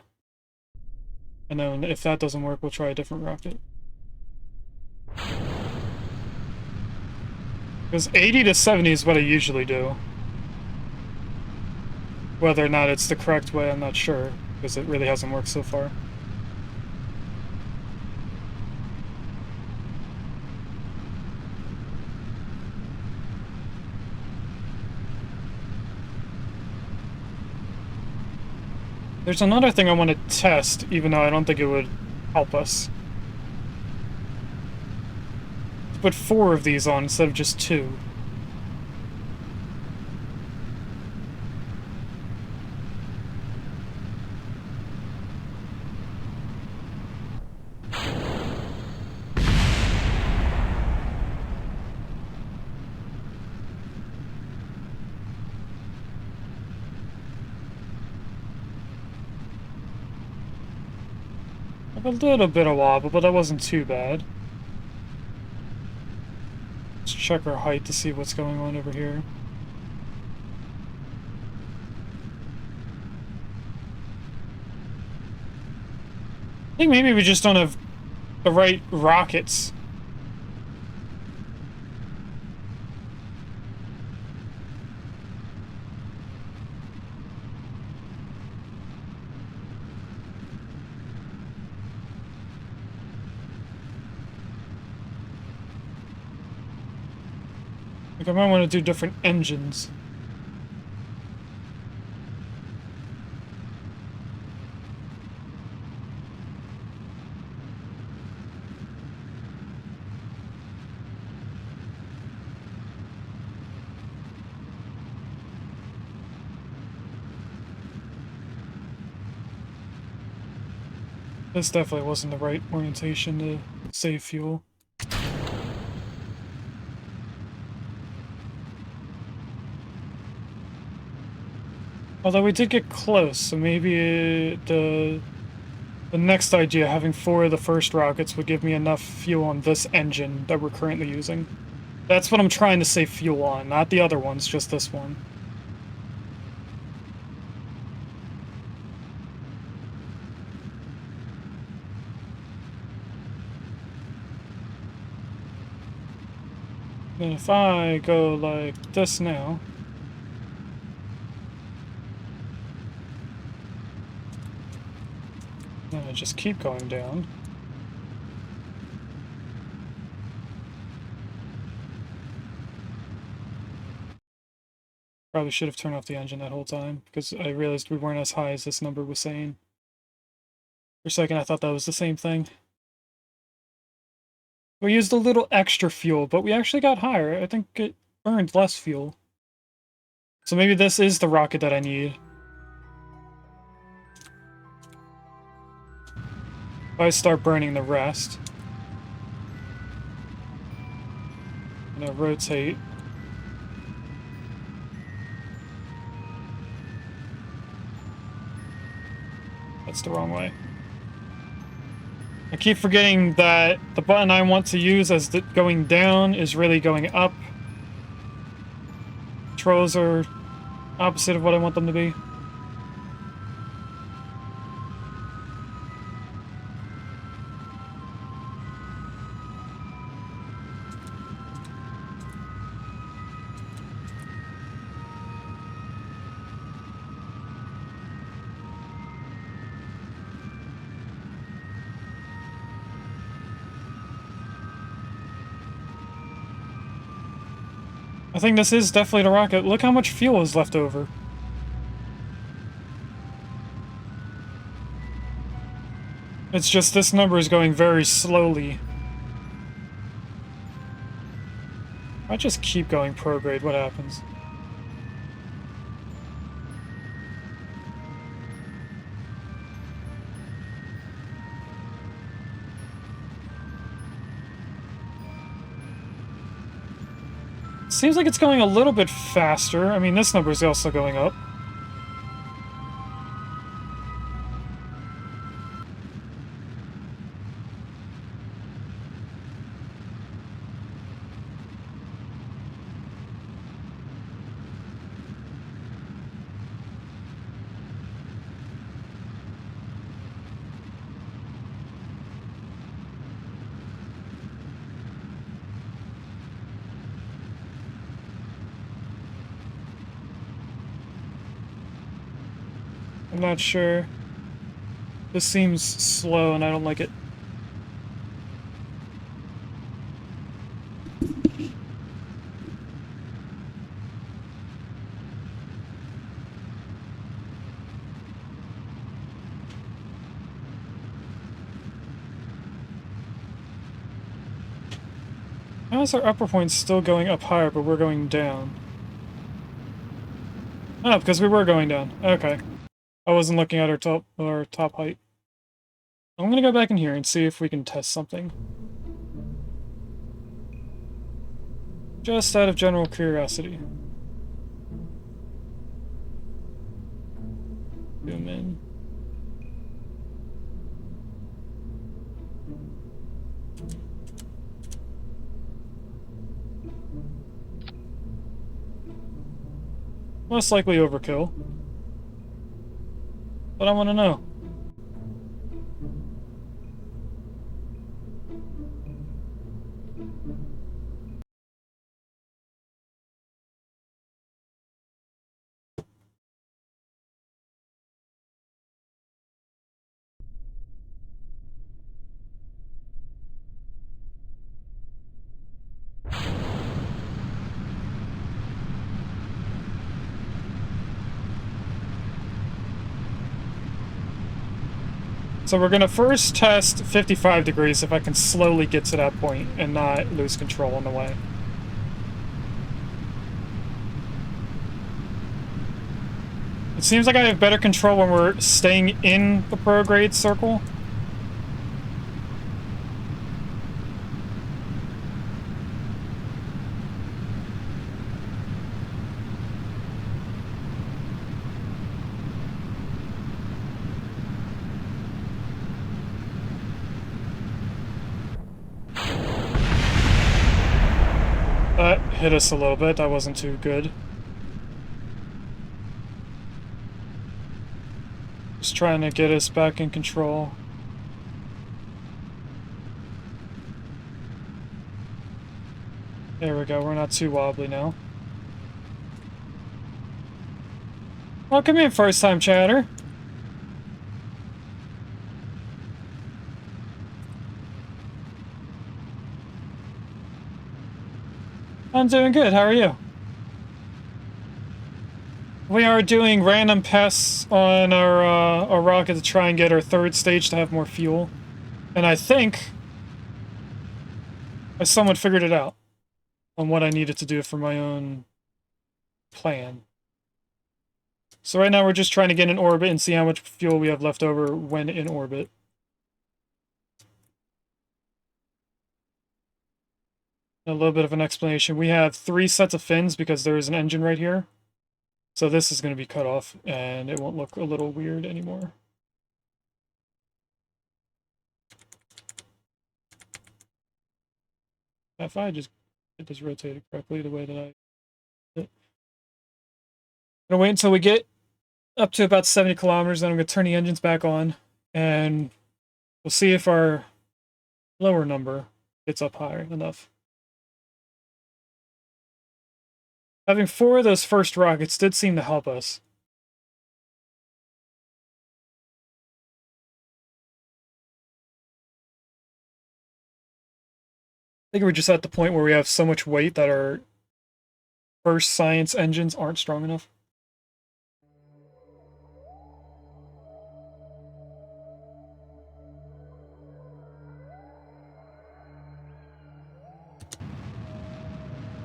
A: And then if that doesn't work, we'll try a different rocket. Because 80 to 70 is what I usually do. Whether or not it's the correct way, I'm not sure, because it really hasn't worked so far. There's another thing I want to test, even though I don't think it would help us. To put 4 of these on instead of just 2. Have a little bit of wobble, but that wasn't too bad. Let's check our height to see what's going on over here. I think maybe we just don't have the right rockets. Like, I might want to do different engines. This definitely wasn't the right orientation to save fuel. Although we did get close, so maybe the next idea, having 4 of the first rockets, would give me enough fuel on this engine that we're currently using. That's what I'm trying to save fuel on, not the other ones, just this one. And if I go like this now... then I just keep going down. Probably should have turned off the engine that whole time, because I realized we weren't as high as this number was saying. For a second I thought that was the same thing. We used a little extra fuel, but we actually got higher. I think it burned less fuel. So maybe this is the rocket that I need. If I start burning the rest. I'm gonna rotate. That's the wrong way. I keep forgetting that the button I want to use as going down is really going up. Controls are opposite of what I want them to be. I think this is definitely the rocket. Look how much fuel is left over. It's just this number is going very slowly. I just keep going prograde, what happens? Seems like it's going a little bit faster. I mean, this number is also going up. I'm not sure. This seems slow and I don't like it. How is our upper point still going up higher, but we're going down? Oh, because we were going down. Okay. I wasn't looking at our top height. I'm gonna go back in here and see if we can test something. Just out of general curiosity. Zoom in. Most likely overkill. But I want to know. So we're going to first test 55 degrees if I can slowly get to that point and not lose control on the way. It seems like I have better control when we're staying in the prograde circle. That hit us a little bit. That wasn't too good. Just trying to get us back in control. There we go. We're not too wobbly now. Welcome in, first-time chatter. I'm doing good. How are you? We are doing random tests on our rocket to try and get our third stage to have more fuel. And I think someone figured it out on what I needed to do for my own plan. So right now we're just trying to get in orbit and see how much fuel we have left over when in orbit. A little bit of an explanation. We have 3 sets of fins because there is an engine right here. So this is going to be cut off and it won't look a little weird anymore. If I just get this rotated correctly the way that I did. I'm going to wait until we get up to about 70 kilometers, then I'm going to turn the engines back on and we'll see if our lower number gets up higher enough. Having 4 of those first rockets did seem to help us. I think we're just at the point where we have so much weight that our first science engines aren't strong enough.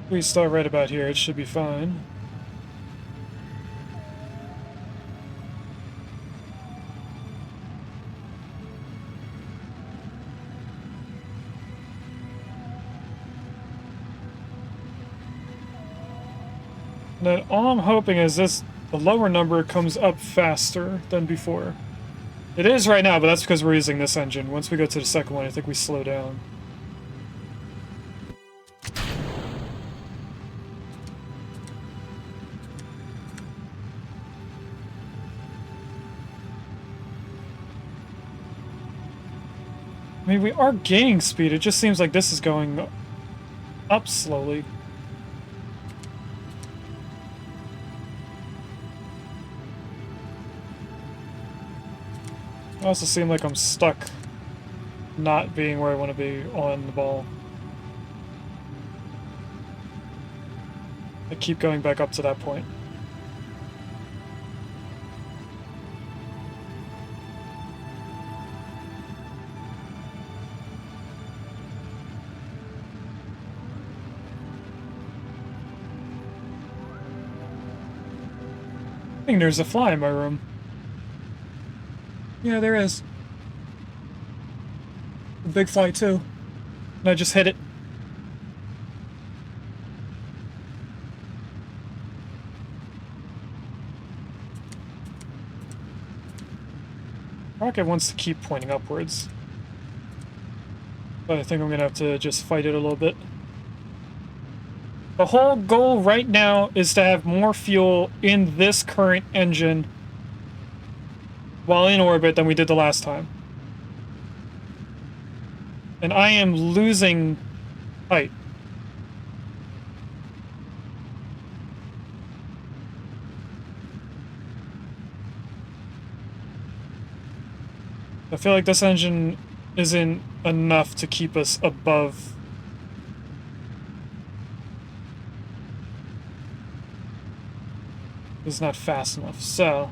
A: We start right about here, it should be fine. And then all I'm hoping is the lower number comes up faster than before. It is right now, but that's because we're using this engine. Once we go to the second one, I think we slow down. I mean, we are gaining speed. It just seems like this is going up slowly. I also seem like I'm stuck not being where I want to be on the ball. I keep going back up to that point. I think there's a fly in my room. Yeah, there is. A big fly too. And I just hit it. Rocket wants to keep pointing upwards. But I think I'm gonna have to just fight it a little bit. The whole goal right now is to have more fuel in this current engine while in orbit than we did the last time. And I am losing height. I feel like this engine isn't enough to keep us above. It's not fast enough, so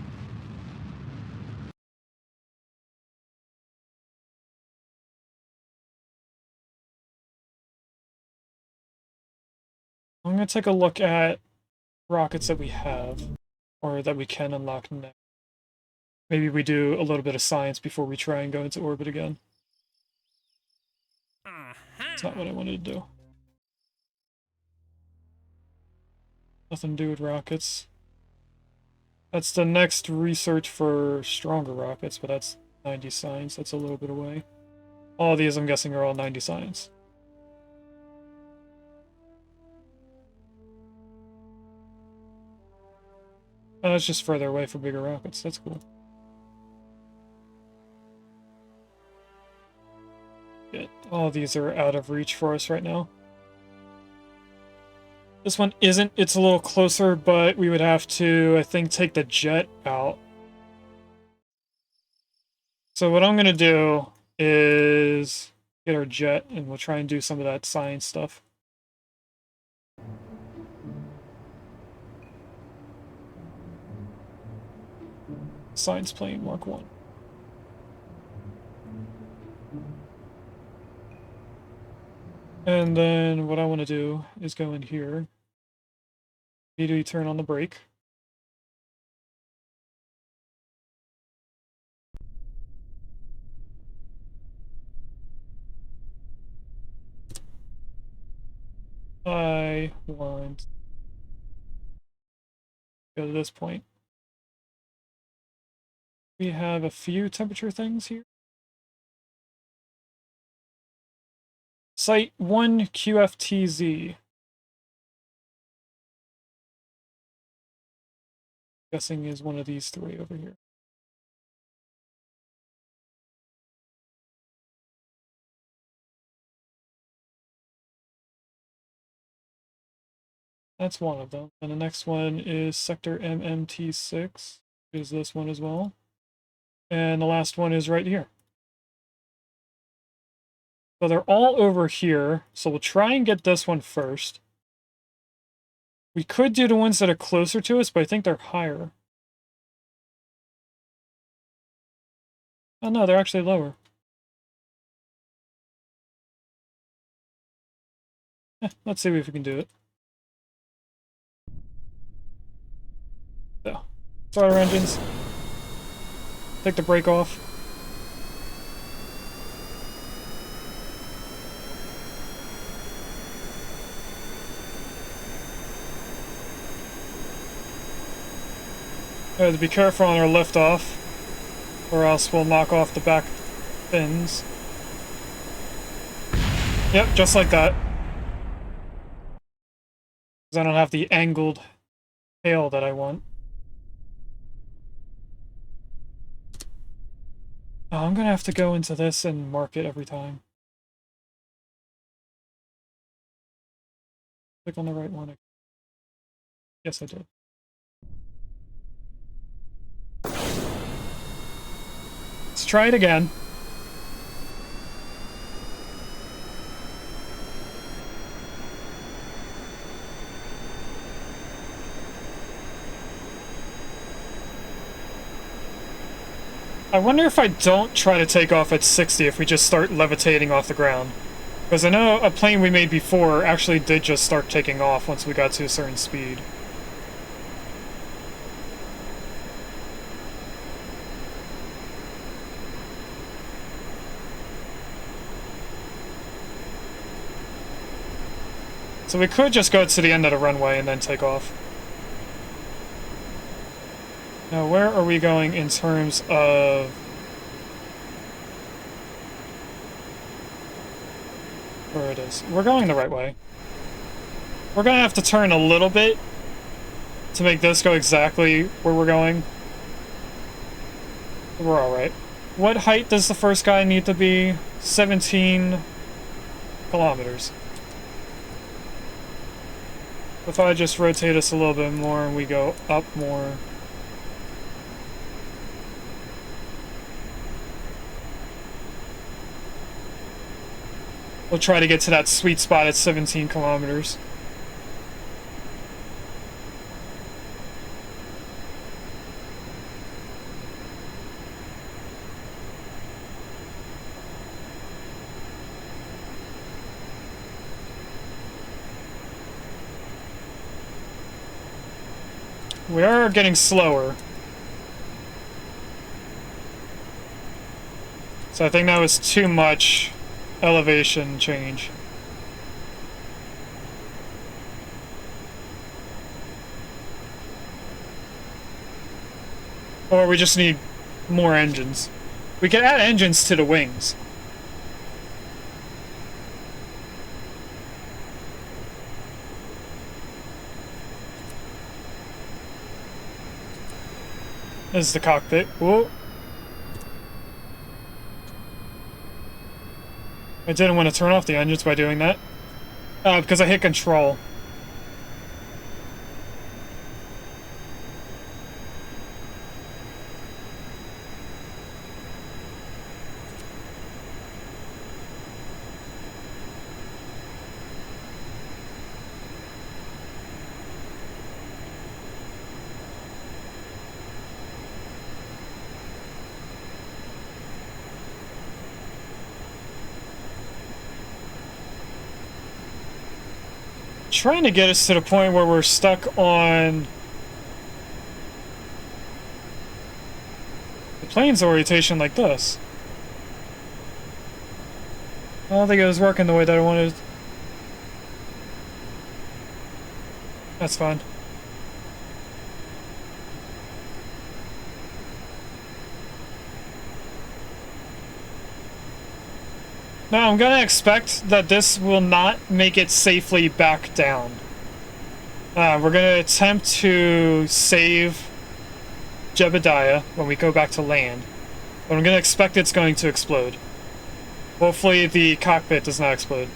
A: I'm gonna take a look at rockets that we have, or that we can unlock next. Maybe we do a little bit of science before we try and go into orbit again. That's not what I wanted to do. Nothing to do with rockets. That's the next research for stronger rockets, but that's 90 science. That's a little bit away. All of these, I'm guessing, are all 90 science. Oh, it's just further away for bigger rockets. That's cool. Yeah, all of these are out of reach for us right now. This one isn't. It's a little closer, but we would have to, I think, take the jet out. So what I'm going to do is get our jet, and we'll try and do some of that science stuff. Science plane Mark 1. And then what I want to do is go in here. Immediately turn on the brake. I want to go to this point. We have a few temperature things here. Site 1 QFTZ. Guessing is one of these three over here. That's one of them. And the next one is Sector MMT6, is this one as well. And the last one is right here. So they're all over here. So we'll try and get this one first. We could do the ones that are closer to us, but I think they're higher. Oh no, they're actually lower. Let's see if we can do it. So, start our engines. Take the brake off. To be careful on our liftoff, or else we'll knock off the back fins. Yep, just like that. Because I don't have the angled tail that I want. Oh, I'm gonna have to go into this and mark it every time. Click on the right one. Yes, I did. Let's try it again. I wonder if I don't try to take off at 60 if we just start levitating off the ground. Because I know a plane we made before actually did just start taking off once we got to a certain speed. So we could just go to the end of the runway and then take off. Now, where are we going in terms of... Where it is. We're going the right way. We're gonna have to turn a little bit to make this go exactly where we're going. We're alright. What height does the first guy need to be? 17 kilometers. If I just rotate us a little bit more and we go up more. We'll try to get to that sweet spot at 17 kilometers. We are getting slower. So I think that was too much elevation change. Or we just need more engines. We can add engines to the wings. This is the cockpit. Whoa. I didn't want to turn off the engines by doing that. Because I hit control. Trying to get us to the point where we're stuck on the plane's orientation like this. I don't think it was working the way that I wanted. That's fine. Now, I'm gonna expect that this will not make it safely back down. We're gonna attempt to save Jebediah when we go back to land. But I'm gonna expect it's going to explode. Hopefully the cockpit does not explode.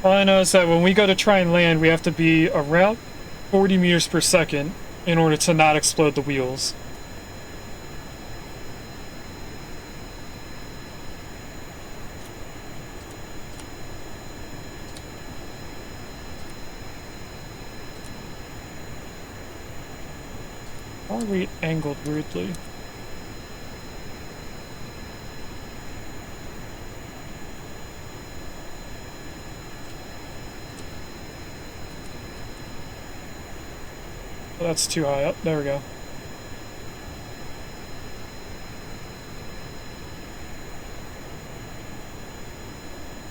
A: All I know is that when we go to try and land, we have to be around 40 meters per second in order to not explode the wheels. Why are we angled weirdly? Oh, that's too high up. There we go.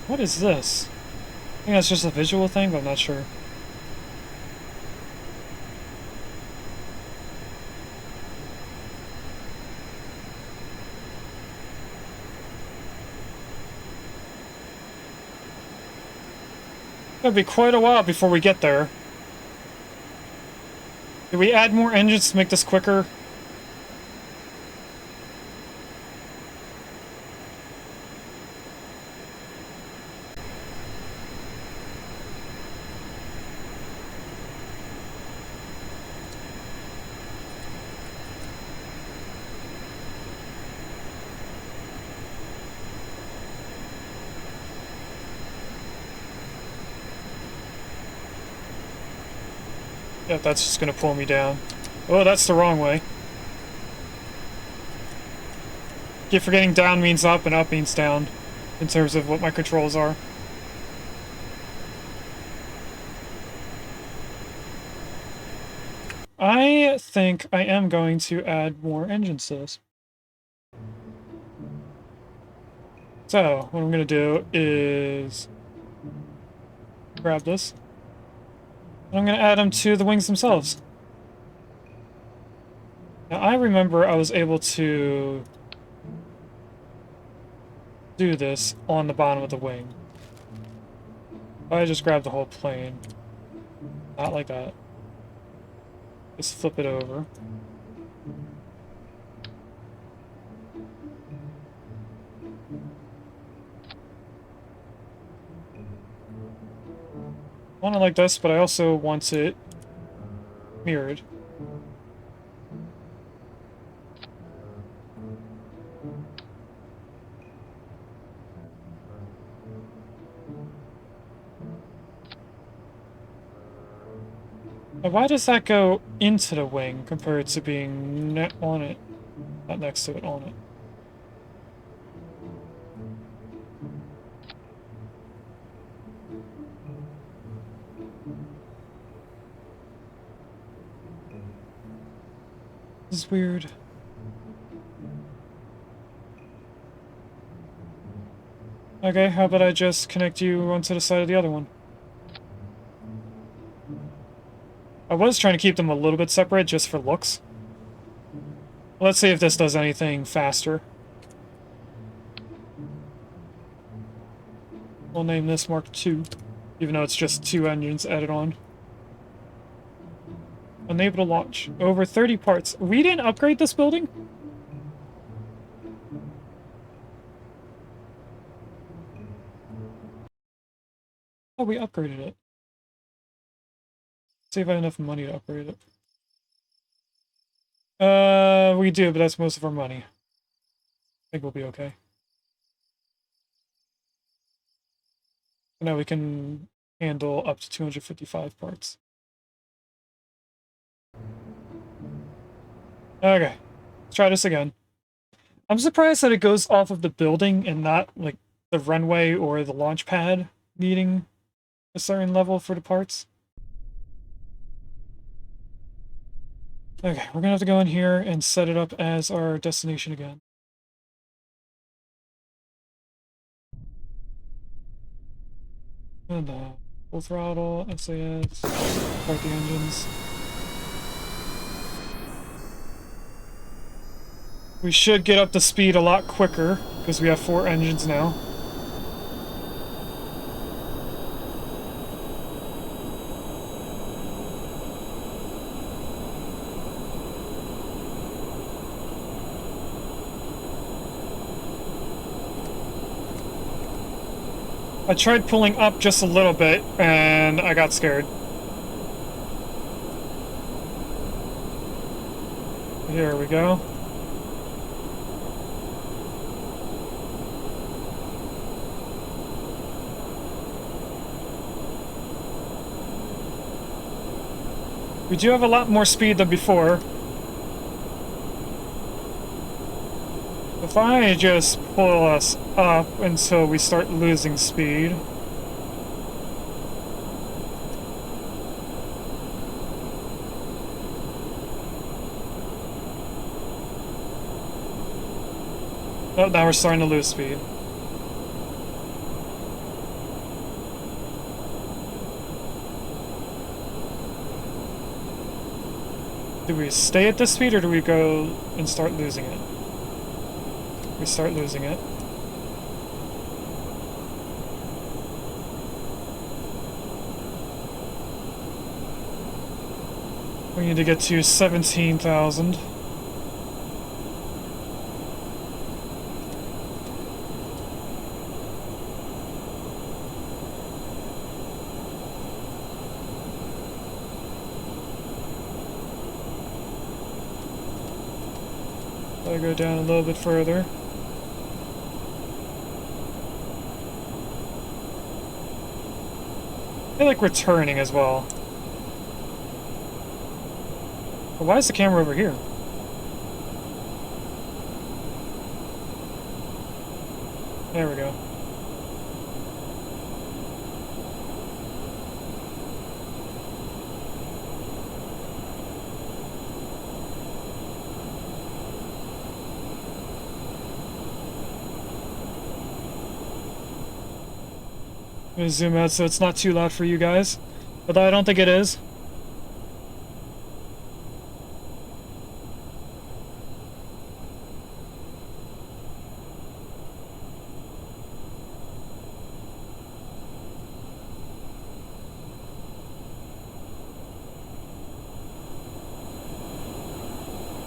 A: What is this? I think that's just a visual thing, but I'm not sure. It'll be quite a while before we get there. Did we add more engines to make this quicker? Yeah, that's just gonna pull me down. Oh, that's the wrong way. Keep forgetting down means up and up means down in terms of what my controls are. I think I am going to add more engines to this. So, what I'm gonna do is grab this. I'm going to add them to the wings themselves. Now, I remember I was able to do this on the bottom of the wing. I just grabbed the whole plane. Not like that. Just flip it over. I want it like this, but I also want it mirrored. Now, why does that go into the wing compared to being on it? Not next to it, on it. This is weird. Okay, how about I just connect you onto the side of the other one? I was trying to keep them a little bit separate just for looks. Let's see if this does anything faster. We'll name this Mark II, even though it's just 2 engines added on. Unable to launch. Over 30 parts. We didn't upgrade this building? Oh, we upgraded it. See if I have enough money to upgrade it. We do, but that's most of our money. I think we'll be okay. Now we can handle up to 255 parts. Okay, let's try this again. I'm surprised that it goes off of the building and not, like, the runway or the launch pad needing a certain level for the parts. Okay, we're gonna have to go in here and set it up as our destination again. And full throttle, SAS, start the engines. We should get up to speed a lot quicker because we have 4 engines now. I tried pulling up just a little bit, and I got scared. Here we go. We do have a lot more speed than before. If I just pull us up until we start losing speed. Oh, now we're starting to lose speed. Do we stay at this speed or do we go and start losing it? We start losing it. We need to get to 17,000. I'll go down a little bit further. I feel like we're turning as well. But why is the camera over here? There we go. I'm gonna zoom out so it's not too loud for you guys, although I don't think it is.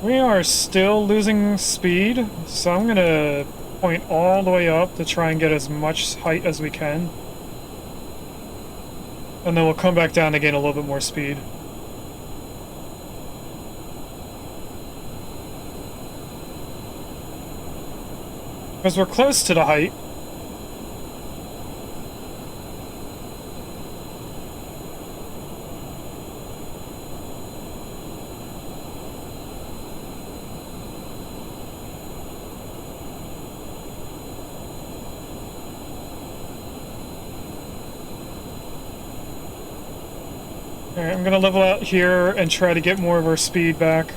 A: We are still losing speed, so I'm gonna point all the way up to try and get as much height as we can. And then we'll come back down to gain a little bit more speed. Because we're close to the height. Alright, I'm gonna level out here and try to get more of our speed back.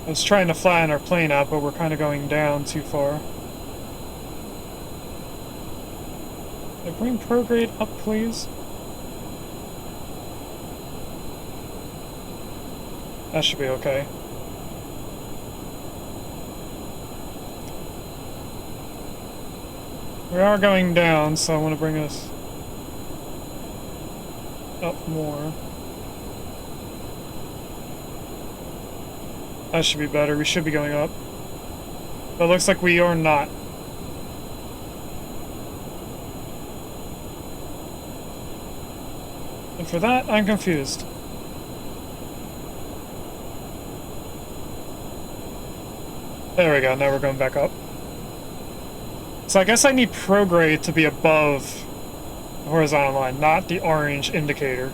A: I was trying to flatten our plane out, but we're kind of going down too far. Can I bring prograde up, please? That should be okay. We are going down, so I want to bring us up more. That should be better. We should be going up. But it looks like we are not. And for that, I'm confused. There we go, now we're going back up. So I guess I need prograde to be above the horizontal line, not the orange indicator.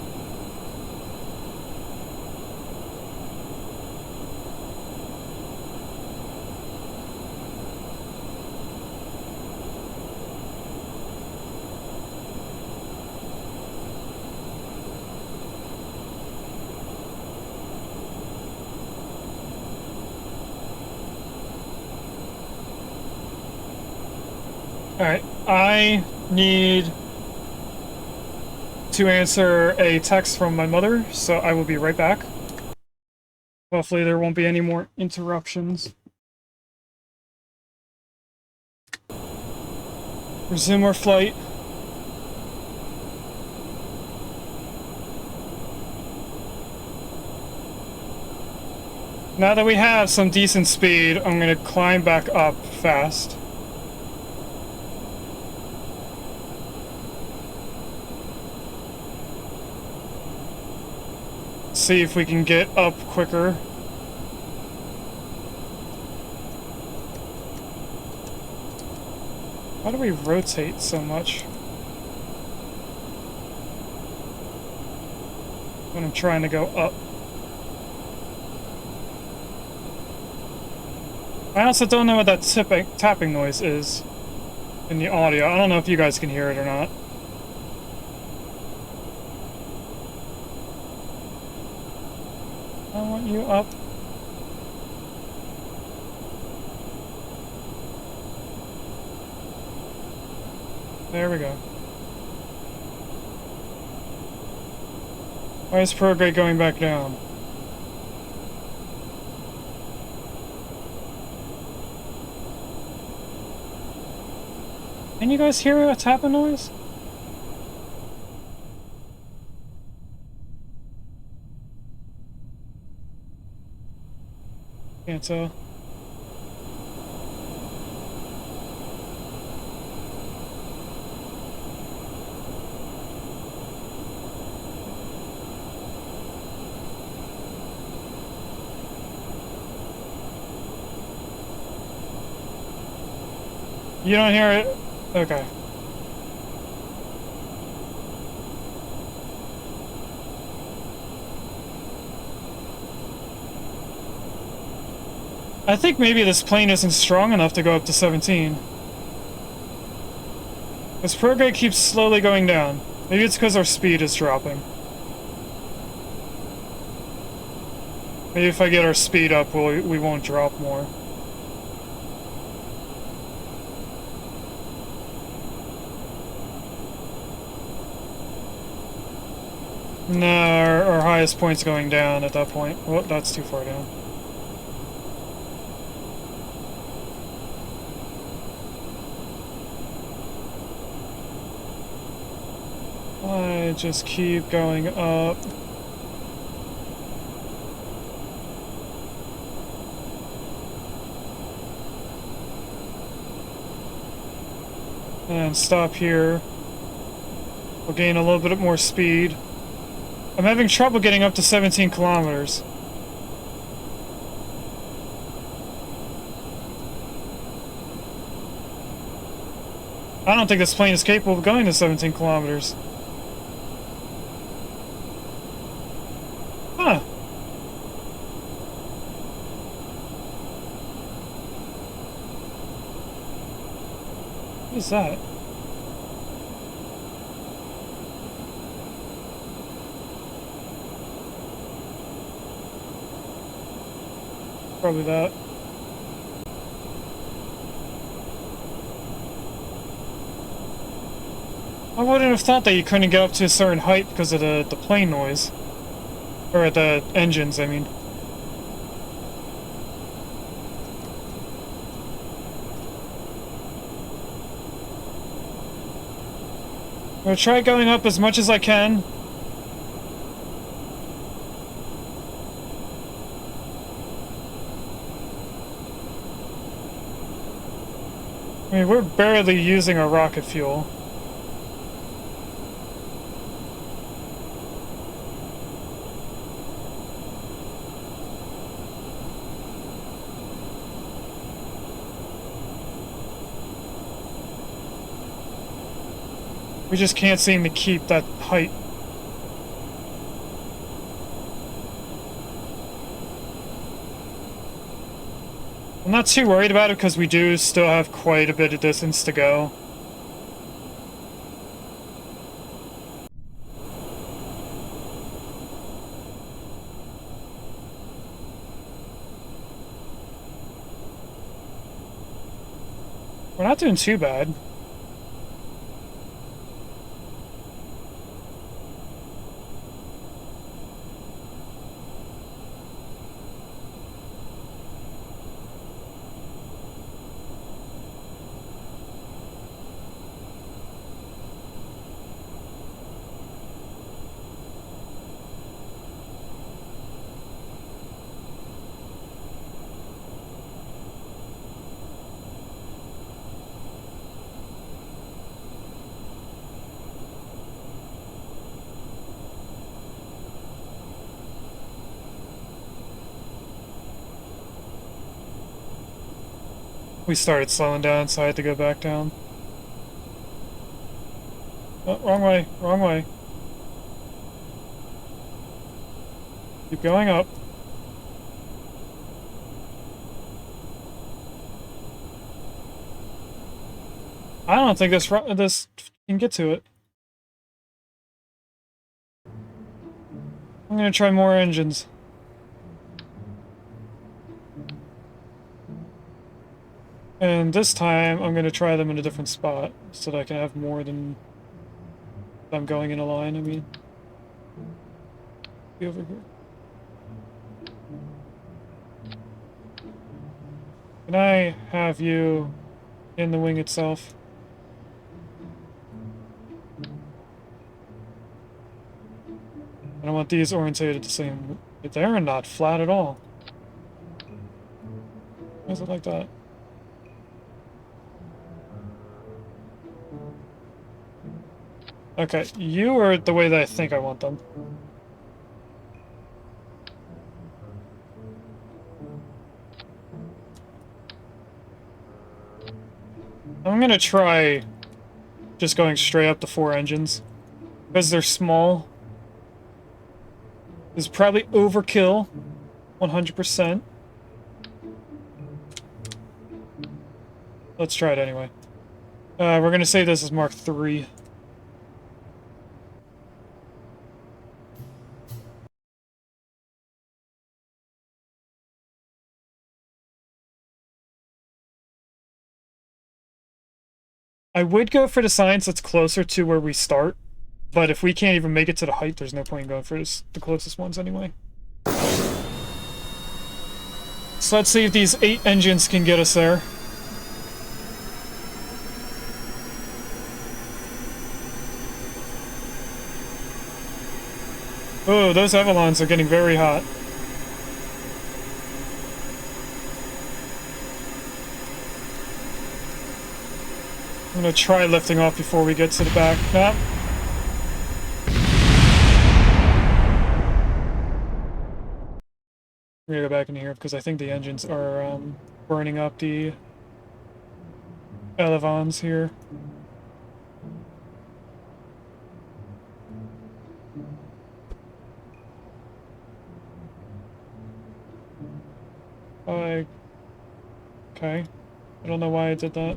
A: Alright, I need to answer a text from my mother, so I will be right back. Hopefully there won't be any more interruptions. Resume our flight. Now that we have some decent speed, I'm gonna climb back up fast. See if we can get up quicker. Why do we rotate so much when I'm trying to go up? I also don't know what that tapping noise is in the audio. I don't know if you guys can hear it or not. I want you up. There we go. Why is prograde going back down? Can you guys hear a tapping noise? Can't tell. You don't hear it? Okay. I think maybe this plane isn't strong enough to go up to 17. This prograde keeps slowly going down. Maybe it's because our speed is dropping. Maybe if I get our speed up, we won't drop more. No, our highest point's going down at that point. Well, that's too far down. I just keep going up. And stop here. We'll gain a little bit more speed. I'm having trouble getting up to 17 kilometers. I don't think this plane is capable of going to 17 kilometers. Huh. What is that? Probably that. I wouldn't have thought that you couldn't get up to a certain height because of the plane noise. Or the engines, I mean. I'm gonna try going up as much as I can. I mean, we're barely using our rocket fuel. We just can't seem to keep that height. I'm not too worried about it because we do still have quite a bit of distance to go. We're not doing too bad. We started slowing down, so I had to go back down. Oh, wrong way, wrong way. Keep going up. I don't think this can get to it. I'm gonna try more engines. And this time, I'm gonna try them in a different spot, so that I can have more than I'm going in a line, I mean. Be over here. Can I have you in the wing itself? I don't want these orientated the same. They're not flat at all. Why is it like that? Okay, you are the way that I think I want them. I'm gonna try just going straight up to 4 engines. Because they're small. This is probably overkill. 100%. Let's try it anyway. We're gonna say this is Mark III. I would go for the science that's closer to where we start, but if we can't even make it to the height, there's no point in going for the closest ones anyway. So let's see if these 8 engines can get us there. Oh, those Avalons are getting very hot. I'm gonna try lifting off before we get to the back. Nope. I'm gonna go back in here because I think the engines are burning up the elevons here. Okay. I don't know why I did that.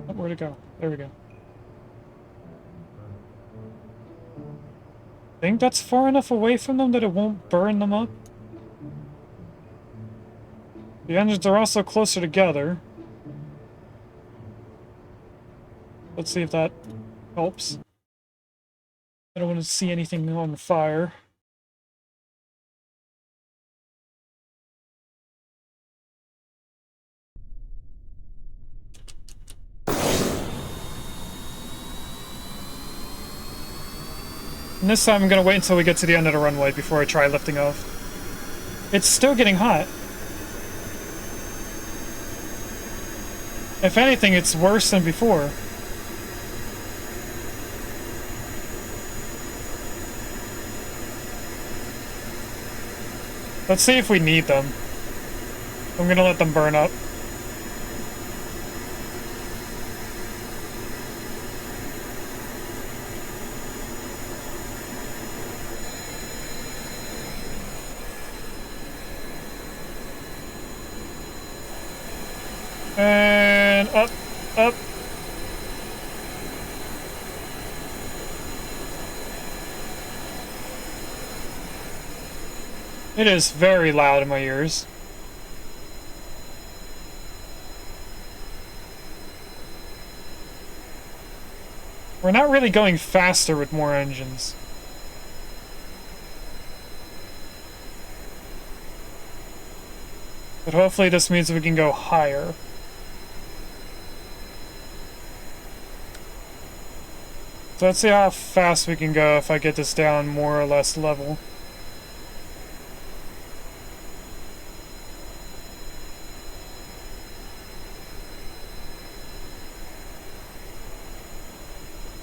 A: Oh, where'd it go? There we go. I think that's far enough away from them that it won't burn them up. The engines are also closer together. Let's see if that helps. I don't want to see anything on fire. And this time I'm gonna wait until we get to the end of the runway before I try lifting off. It's still getting hot. If anything, it's worse than before. Let's see if we need them. I'm gonna let them burn up. And up, up. It is very loud in my ears. We're not really going faster with more engines. But hopefully this means we can go higher. So let's see how fast we can go if I get this down more or less level.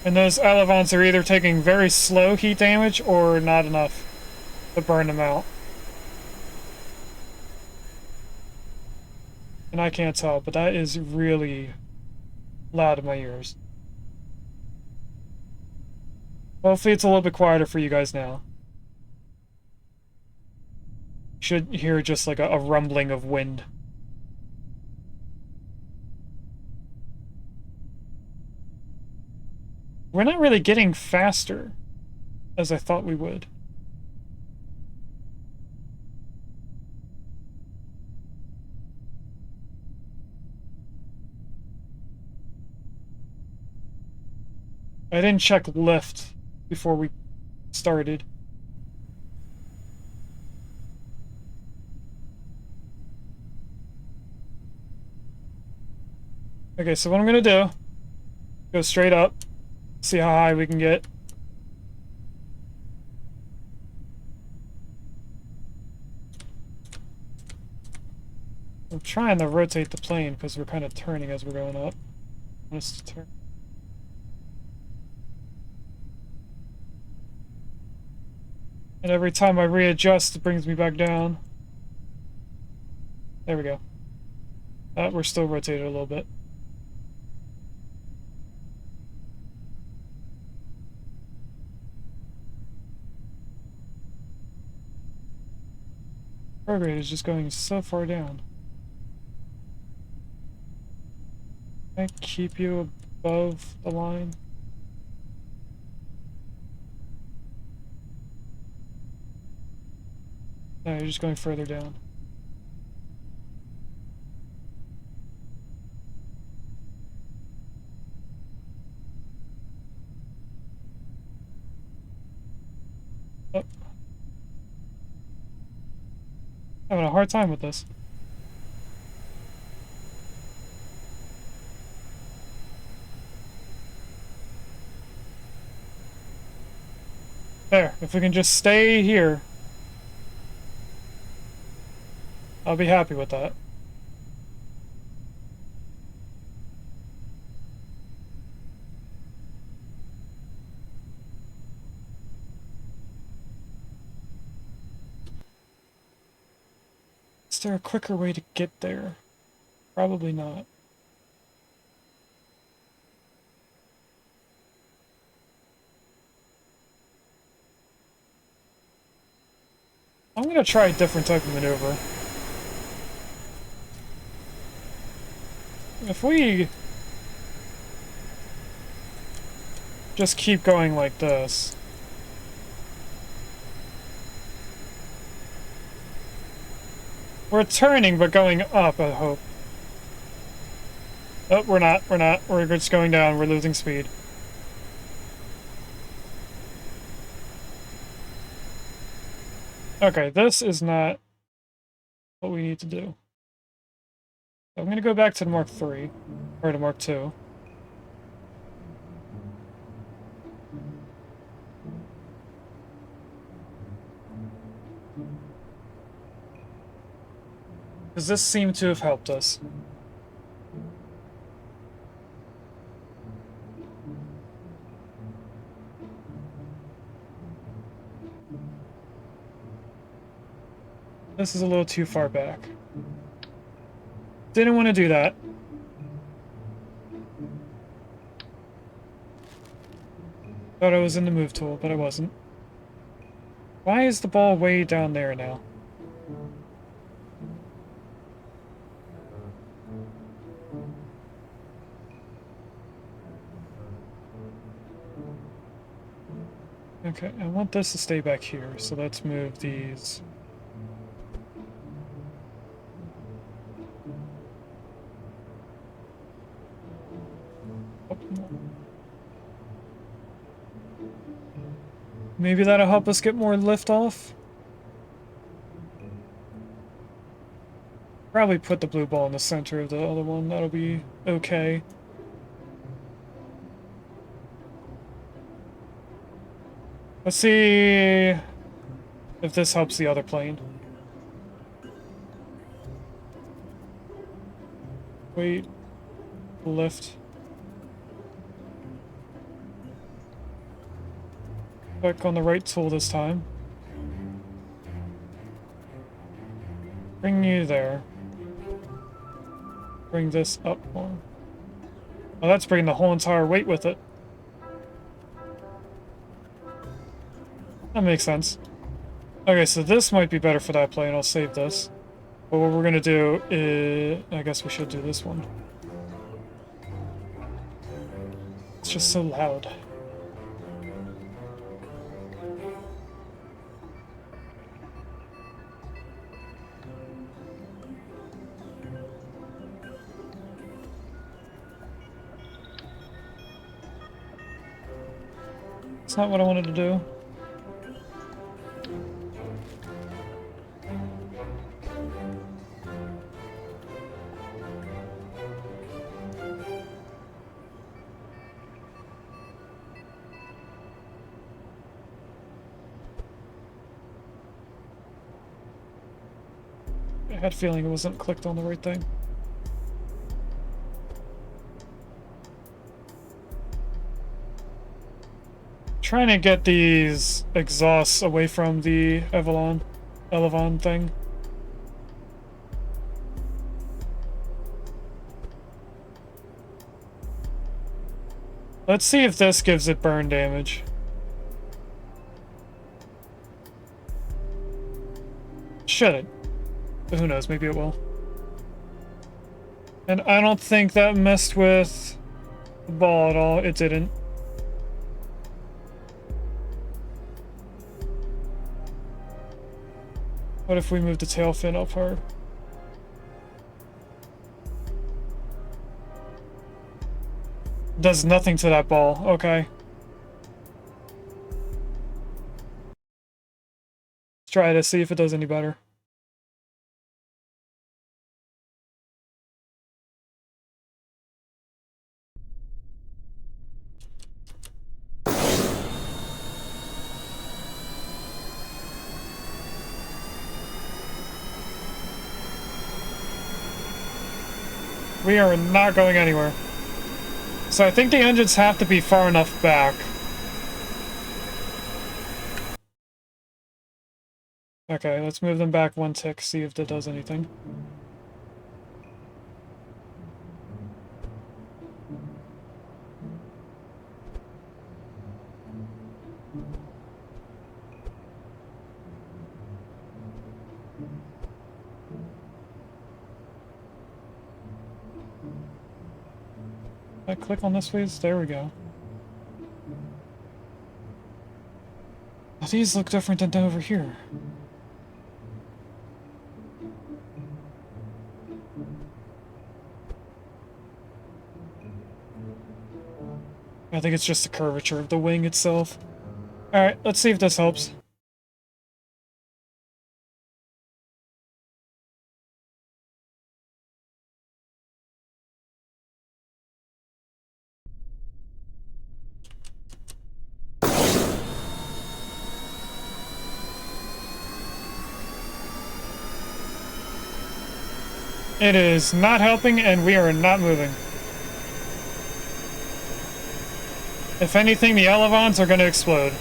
A: And those elevons are either taking very slow heat damage or not enough to burn them out. And I can't tell, but that is really loud in my ears. Hopefully it's a little bit quieter for you guys now. You should hear just like a rumbling of wind. We're not really getting faster as I thought we would. I didn't check lift before we started. Okay, so what I'm gonna do, go straight up, see how high we can get. I'm trying to rotate the plane because we're kind of turning as we're going up. Let's turn. And every time I readjust, it brings me back down. There we go. We're still rotated a little bit. Prograde is just going so far down. Can I keep you above the line? No, you're just going further down. Oh, having a hard time with this. There, if we can just stay here, I'll be happy with that. Is there a quicker way to get there? Probably not. I'm gonna try a different type of maneuver. If we just keep going like this, we're turning but going up, I hope. Oh, we're not. We're just going down. We're losing speed. Okay, this is not what we need to do. I'm going to go back to the Mark III, or to Mark II. Does this seem to have helped us? This is a little too far back. Didn't want to do that. Thought I was in the move tool, but I wasn't. Why is the ball way down there now? Okay, I want this to stay back here, so let's move these. Maybe that'll help us get more lift off. Probably put the blue ball in the center of the other one. That'll be okay. Let's see if this helps the other plane. Wait. Lift. Click on the right tool this time. Bring you there. Bring this up more. Oh, that's bringing the whole entire weight with it. That makes sense. Okay, so this might be better for that plane. I'll save this. But what we're gonna do is... I guess we should do this one. It's just so loud. It's not what I wanted to do. I had a feeling it wasn't clicked on the right thing. Trying to get these exhausts away from the Elevon thing. Let's see if this gives it burn damage. Shouldn't. But who knows, maybe it will. And I don't think that messed with the ball at all. It didn't. What if we move the tail fin up hard? Does nothing to that ball. Okay. try to see if it does any better. We are not going anywhere. So I think the engines have to be far enough back. Okay, let's move them back one tick, see if that does anything. I click on this, please? There we go. Now, these look different than over here. I think it's just the curvature of the wing itself. Alright, let's see if this helps. It is not helping, and we are not moving. If anything, the elevons are going to explode.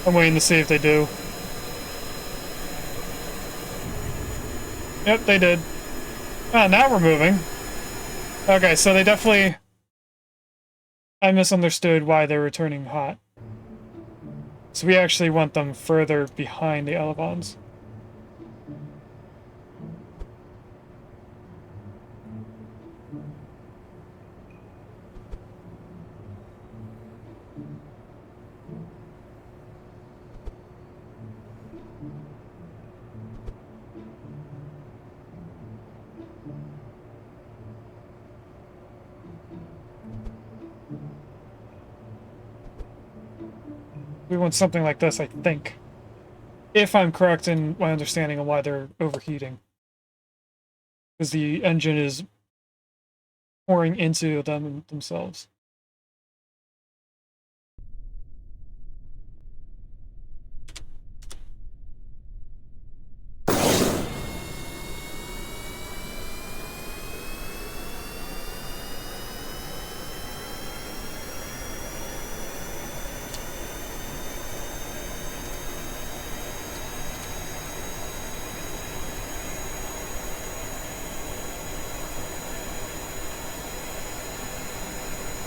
A: I'm waiting to see if they do. Yep, they did. Ah, now we're moving. Okay, so they definitely... I misunderstood why they were turning hot. So we actually want them further behind the elevons. We want something like this, I think. If I'm correct in my understanding of why they're overheating. Because the engine is pouring into them themselves.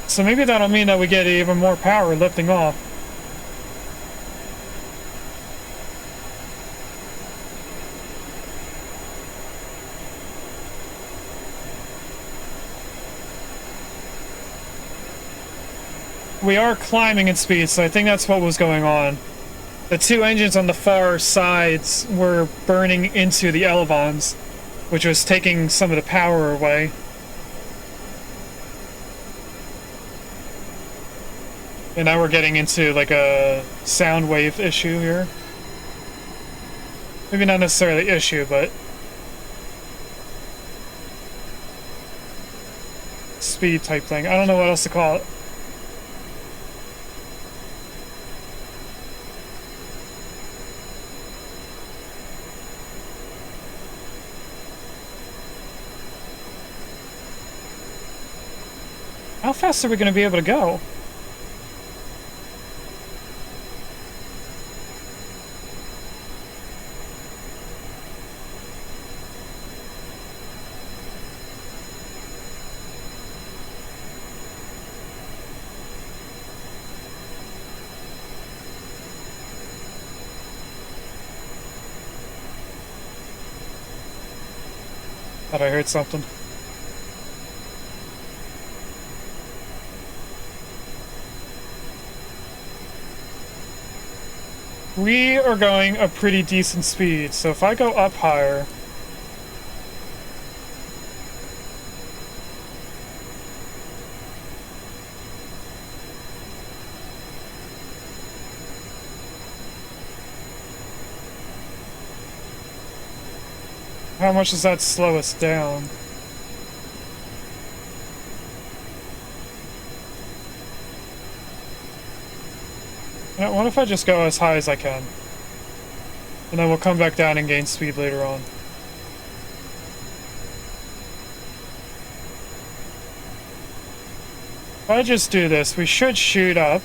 A: So maybe that'll mean that we get even more power lifting off. We are climbing in speed, so I think that's what was going on. The two engines on the far sides were burning into the elevons, which was taking some of the power away. And now we're getting into like a sound wave issue here. Maybe not necessarily issue, but speed type thing. I don't know what else to call it. How fast are we going to be able to go? Thought I heard something. We are going a pretty decent speed, so if I go up higher... How much does that slow us down? Yeah, what if I just go as high as I can? And then we'll come back down and gain speed later on. If I just do this, we should shoot up.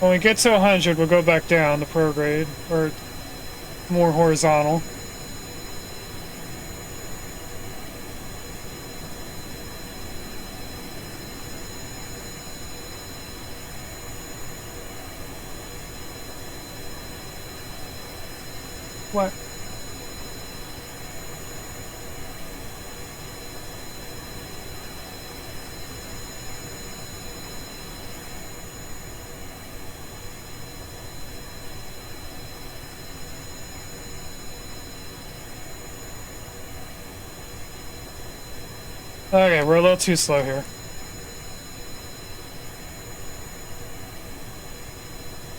A: When we get to 100, we'll go back down to prograde, or more horizontal. What? Okay, we're a little too slow here.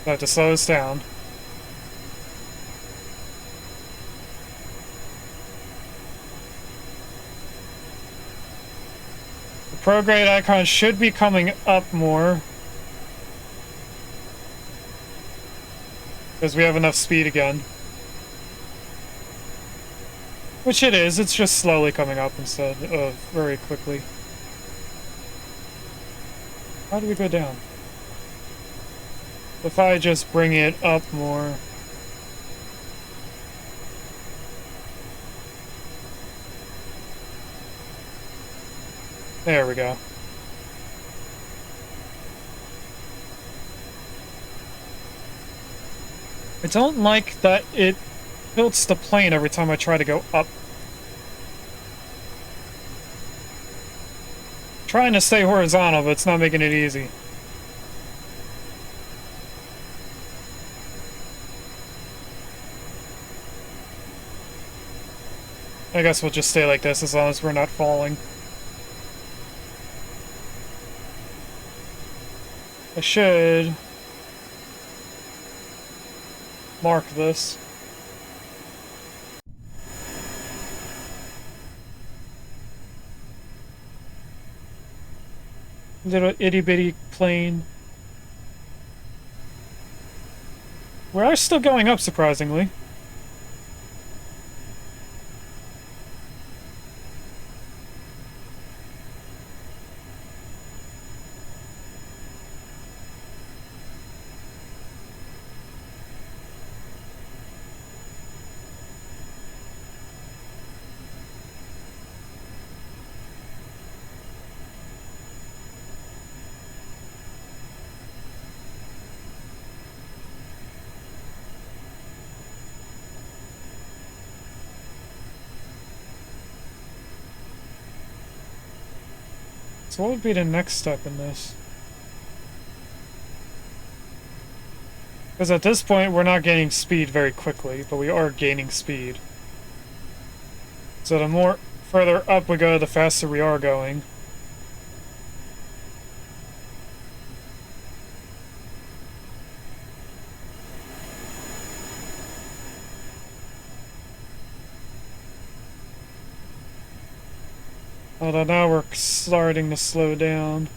A: I have to slow us down. The prograde icon should be coming up more. Because we have enough speed again. Which it is, it's just slowly coming up instead of very quickly. How do we go down? If I just bring it up more... There we go. I don't like that it tilts the plane every time I try to go up. Trying to stay horizontal, but it's not making it easy. I guess we'll just stay like this as long as we're not falling. I should mark this. Little itty-bitty plane. We are still going up, surprisingly. So what would be the next step in this? Because at this point, we're not gaining speed very quickly, but we are gaining speed. So the more further up we go, the faster we are going. Although now we're starting to slow down.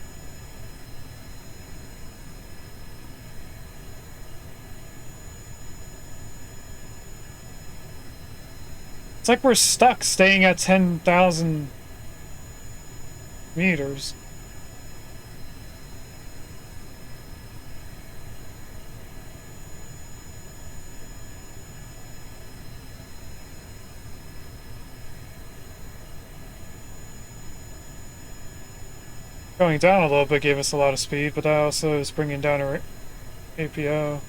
A: It's like we're stuck staying at 10,000 meters. Going down a little bit gave us a lot of speed, but that also is bringing down our APO.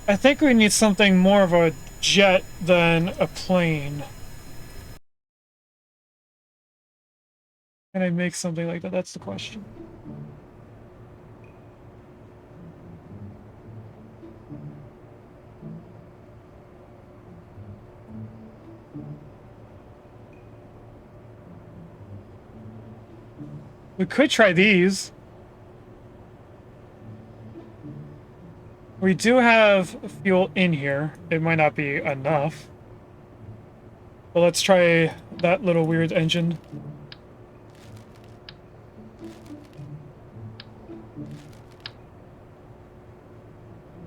A: I think we need something more of a jet than a plane. Can I make something like that? That's the question. We could try these. We do have fuel in here. It might not be enough. But let's try that little weird engine.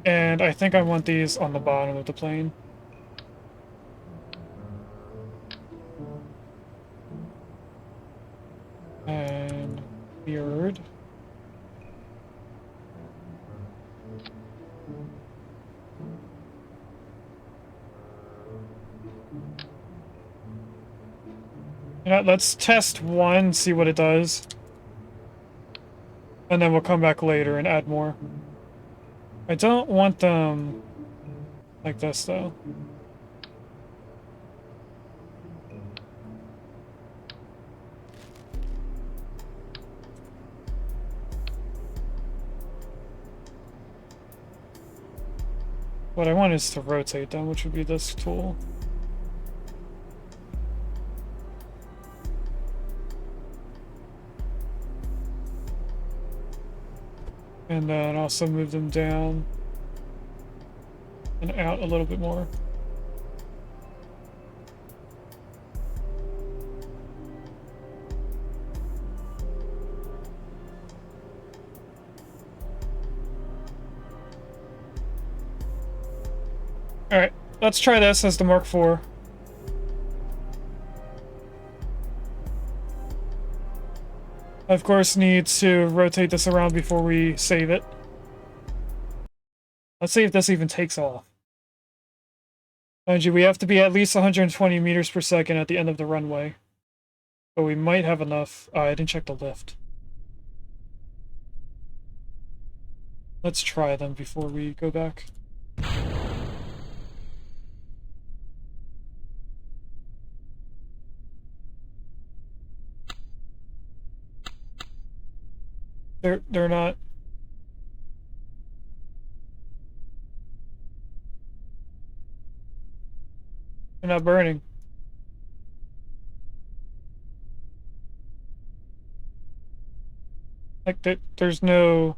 A: And I think I want these on the bottom of the plane. And weird. You know, let's test one, see what it does. And then we'll come back later and add more. I don't want them like this, though. What I want is to rotate them, which would be this tool. And then also move them down and out a little bit more. Alright, let's try this as the Mark IV. Of course, need to rotate this around before we save it. Let's see if this even takes off. Mind you, we have to be at least 120 meters per second at the end of the runway. But we might have enough. I didn't check the lift. Let's try them before we go back. They're not. They're not burning. Like there's no.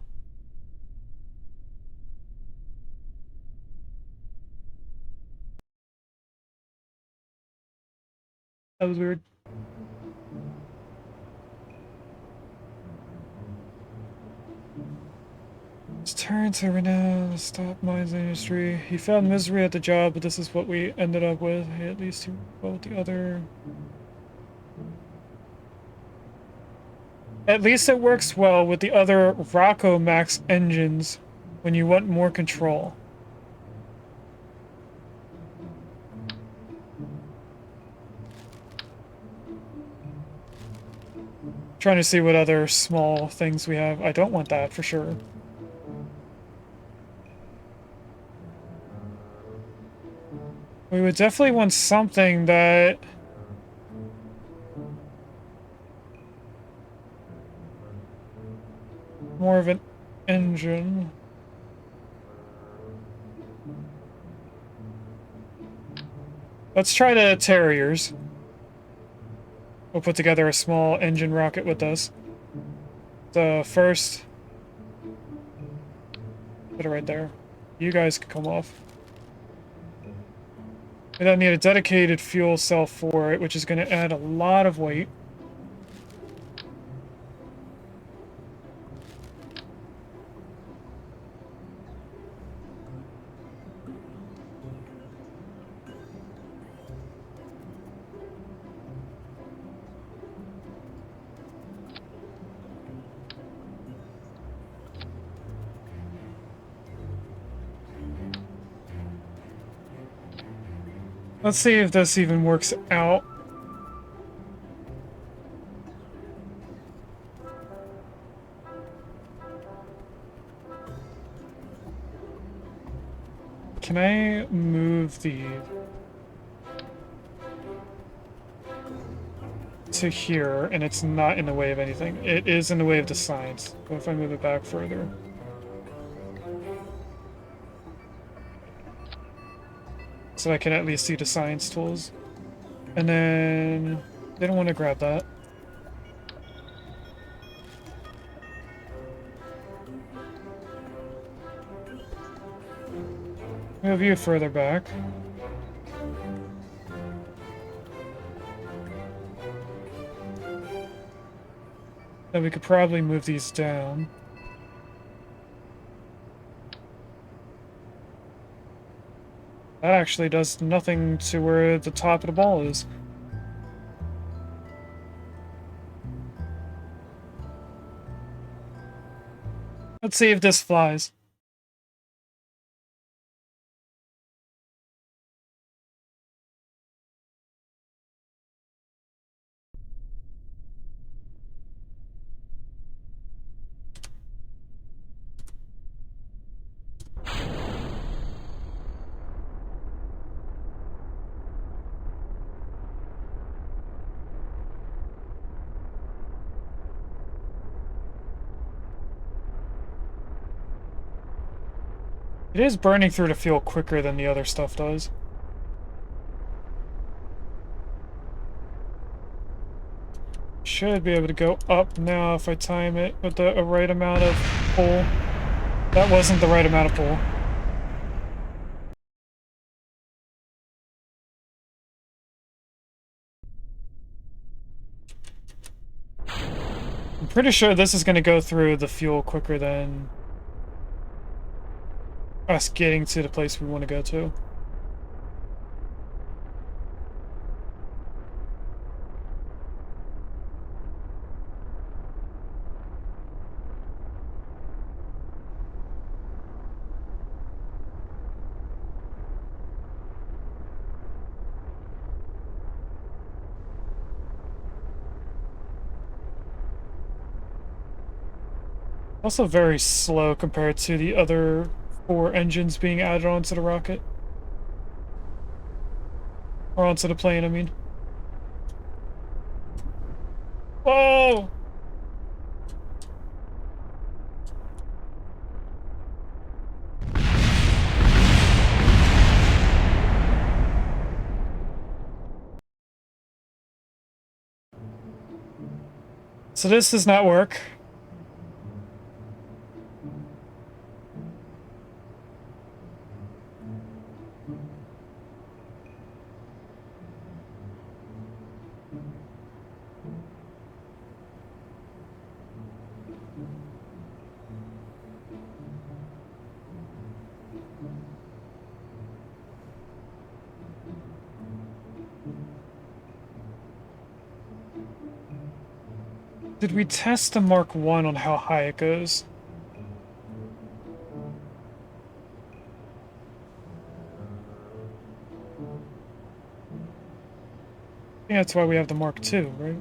A: That was weird. His turn to renown the stop mines industry. He found misery at the job, but this is what we ended up with. At least he well with the other. At least it works well with the other Rocco Max engines when you want more control. Trying to see what other small things we have. I don't want that for sure. We would definitely want something that more of an engine. Let's try the Terriers. We'll put together a small engine rocket with us. The first, put it right there. You guys can come off. We then need a dedicated fuel cell for it, which is going to add a lot of weight. Let's see if this even works out. Can I move the to here and it's not in the way of anything? It is in the way of the signs. What if I move it back further? So I can at least see the science tools. And then they don't want to grab that. Move you further back. Then we could probably move these down. That actually does nothing to where the top of the ball is. Let's see if this flies. It is burning through the fuel quicker than the other stuff does. Should be able to go up now if I time it with the right amount of pull. That wasn't the right amount of pull. I'm pretty sure this is going to go through the fuel quicker than us getting to the place we want to go to. Also very slow compared to the other 4 engines being added onto the rocket. Or onto the plane, I mean. Whoa! So this does not work. Did we test the Mark 1 on how high it goes? I think that's why we have the Mark 2, right?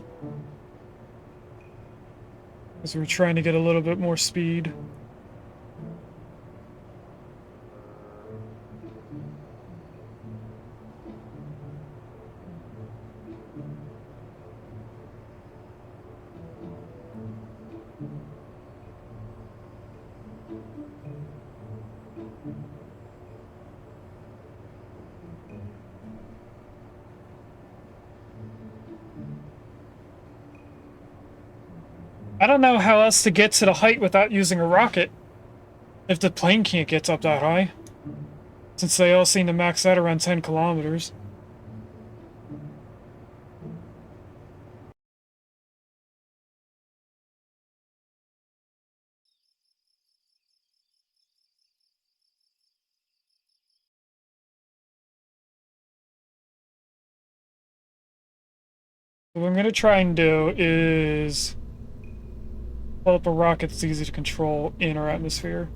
A: Because we're trying to get a little bit more speed. I don't know how else to get to the height without using a rocket. If the plane can't get up that high. Since they all seem to max out around 10 kilometers. What I'm gonna try and do is pull up a rocket that's easy to control in our atmosphere.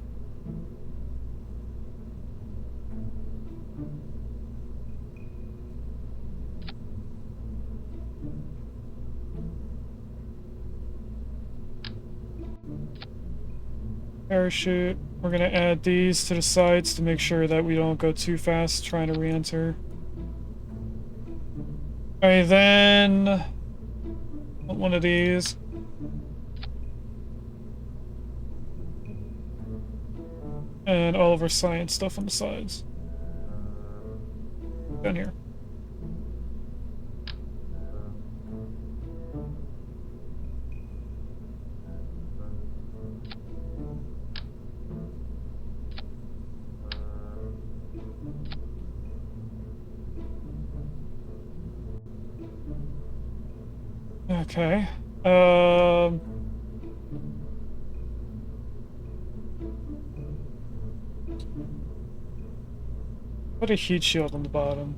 A: Parachute. We're gonna add these to the sides to make sure that we don't go too fast trying to re-enter. Alright, then one of these. And all of our science stuff on the sides. Down here. Okay. Put a heat shield on the bottom.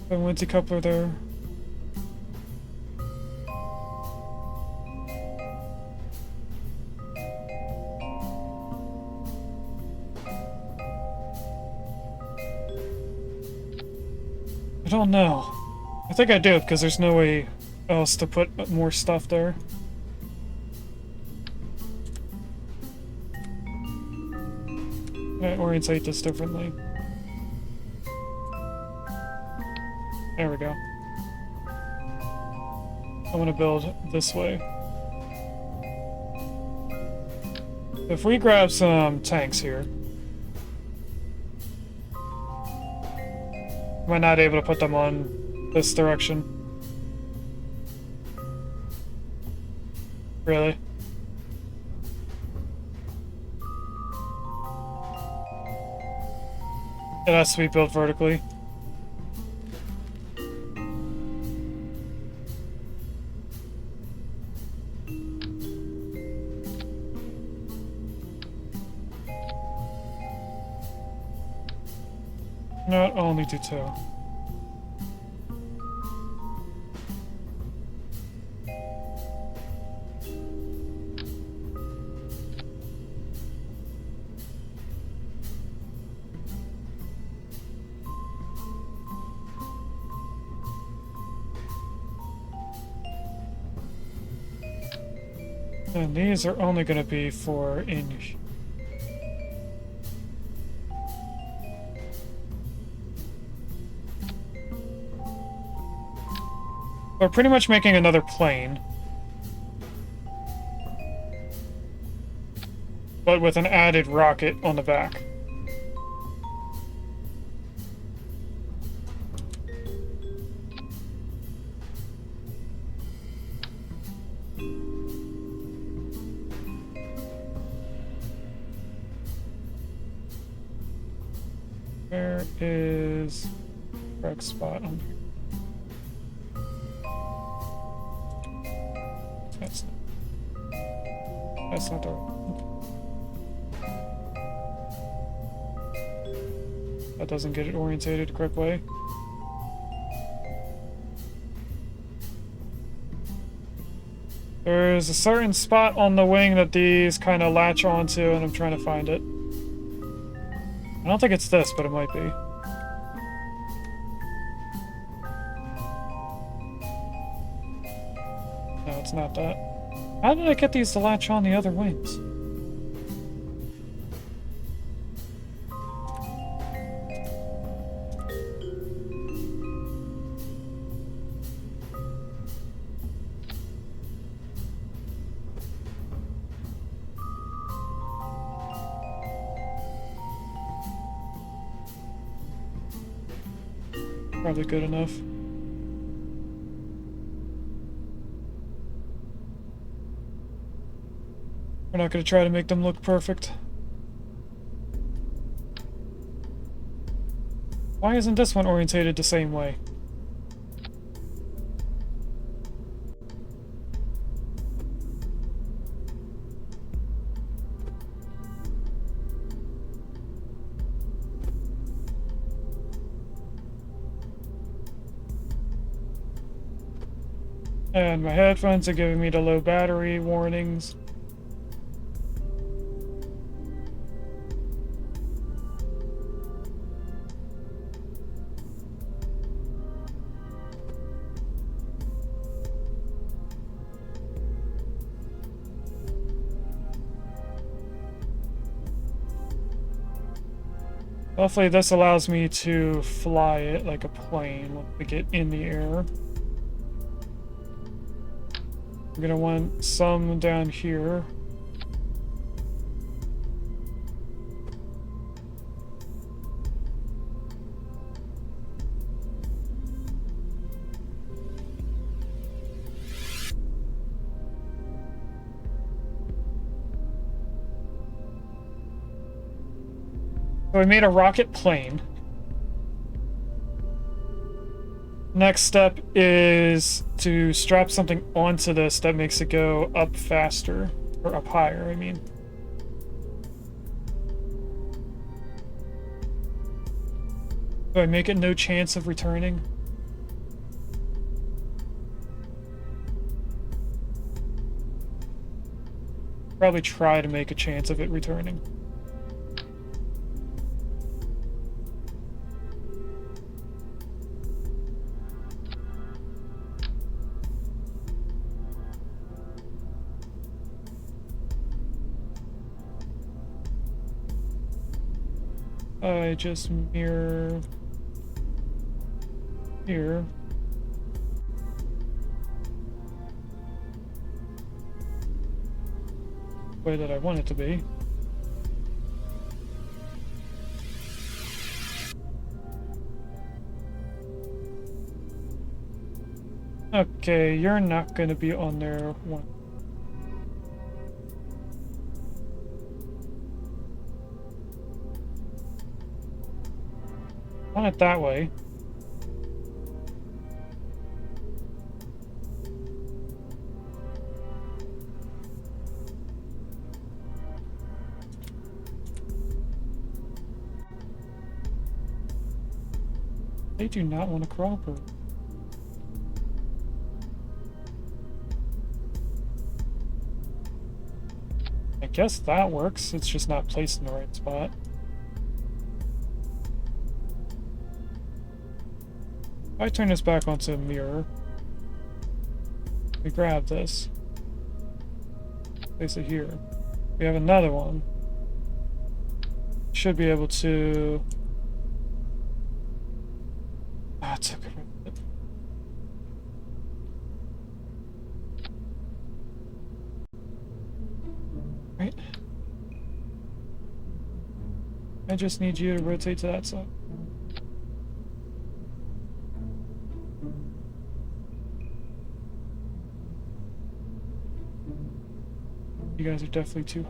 A: Put a Wincy coupler there. I don't know. I think I do, because there's no way else to put more stuff there. I orientate this differently. There we go. I want to build this way. If we grab some tanks here, am I not able to put them on this direction? Really? It has to be built vertically. No, I'll only do 2. And these are only going to be for in. We're pretty much making another plane. But with an added rocket on the back. Where is the correct spot on here? That's not the That doesn't get it orientated the correct way. There's a certain spot on the wing that these kind of latch onto, and I'm trying to find it. I don't think it's this, but it might be. No, it's not that. How did I get these to latch on the other wings? Probably good enough. We're not going to try to make them look perfect. Why isn't this one orientated the same way? And my headphones are giving me the low battery warnings. Hopefully this allows me to fly it like a plane once we get in the air. I'm gonna want some down here. So I made a rocket plane. Next step is to strap something onto this that makes it go up faster. Or up higher, I mean. Do I make it no chance of returning? Probably try to make a chance of it returning. I just mirror here. The way that I want it to be. Okay, you're not going to be on there one. Want it that way. They do not want to cooperate. I guess that works. It's just not placed in the right spot. If I turn this back onto a mirror, we grab this, place it here. We have another one. Should be able to. Ah, it took a bit. Right. I just need you to rotate to that side. You guys are definitely too.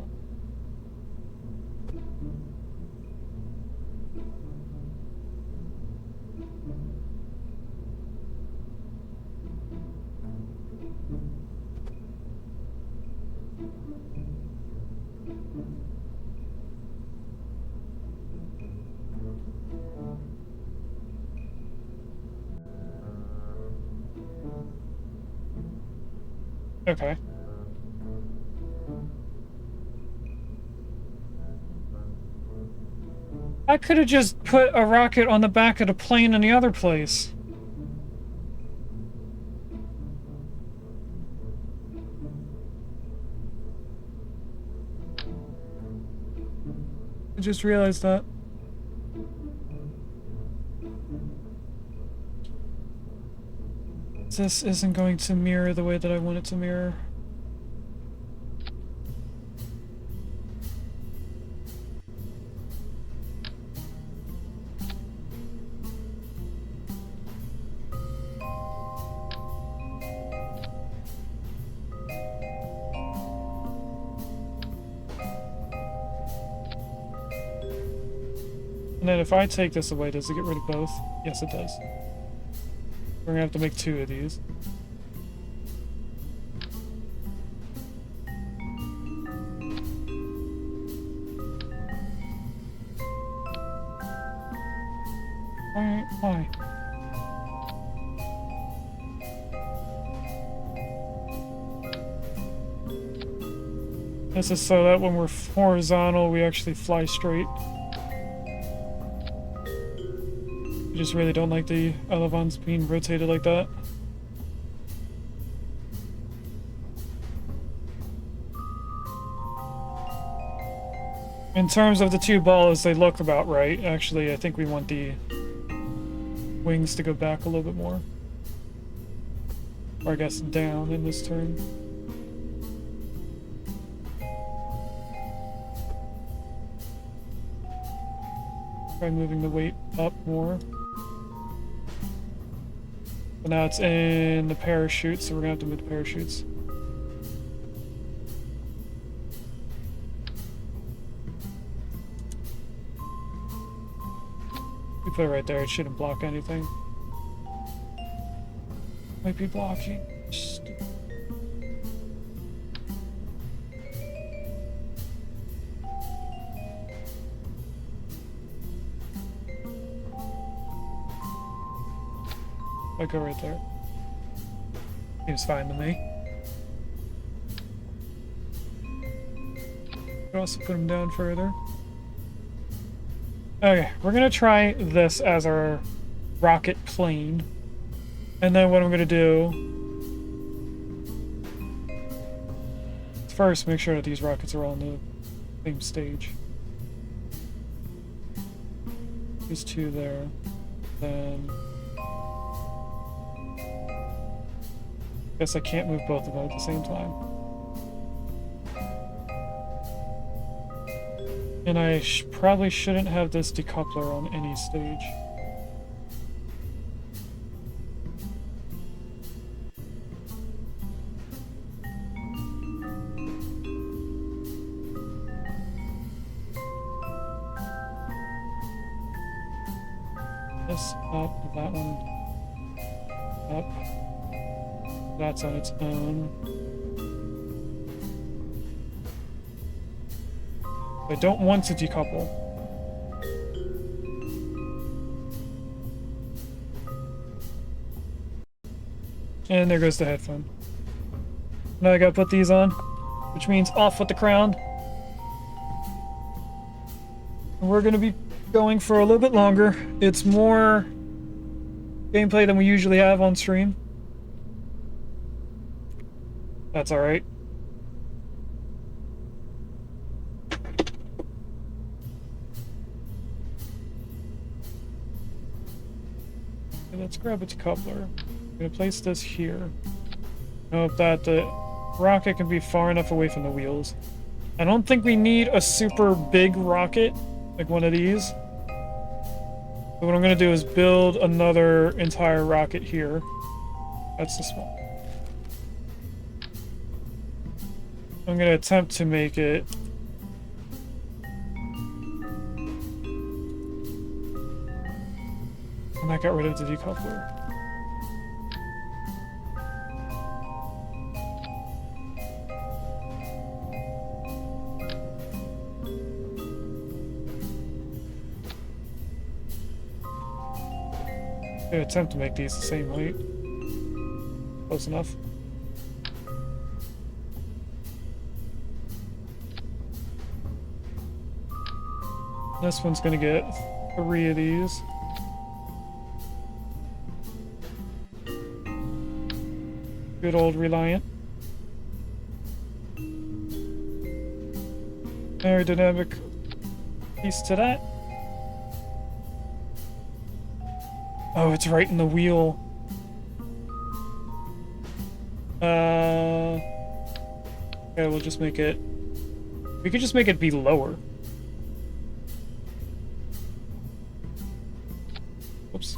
A: Okay. I could have just put a rocket on the back of the plane in the other place. I just realized that. This isn't going to mirror the way that I want it to mirror. And then if I take this away, does it get rid of both? Yes, it does. We're gonna have to make 2 of these. Why? This is so that when we're horizontal, we actually fly straight. I just really don't like the elevons being rotated like that. In terms of the 2 balls, they look about right. Actually, I think we want the wings to go back a little bit more. Or I guess down in this turn. Try moving the weight up more. But now it's in the parachute, so we're gonna have to move the parachutes. We put it right there. It shouldn't block anything. Might be blocking. Stupid. I go right there. Seems fine to me. Could also put him down further. Okay, we're gonna try this as our rocket plane. And then what I'm gonna do is first make sure that these rockets are all on the same stage. These two there. Then guess I can't move both of them at the same time. And I probably shouldn't have this decoupler on any stage. This up, that one up. That's on its own. I don't want to decouple. And there goes the headphone. Now I gotta put these on, which means off with the crown. And we're gonna be going for a little bit longer. It's more gameplay than we usually have on stream. That's alright. Okay, let's grab a decoupler. I'm gonna place this here. Note that the rocket can be far enough away from the wheels. I don't think we need a super big rocket, like one of these. But what I'm gonna do is build another entire rocket here. That's the small. I'm gonna attempt to make it and I got rid of the decoupler. I'm gonna attempt to make these the same weight. Close enough. This one's gonna get 3 of these. Good old Reliant. Aerodynamic piece to that. Oh, it's right in the wheel. Okay, we'll just make it... We could just make it be lower. Whoops.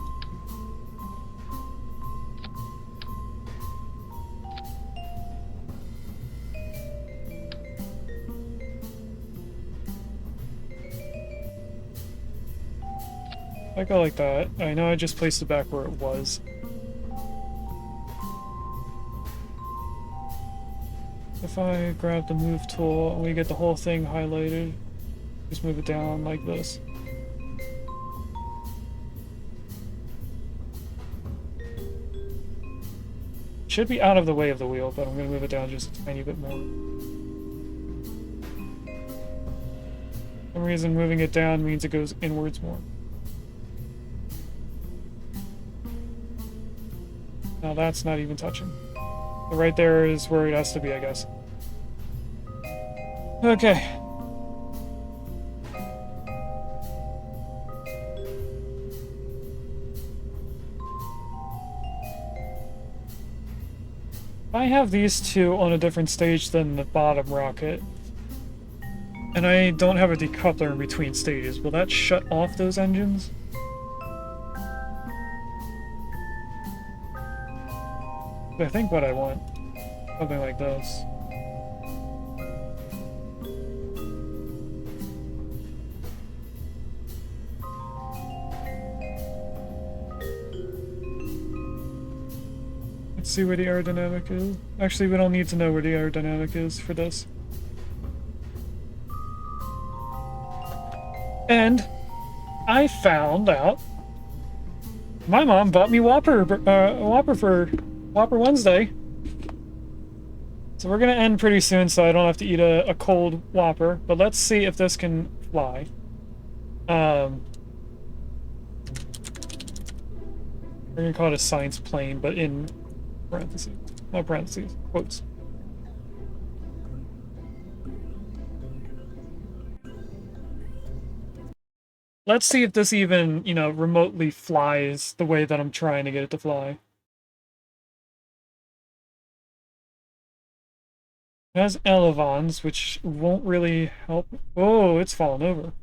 A: I go like that. I know I just placed it back where it was. If I grab the move tool and we get the whole thing highlighted, just move it down like this. Should be out of the way of the wheel, but I'm going to move it down just a tiny bit more. For some reason moving it down means it goes inwards more. Now that's not even touching. So right there is where it has to be, I guess. Okay. I have these two on a different stage than the bottom rocket. And I don't have a decoupler in between stages. Will that shut off those engines? I think what I want. Something like this. Let's see where the aerodynamic is. Actually, we don't need to know where the aerodynamic is for this. And I found out my mom bought me Whopper for Whopper Wednesday. So we're gonna end pretty soon, so I don't have to eat a cold Whopper. But let's see if this can fly. We're gonna call it a science plane, but in parentheses. Not parentheses, quotes. Let's see if this even, you know, remotely flies the way that I'm trying to get it to fly. It has elevons, which won't really help. Oh, it's fallen over.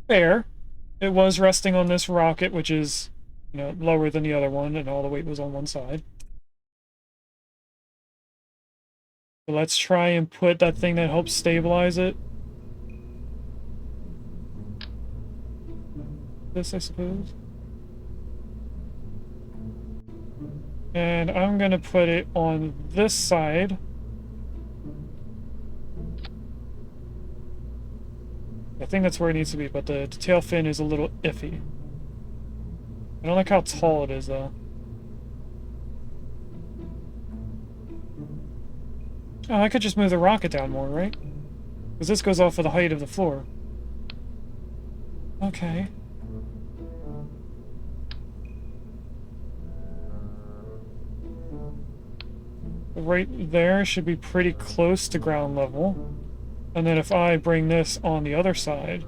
A: Fair. It was resting on this rocket, which is, you know, lower than the other one, and all the weight was on one side. So let's try and put that thing that helps stabilize it. This, I suppose. And I'm gonna put it on this side. I think that's where it needs to be, but the tail fin is a little iffy. I don't like how tall it is, though. Oh, I could just move the rocket down more, right? Because this goes off of the height of the floor. Okay. Right there should be pretty close to ground level. And then if I bring this on the other side...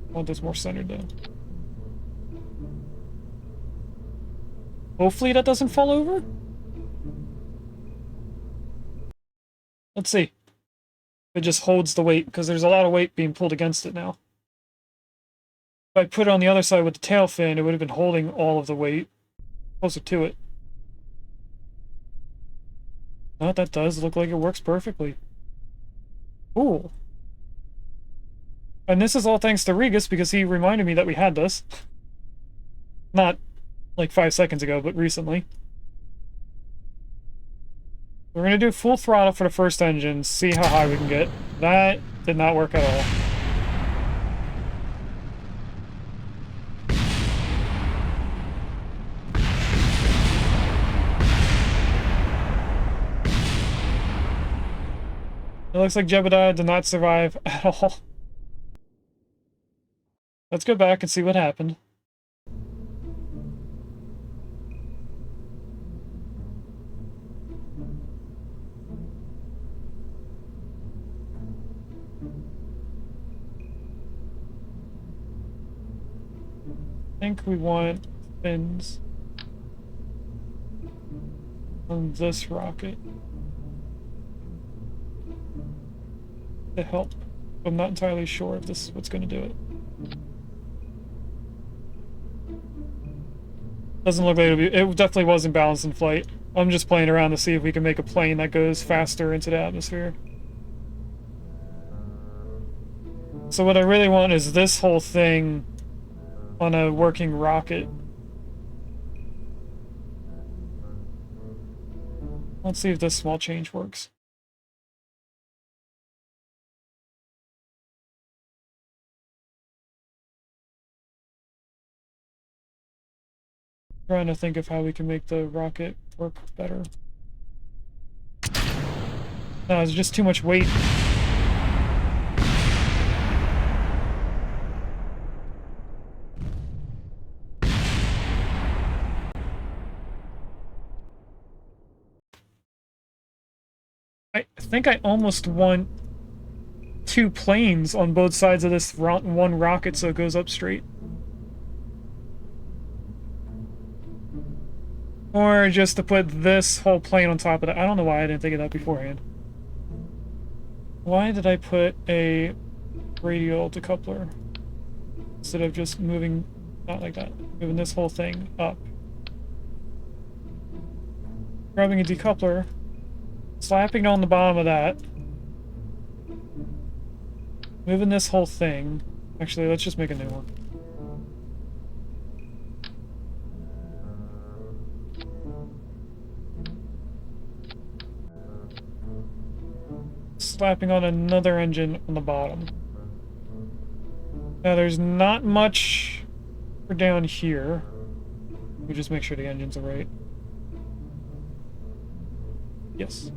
A: I want this more centered, though. Hopefully that doesn't fall over? Let's see. It just holds the weight, because there's a lot of weight being pulled against it now. If I put it on the other side with the tail fin, it would have been holding all of the weight closer to it. No, that does look like it works perfectly. Cool. And this is all thanks to Regis, because he reminded me that we had this. Not like 5 seconds ago, but recently. We're gonna do full throttle for the first engine, see how high we can get. That did not work at all. It looks like Jebediah did not survive at all. Let's go back and see what happened. I think we want fins on this rocket to help. I'm not entirely sure if this is what's going to do it. Doesn't look like it'll be. It definitely wasn't balanced in flight. I'm just playing around to see if we can make a plane that goes faster into the atmosphere. So what I really want is this whole thing on a working rocket. Let's see if this small change works. Trying to think of how we can make the rocket work better. No, it's just too much weight. I think I almost want 2 planes on both sides of this one rocket so it goes up straight. Or just to put this whole plane on top of that. I don't know why I didn't think of that beforehand. Why did I put a radial decoupler instead of just moving, not like that, moving this whole thing up? Grabbing a decoupler, slapping it on the bottom of that, moving this whole thing. Actually, let's just make a new one. Slapping on another engine on the bottom. Now there's not much for down here. We just make sure the engines are right. Yes.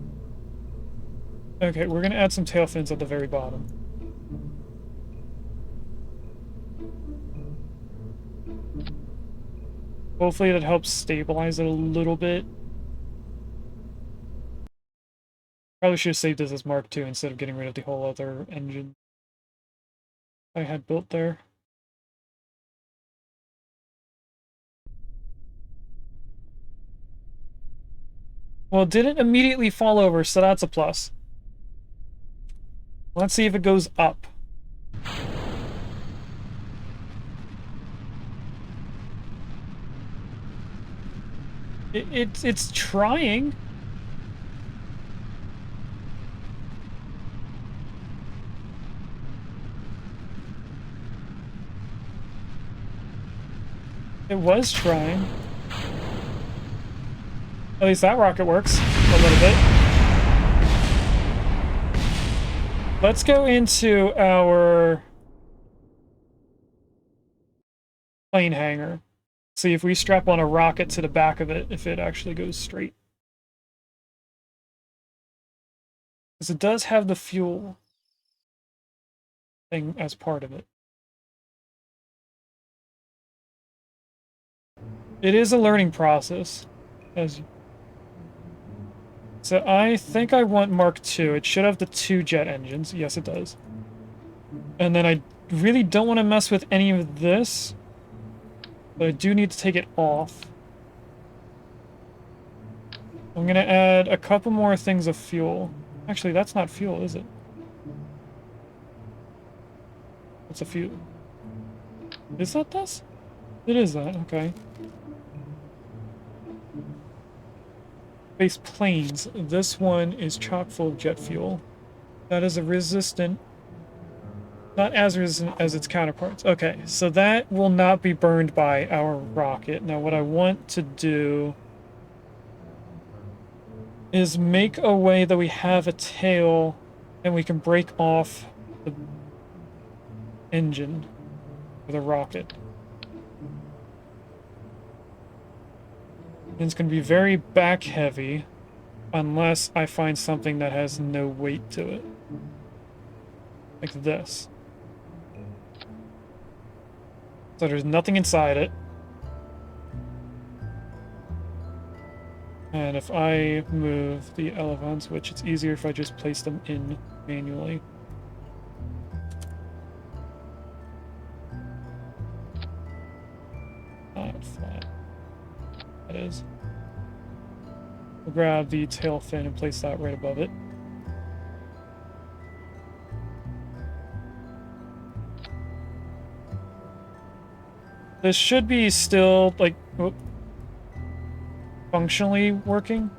A: Okay, we're gonna add some tail fins at the very bottom. Hopefully that helps stabilize it a little bit. Probably should have saved this as Mark II instead of getting rid of the whole other engine I had built there. Well, it didn't immediately fall over, so that's a plus. Let's see if it goes up. It's trying. It was trying. At least that rocket works a little bit. Let's go into our plane hangar. See if we strap on a rocket to the back of it, if it actually goes straight. Because it does have the fuel thing as part of it. It is a learning process. So I think I want Mark II. It should have the 2 jet engines. Yes, it does. And then I really don't want to mess with any of this. But I do need to take it off. I'm going to add a couple more things of fuel. Actually, that's not fuel, is it? It's a fuel. Is that this? It is that, okay. Space planes. This one is chock full of jet fuel. That is a resistant. Not as resistant as its counterparts. Okay, so that will not be burned by our rocket. Now what I want to do is make a way that we have a tail and we can break off the engine with a rocket. And it's going to be very back heavy unless I find something that has no weight to it. Like this. So there's nothing inside it. And if I move the elevons, which it's easier if I just place them in manually. Not flat. That is. We'll grab the tail fin and place that right above it. This should be still, like, functionally working.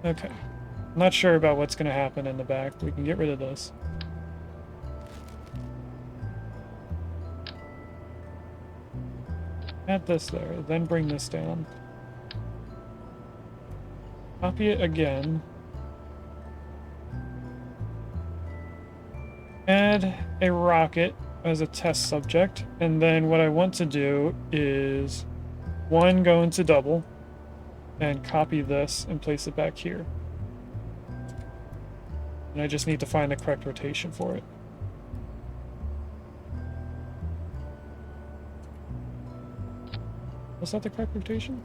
A: Okay. I'm not sure about what's going to happen in the back. We can get rid of this. Add this there, then bring this down. Copy it again. Add a rocket as a test subject, and then what I want to do is one, go into double and copy this and place it back here. And I just need to find the correct rotation for it. Was that the correct rotation?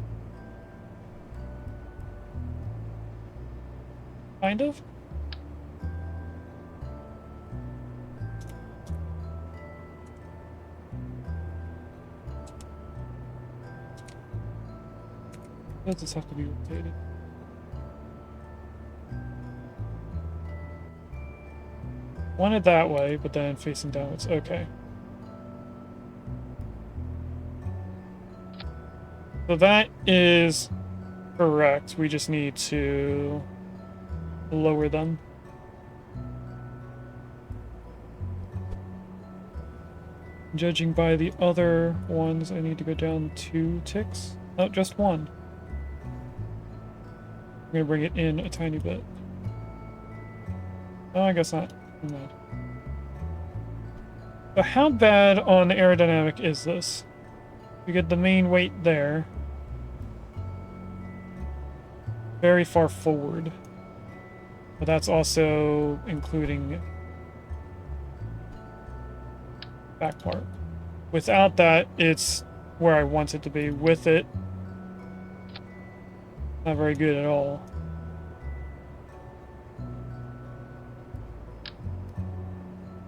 A: Kind of? Does this have to be rotated? Want it that way, but then facing downwards. Okay. So that is correct. We just need to lower them. Judging by the other ones, I need to go down 2 ticks. Oh, just 1. I'm gonna bring it in a tiny bit. Oh, I guess not. Never mind. But how bad on aerodynamic is this? We get the main weight there. Very far forward. But that's also including back part. Without that, it's where I want it to be. With it, not very good at all.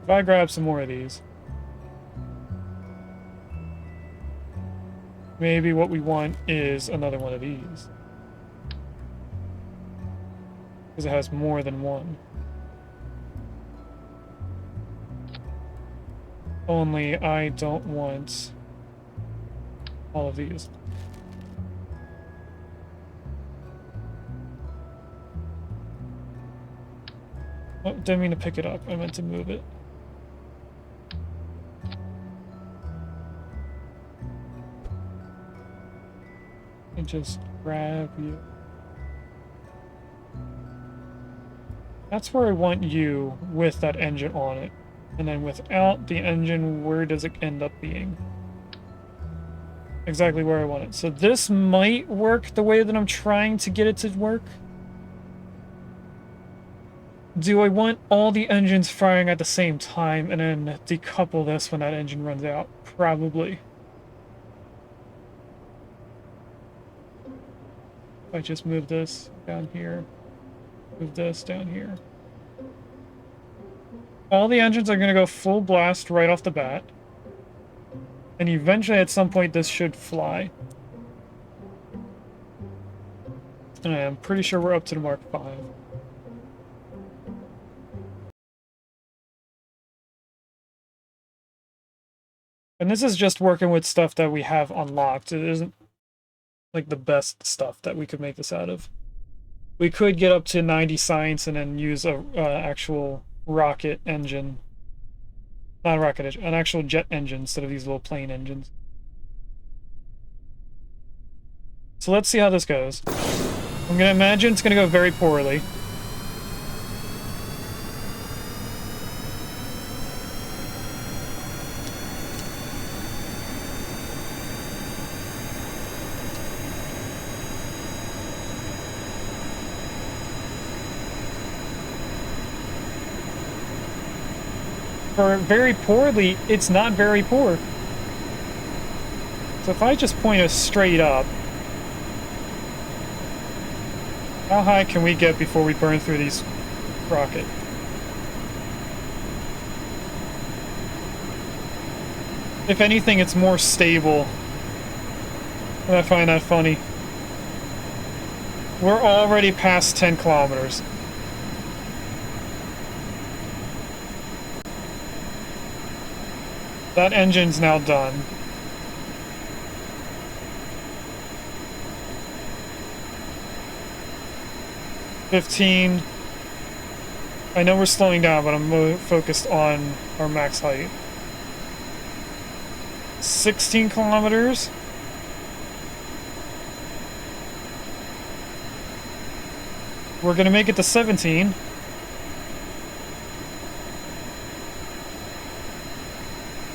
A: If I grab some more of these, maybe what we want is another one of these. Because it has more than one. Only I don't want all of these. Oh, didn't mean to pick it up. I meant to move it. And just grab you. That's where I want you with that engine on it. And then without the engine, where does it end up being? Exactly where I want it. So this might work the way that I'm trying to get it to work. Do I want all the engines firing at the same time and then decouple this when that engine runs out? Probably. If I just move this down here, move this down here. All the engines are going to go full blast right off the bat. And eventually at some point this should fly. And I'm pretty sure we're up to the Mark 5. And this is just working with stuff that we have unlocked. It isn't like the best stuff that we could make this out of. We could get up to 90 science and then use a actual rocket engine. Not a rocket engine, an actual jet engine instead of these little plane engines. So let's see how this goes. I'm gonna imagine it's gonna go very poorly. For very poorly, it's not very poor. So if I just point us straight up, how high can we get before we burn through these rocket? If anything, it's more stable. And I find that funny. We're already past 10 kilometers. That engine's now done. $15. I know we're slowing down, but I'm more focused on our max height. 16 kilometers. We're gonna make it to 17.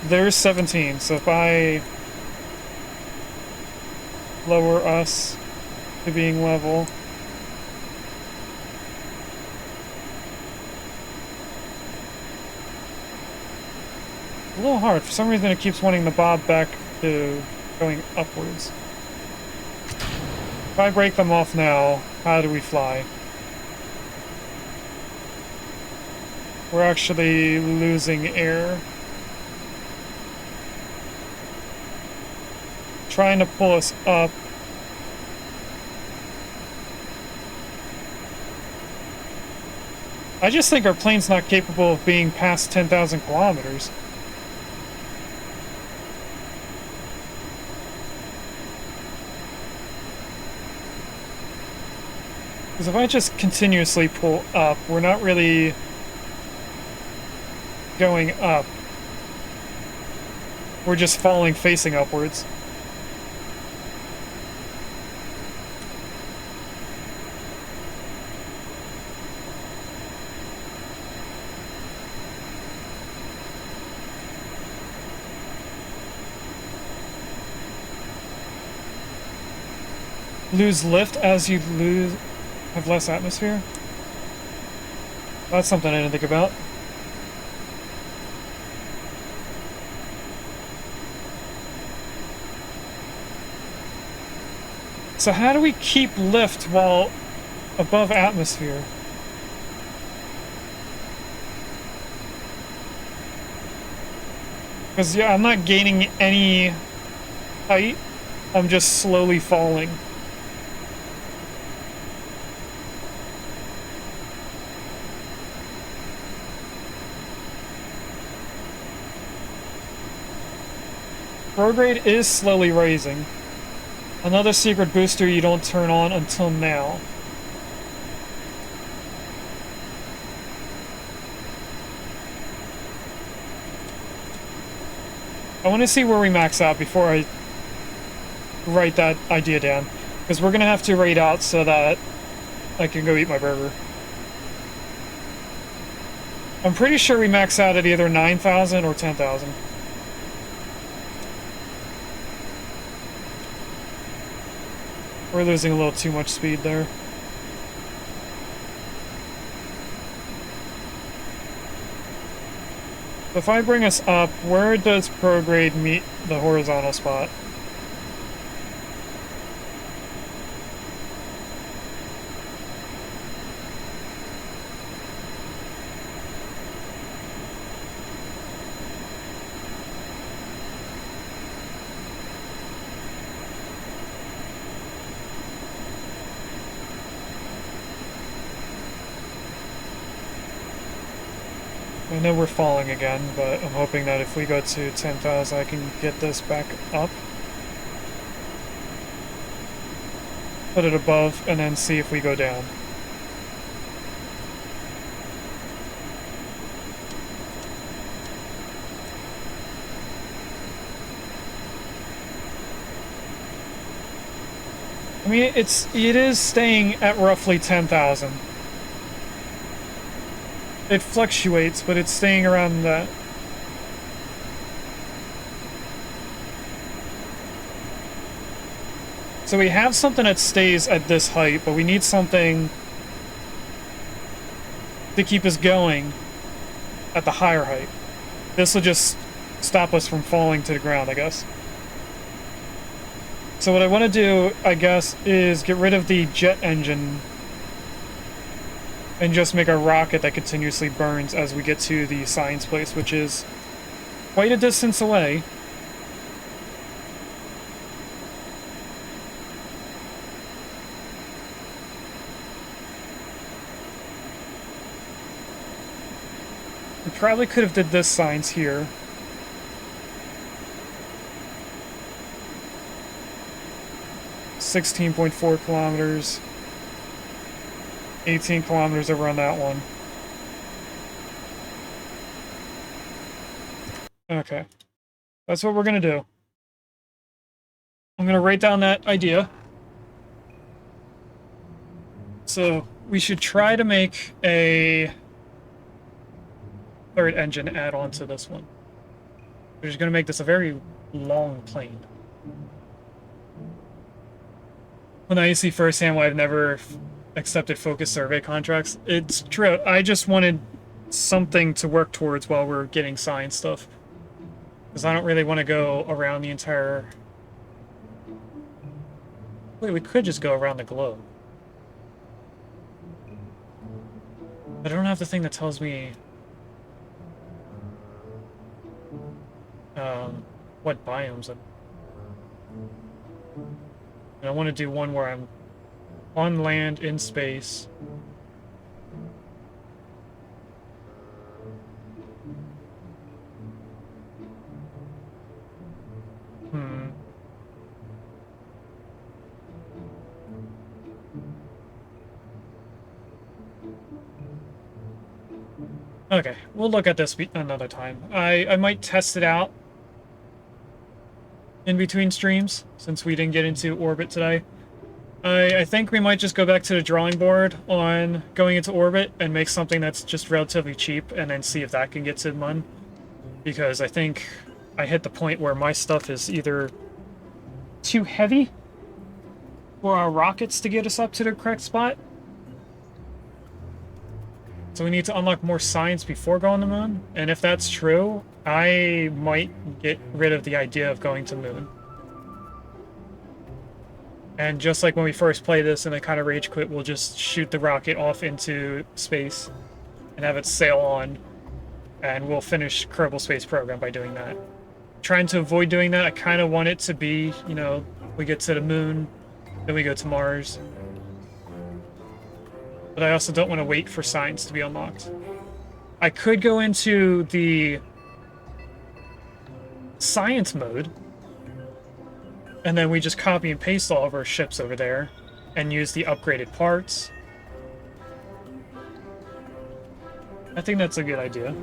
A: There's 17, so if I lower us to being level, a little hard. For some reason it keeps wanting the bob back to going upwards. If I break them off now, how do we fly? We're actually losing air. Trying to pull us up. I just think our plane's not capable of being past 10,000 kilometers. Because if I just continuously pull up, we're not really going up. We're just falling facing upwards. Lose lift as you have less atmosphere? That's something I didn't think about. So how do we keep lift while above atmosphere? Because, yeah, I'm not gaining any height. I'm just slowly falling. Prograde is slowly raising. Another secret booster you don't turn on until now. I want to see where we max out before I write that idea down. Because we're going to have to rate out so that I can go eat my burger. I'm pretty sure we max out at either 9,000 or 10,000. We're losing a little too much speed there. If I bring us up, where does prograde meet the horizontal spot? I know we're falling again, but I'm hoping that if we go to 10,000, I can get this back up. Put it above, and then see if we go down. I mean, it is staying at roughly 10,000. It fluctuates, but it's staying around that. So we have something that stays at this height, but we need something to keep us going at the higher height. This will just stop us from falling to the ground, I guess. So what I want to do, I guess, is get rid of the jet engine and just make a rocket that continuously burns as we get to the science place, which is quite a distance away. We probably could have did this science here. $16.4 kilometers. 18 kilometers over on that one. Okay. That's what we're gonna do. I'm gonna write down that idea. So, we should try to make a third engine add-on to this one. We're just gonna make this a very long plane. When I used to see firsthand why I've never accepted focus survey contracts, it's true. I just wanted something to work towards while we're getting science stuff. Because I don't really want to go around the entire... Wait, we could just go around the globe. But I don't have the thing that tells me... what biomes I'm... And I want to do one where I'm on land, in space. Okay, we'll look at this another time. I might test it out in between streams, since we didn't get into orbit today. I think we might just go back to the drawing board on going into orbit and make something that's just relatively cheap, and then see if that can get to Mun. Because I think I hit the point where my stuff is either too heavy for our rockets to get us up to the correct spot. So we need to unlock more science before going to Moon. And if that's true, I might get rid of the idea of going to Moon. And just like when we first play this and I kind of rage quit, we'll just shoot the rocket off into space and have it sail on. And we'll finish Kerbal Space Program by doing that. Trying to avoid doing that, I kind of want it to be, you know, we get to the Moon, then we go to Mars. But I also don't want to wait for science to be unlocked. I could go into the science mode, and then we just copy and paste all of our ships over there and use the upgraded parts. I think that's a good idea.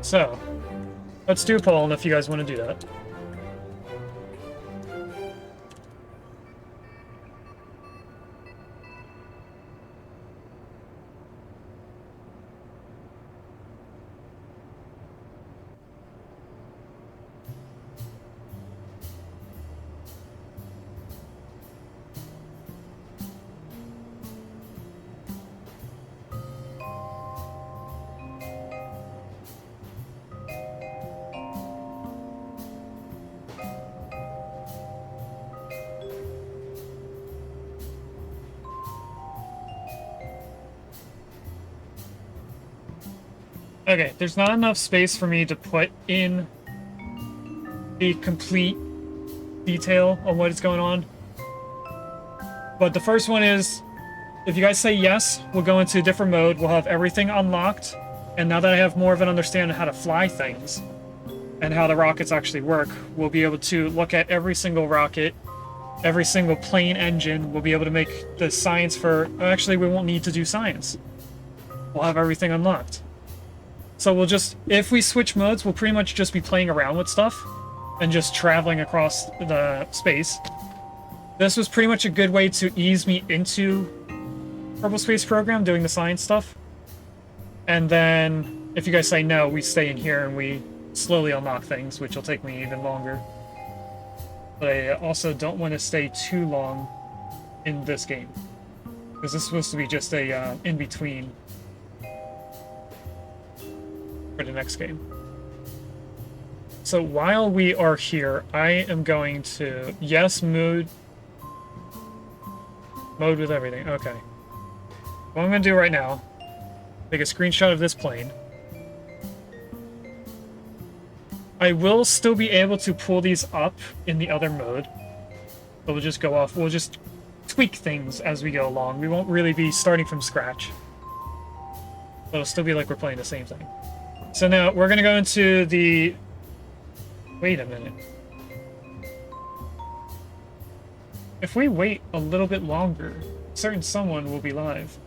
A: So, let's do a poll if you guys want to do that. Okay, there's not enough space for me to put in the complete detail of what is going on. But the first one is, if you guys say yes, we'll go into a different mode. We'll have everything unlocked. And now that I have more of an understanding of how to fly things and how the rockets actually work, we'll be able to look at every single rocket, every single plane engine. We'll be able to make the science for... Actually, we won't need to do science. We'll have everything unlocked. So we'll just, if we switch modes, we'll pretty much just be playing around with stuff and just traveling across the space. This was pretty much a good way to ease me into Kerbal Space Program, doing the science stuff. And then, if you guys say no, we stay in here and we slowly unlock things, which will take me even longer. But I also don't want to stay too long in this game, because this is supposed to be just a in-between for the next game. So while we are here, I am going to... Yes, mode with everything. Okay. What I'm going to do right now, take a screenshot of this plane. I will still be able to pull these up in the other mode. But we'll just go off. We'll just tweak things as we go along. We won't really be starting from scratch. But it'll still be like we're playing the same thing. So now we're going to go into the... Wait a minute. If we wait a little bit longer, certain someone will be live.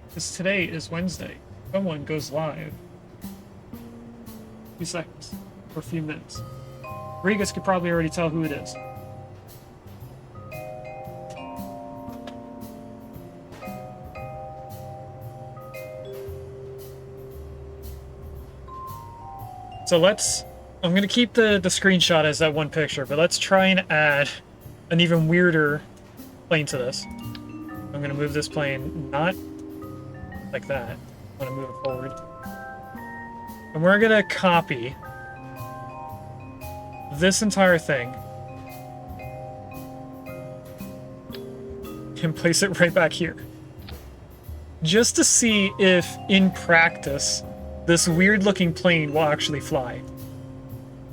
A: Because today is Wednesday. Someone goes live. A few seconds. Or a few minutes. Regas could probably already tell who it is. So let's... I'm going to keep the screenshot as that one picture, but let's try and add an even weirder plane to this. I'm going to move this plane not like that. I'm going to move it forward. And we're going to copy this entire thing and place it right back here. Just to see if, in practice, this weird-looking plane will actually fly.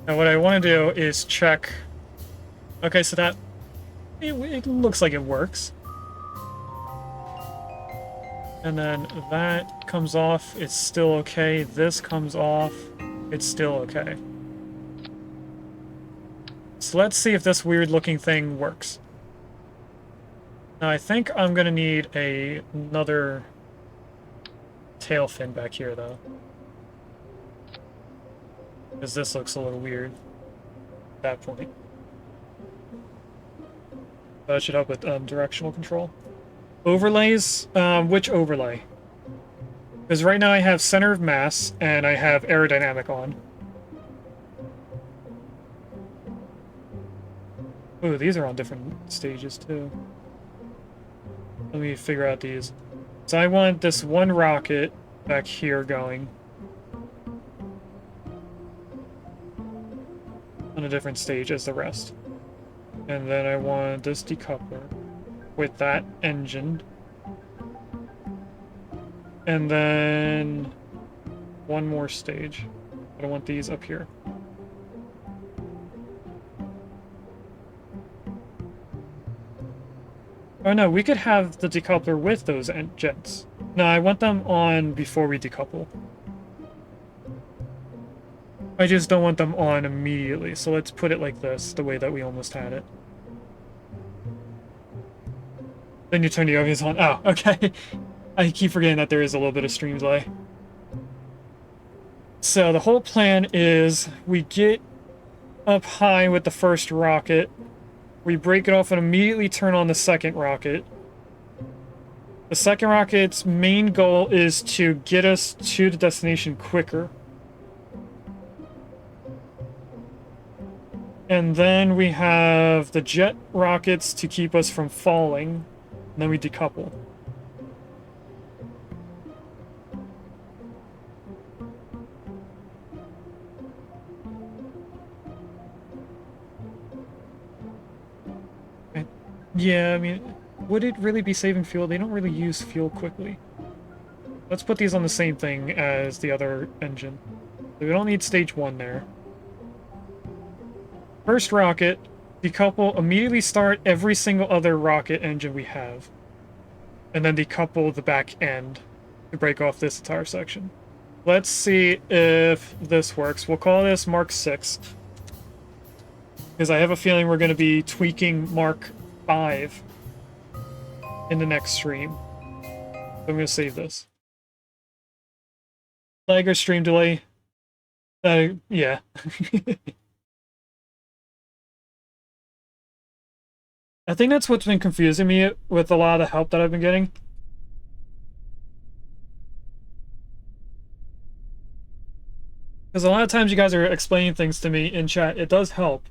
A: Now what I want to do is check... Okay, so that... It looks like it works. And then that comes off, it's still okay. This comes off, it's still okay. So let's see if this weird looking thing works. Now I think I'm gonna need another tail fin back here though. Because this looks a little weird at that point. That should help with directional control. Overlays? Which overlay? Because right now I have center of mass and I have aerodynamic on. Ooh, these are on different stages too. Let me figure out these. So I want this one rocket back here going on a different stage as the rest. And then I want this decoupler with that engine. And then one more stage. But I want these up here. Oh no, we could have the decoupler with those jets. No, I want them on before we decouple. I just don't want them on immediately, so let's put it like this, the way that we almost had it. Then you turn the OBS on. Oh, okay. I keep forgetting that there is a little bit of stream delay. So the whole plan is we get up high with the first rocket. We break it off and immediately turn on the second rocket. The second rocket's main goal is to get us to the destination quicker. And then we have the jet rockets to keep us from falling. And then we decouple. Yeah, I mean, would it really be saving fuel? They don't really use fuel quickly. Let's put these on the same thing as the other engine. So we don't need stage 1 there. First rocket, decouple, immediately start every single other rocket engine we have. And then decouple the back end to break off this entire section. Let's see if this works. We'll call this Mark 6. Because I have a feeling we're going to be tweaking Mark 5 in the next stream. So I'm going to save this. Lag or stream delay? Yeah. I think that's what's been confusing me with a lot of the help that I've been getting. Because a lot of times you guys are explaining things to me in chat. It does help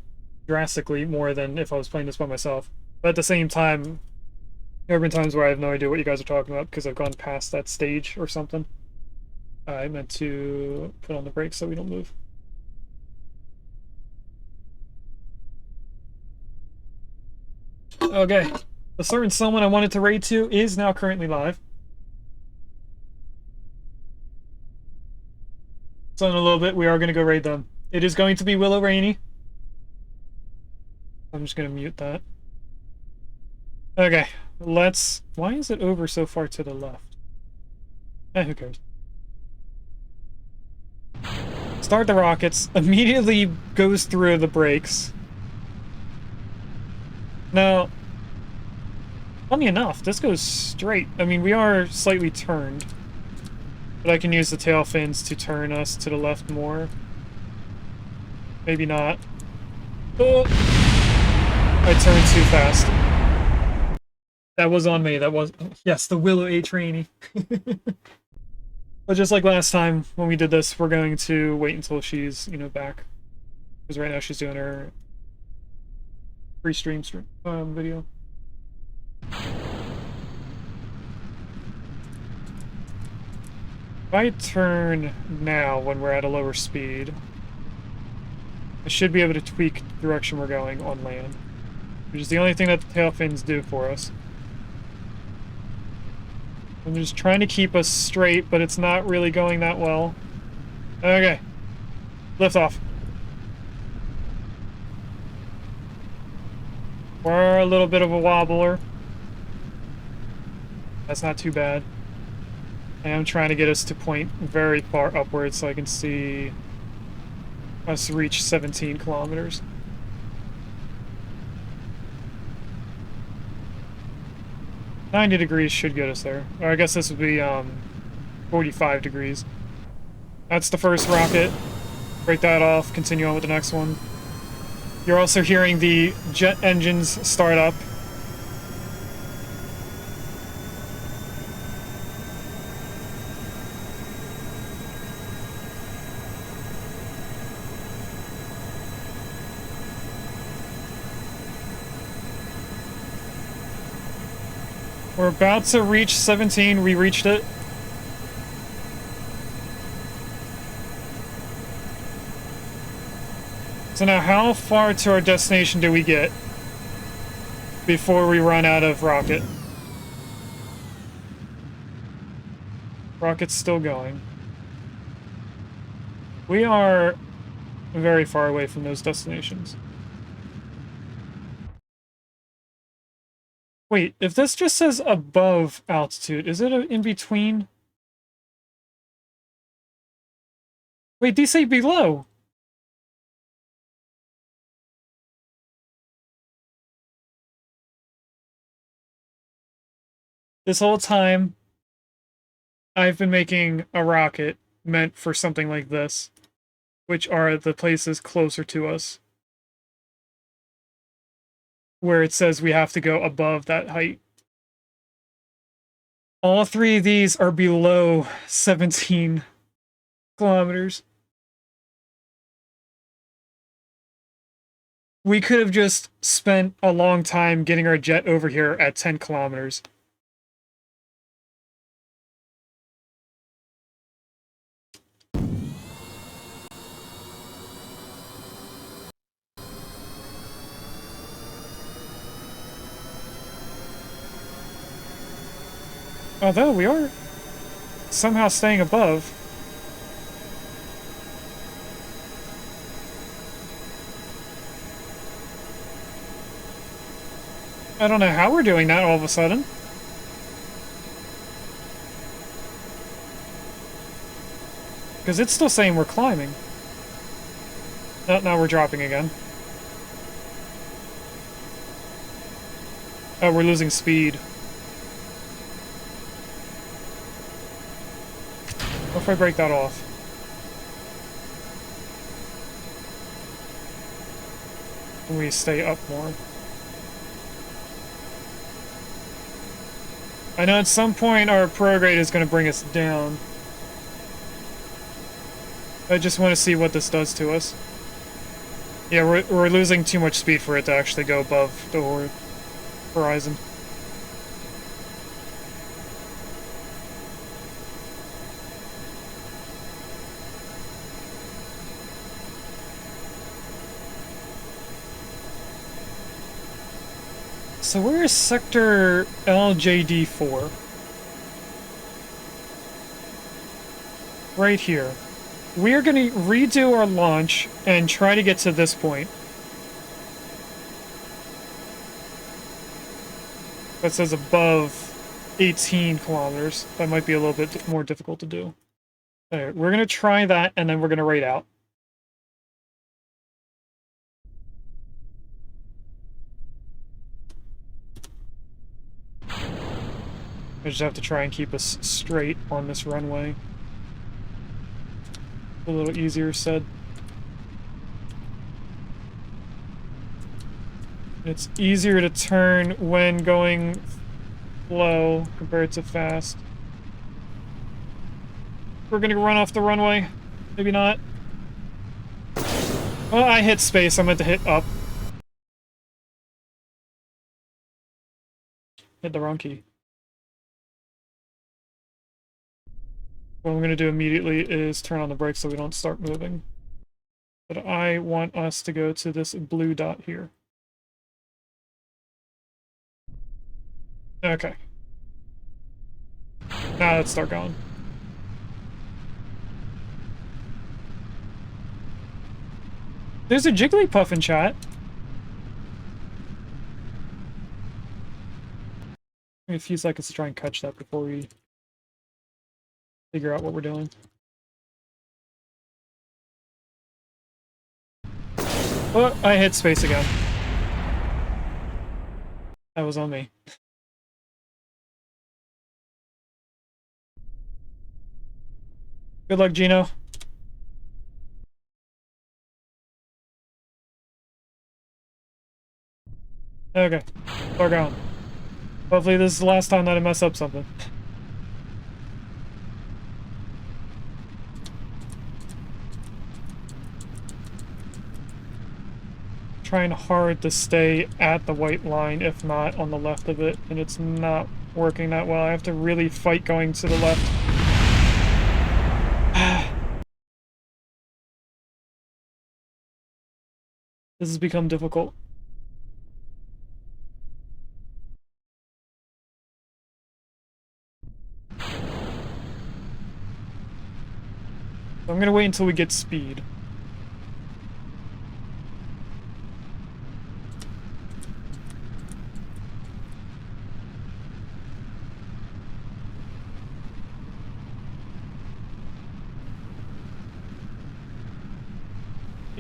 A: drastically more than if I was playing this by myself. But at the same time, there have been times where I have no idea what you guys are talking about because I've gone past that stage or something. I meant to put on the brakes so we don't move. Okay. The certain someone I wanted to raid to is now currently live. So in a little bit, we are going to go raid them. It is going to be Willow Rainy. I'm just going to mute that. Okay, let's... Why is it over so far to the left? Who cares? Start the rockets. Immediately goes through the brakes. Now, funny enough, this goes straight. I mean, we are slightly turned. But I can use the tail fins to turn us to the left more. Maybe not. Oh! I turned too fast. That was on me. That was... Yes, the Willow H. Rainy. But just like last time when we did this, we're going to wait until she's, you know, back. Because right now she's doing her free stream video. If I turn now when we're at a lower speed, I should be able to tweak the direction we're going on land. Which is the only thing that the tail fins do for us. I'm just trying to keep us straight, but it's not really going that well. Okay. Lift off. We're a little bit of a wobbler. That's not too bad. I am trying to get us to point very far upwards so I can see us reach 17 kilometers. 90 degrees should get us there. Or I guess this would be 45 degrees. That's the first rocket. Break that off, continue on with the next one. You're also hearing the jet engines start up. We're about to reach 17. We reached it. So now how far to our destination do we get before we run out of rocket? Rocket's still going. We are very far away from those destinations. Wait, if this just says above altitude, is it in between? Wait, these say below. This whole time, I've been making a rocket meant for something like this, which are the places closer to us, where it says we have to go above that height. All three of these are below 17 kilometers. We could have just spent a long time getting our jet over here at 10 kilometers. Although we are somehow staying above. I don't know how we're doing that all of a sudden. Because it's still saying we're climbing. Oh, now we're dropping again. Oh, we're losing speed. What if I break that off? Can we stay up more? I know at some point our prograde is going to bring us down. I just want to see what this does to us. Yeah, we're losing too much speed for it to actually go above the horizon. So where is sector LJD4? Right here. We are going to redo our launch and try to get to this point. That says above 18 kilometers. That might be a little bit more difficult to do. Alright, we're going to try that and then we're going to rate out. I just have to try and keep us straight on this runway. A little easier said. It's easier to turn when going slow compared to fast. We're gonna run off the runway. Maybe not. Oh, I hit space. I meant to hit up. Hit the wrong key. What I'm gonna do immediately is turn on the brakes so we don't start moving. But I want us to go to this blue dot here. Okay. Now let's start going. There's a Jigglypuff in chat. Give me a few seconds to try and catch that before we figure out what we're doing. Oh, I hit space again. That was on me. Good luck, Gino. Okay, we're going. Hopefully this is the last time that I mess up something. Trying hard to stay at the white line, if not on the left of it, and it's not working that well. I have to really fight going to the left. This has become difficult. So I'm gonna wait until we get speed.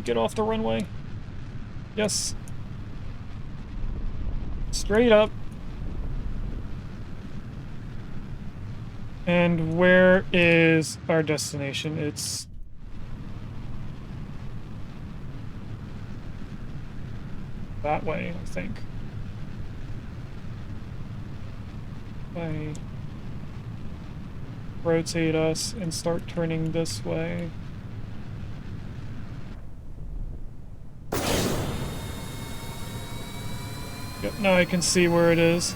A: Get off the runway. Yes. Straight up. And where is our destination? It's that way, I think. I rotate us and start turning this way. Yep, now I can see where it is.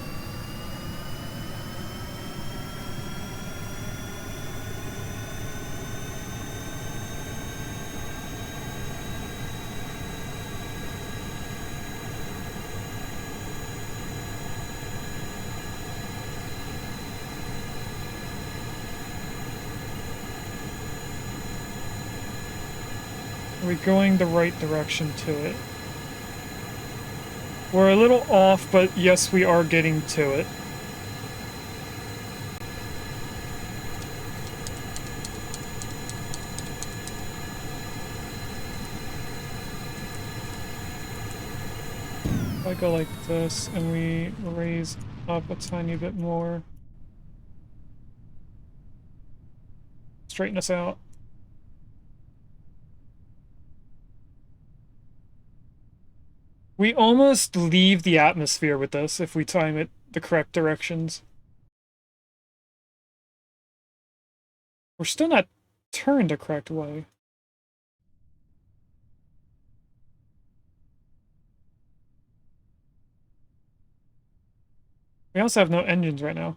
A: Are we going the right direction to it? We're a little off, but yes, we are getting to it. If I go like this and we raise up a tiny bit more, straighten us out. We almost leave the atmosphere with this if we time it the correct directions. We're still not turned the correct way. We also have no engines right now.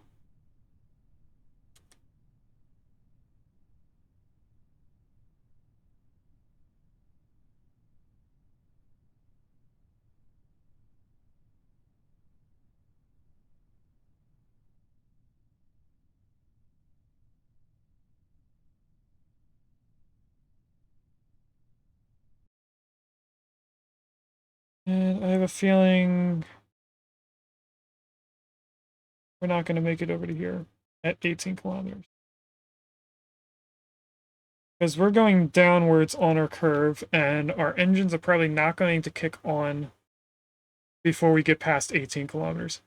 A: And I have a feeling we're not going to make it over to here at 18 kilometers. Because we're going downwards on our curve, and our engines are probably not going to kick on before we get past 18 kilometers.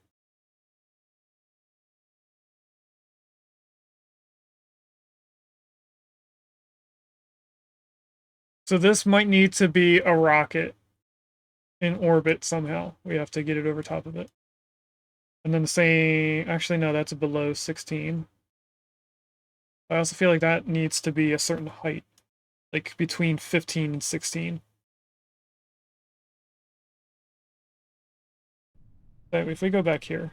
A: So this might need to be a rocket in orbit somehow. We have to get it over top of it. And then the same... Actually, no, that's below 16. I also feel like that needs to be a certain height. Like between 15 and 16. But if we go back here...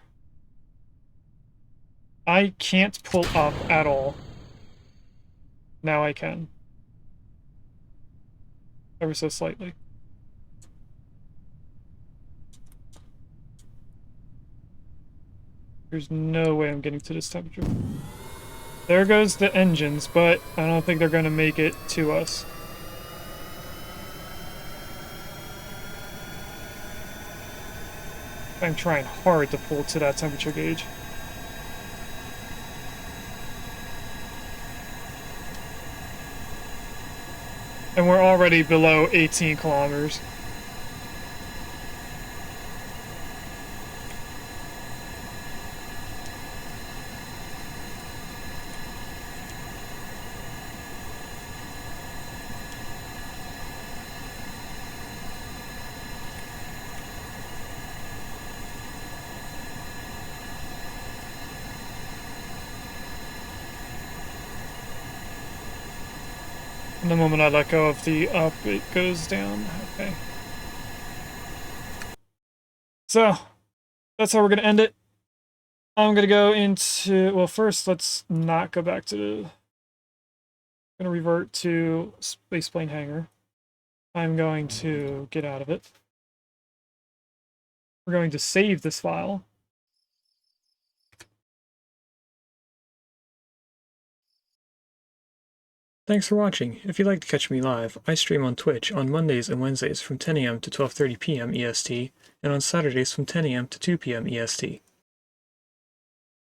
A: I can't pull up at all. Now I can. Ever so slightly. There's no way I'm getting to this temperature. There goes the engines, but I don't think they're going to make it to us. I'm trying hard to pull to that temperature gauge. And we're already below 18 kilometers. And the moment I let go of the up, it goes down. Okay. So, that's how we're going to end it. I'm going to go into... Well, first, let's not go back to the... I'm going to revert to Spaceplane Hangar. I'm going to get out of it. We're going to save this file. Thanks for watching. If you'd like to catch me live, I stream on Twitch on Mondays and Wednesdays from 10 a.m. to 12:30 p.m. EST, and on Saturdays from 10 a.m. to 2 p.m. EST.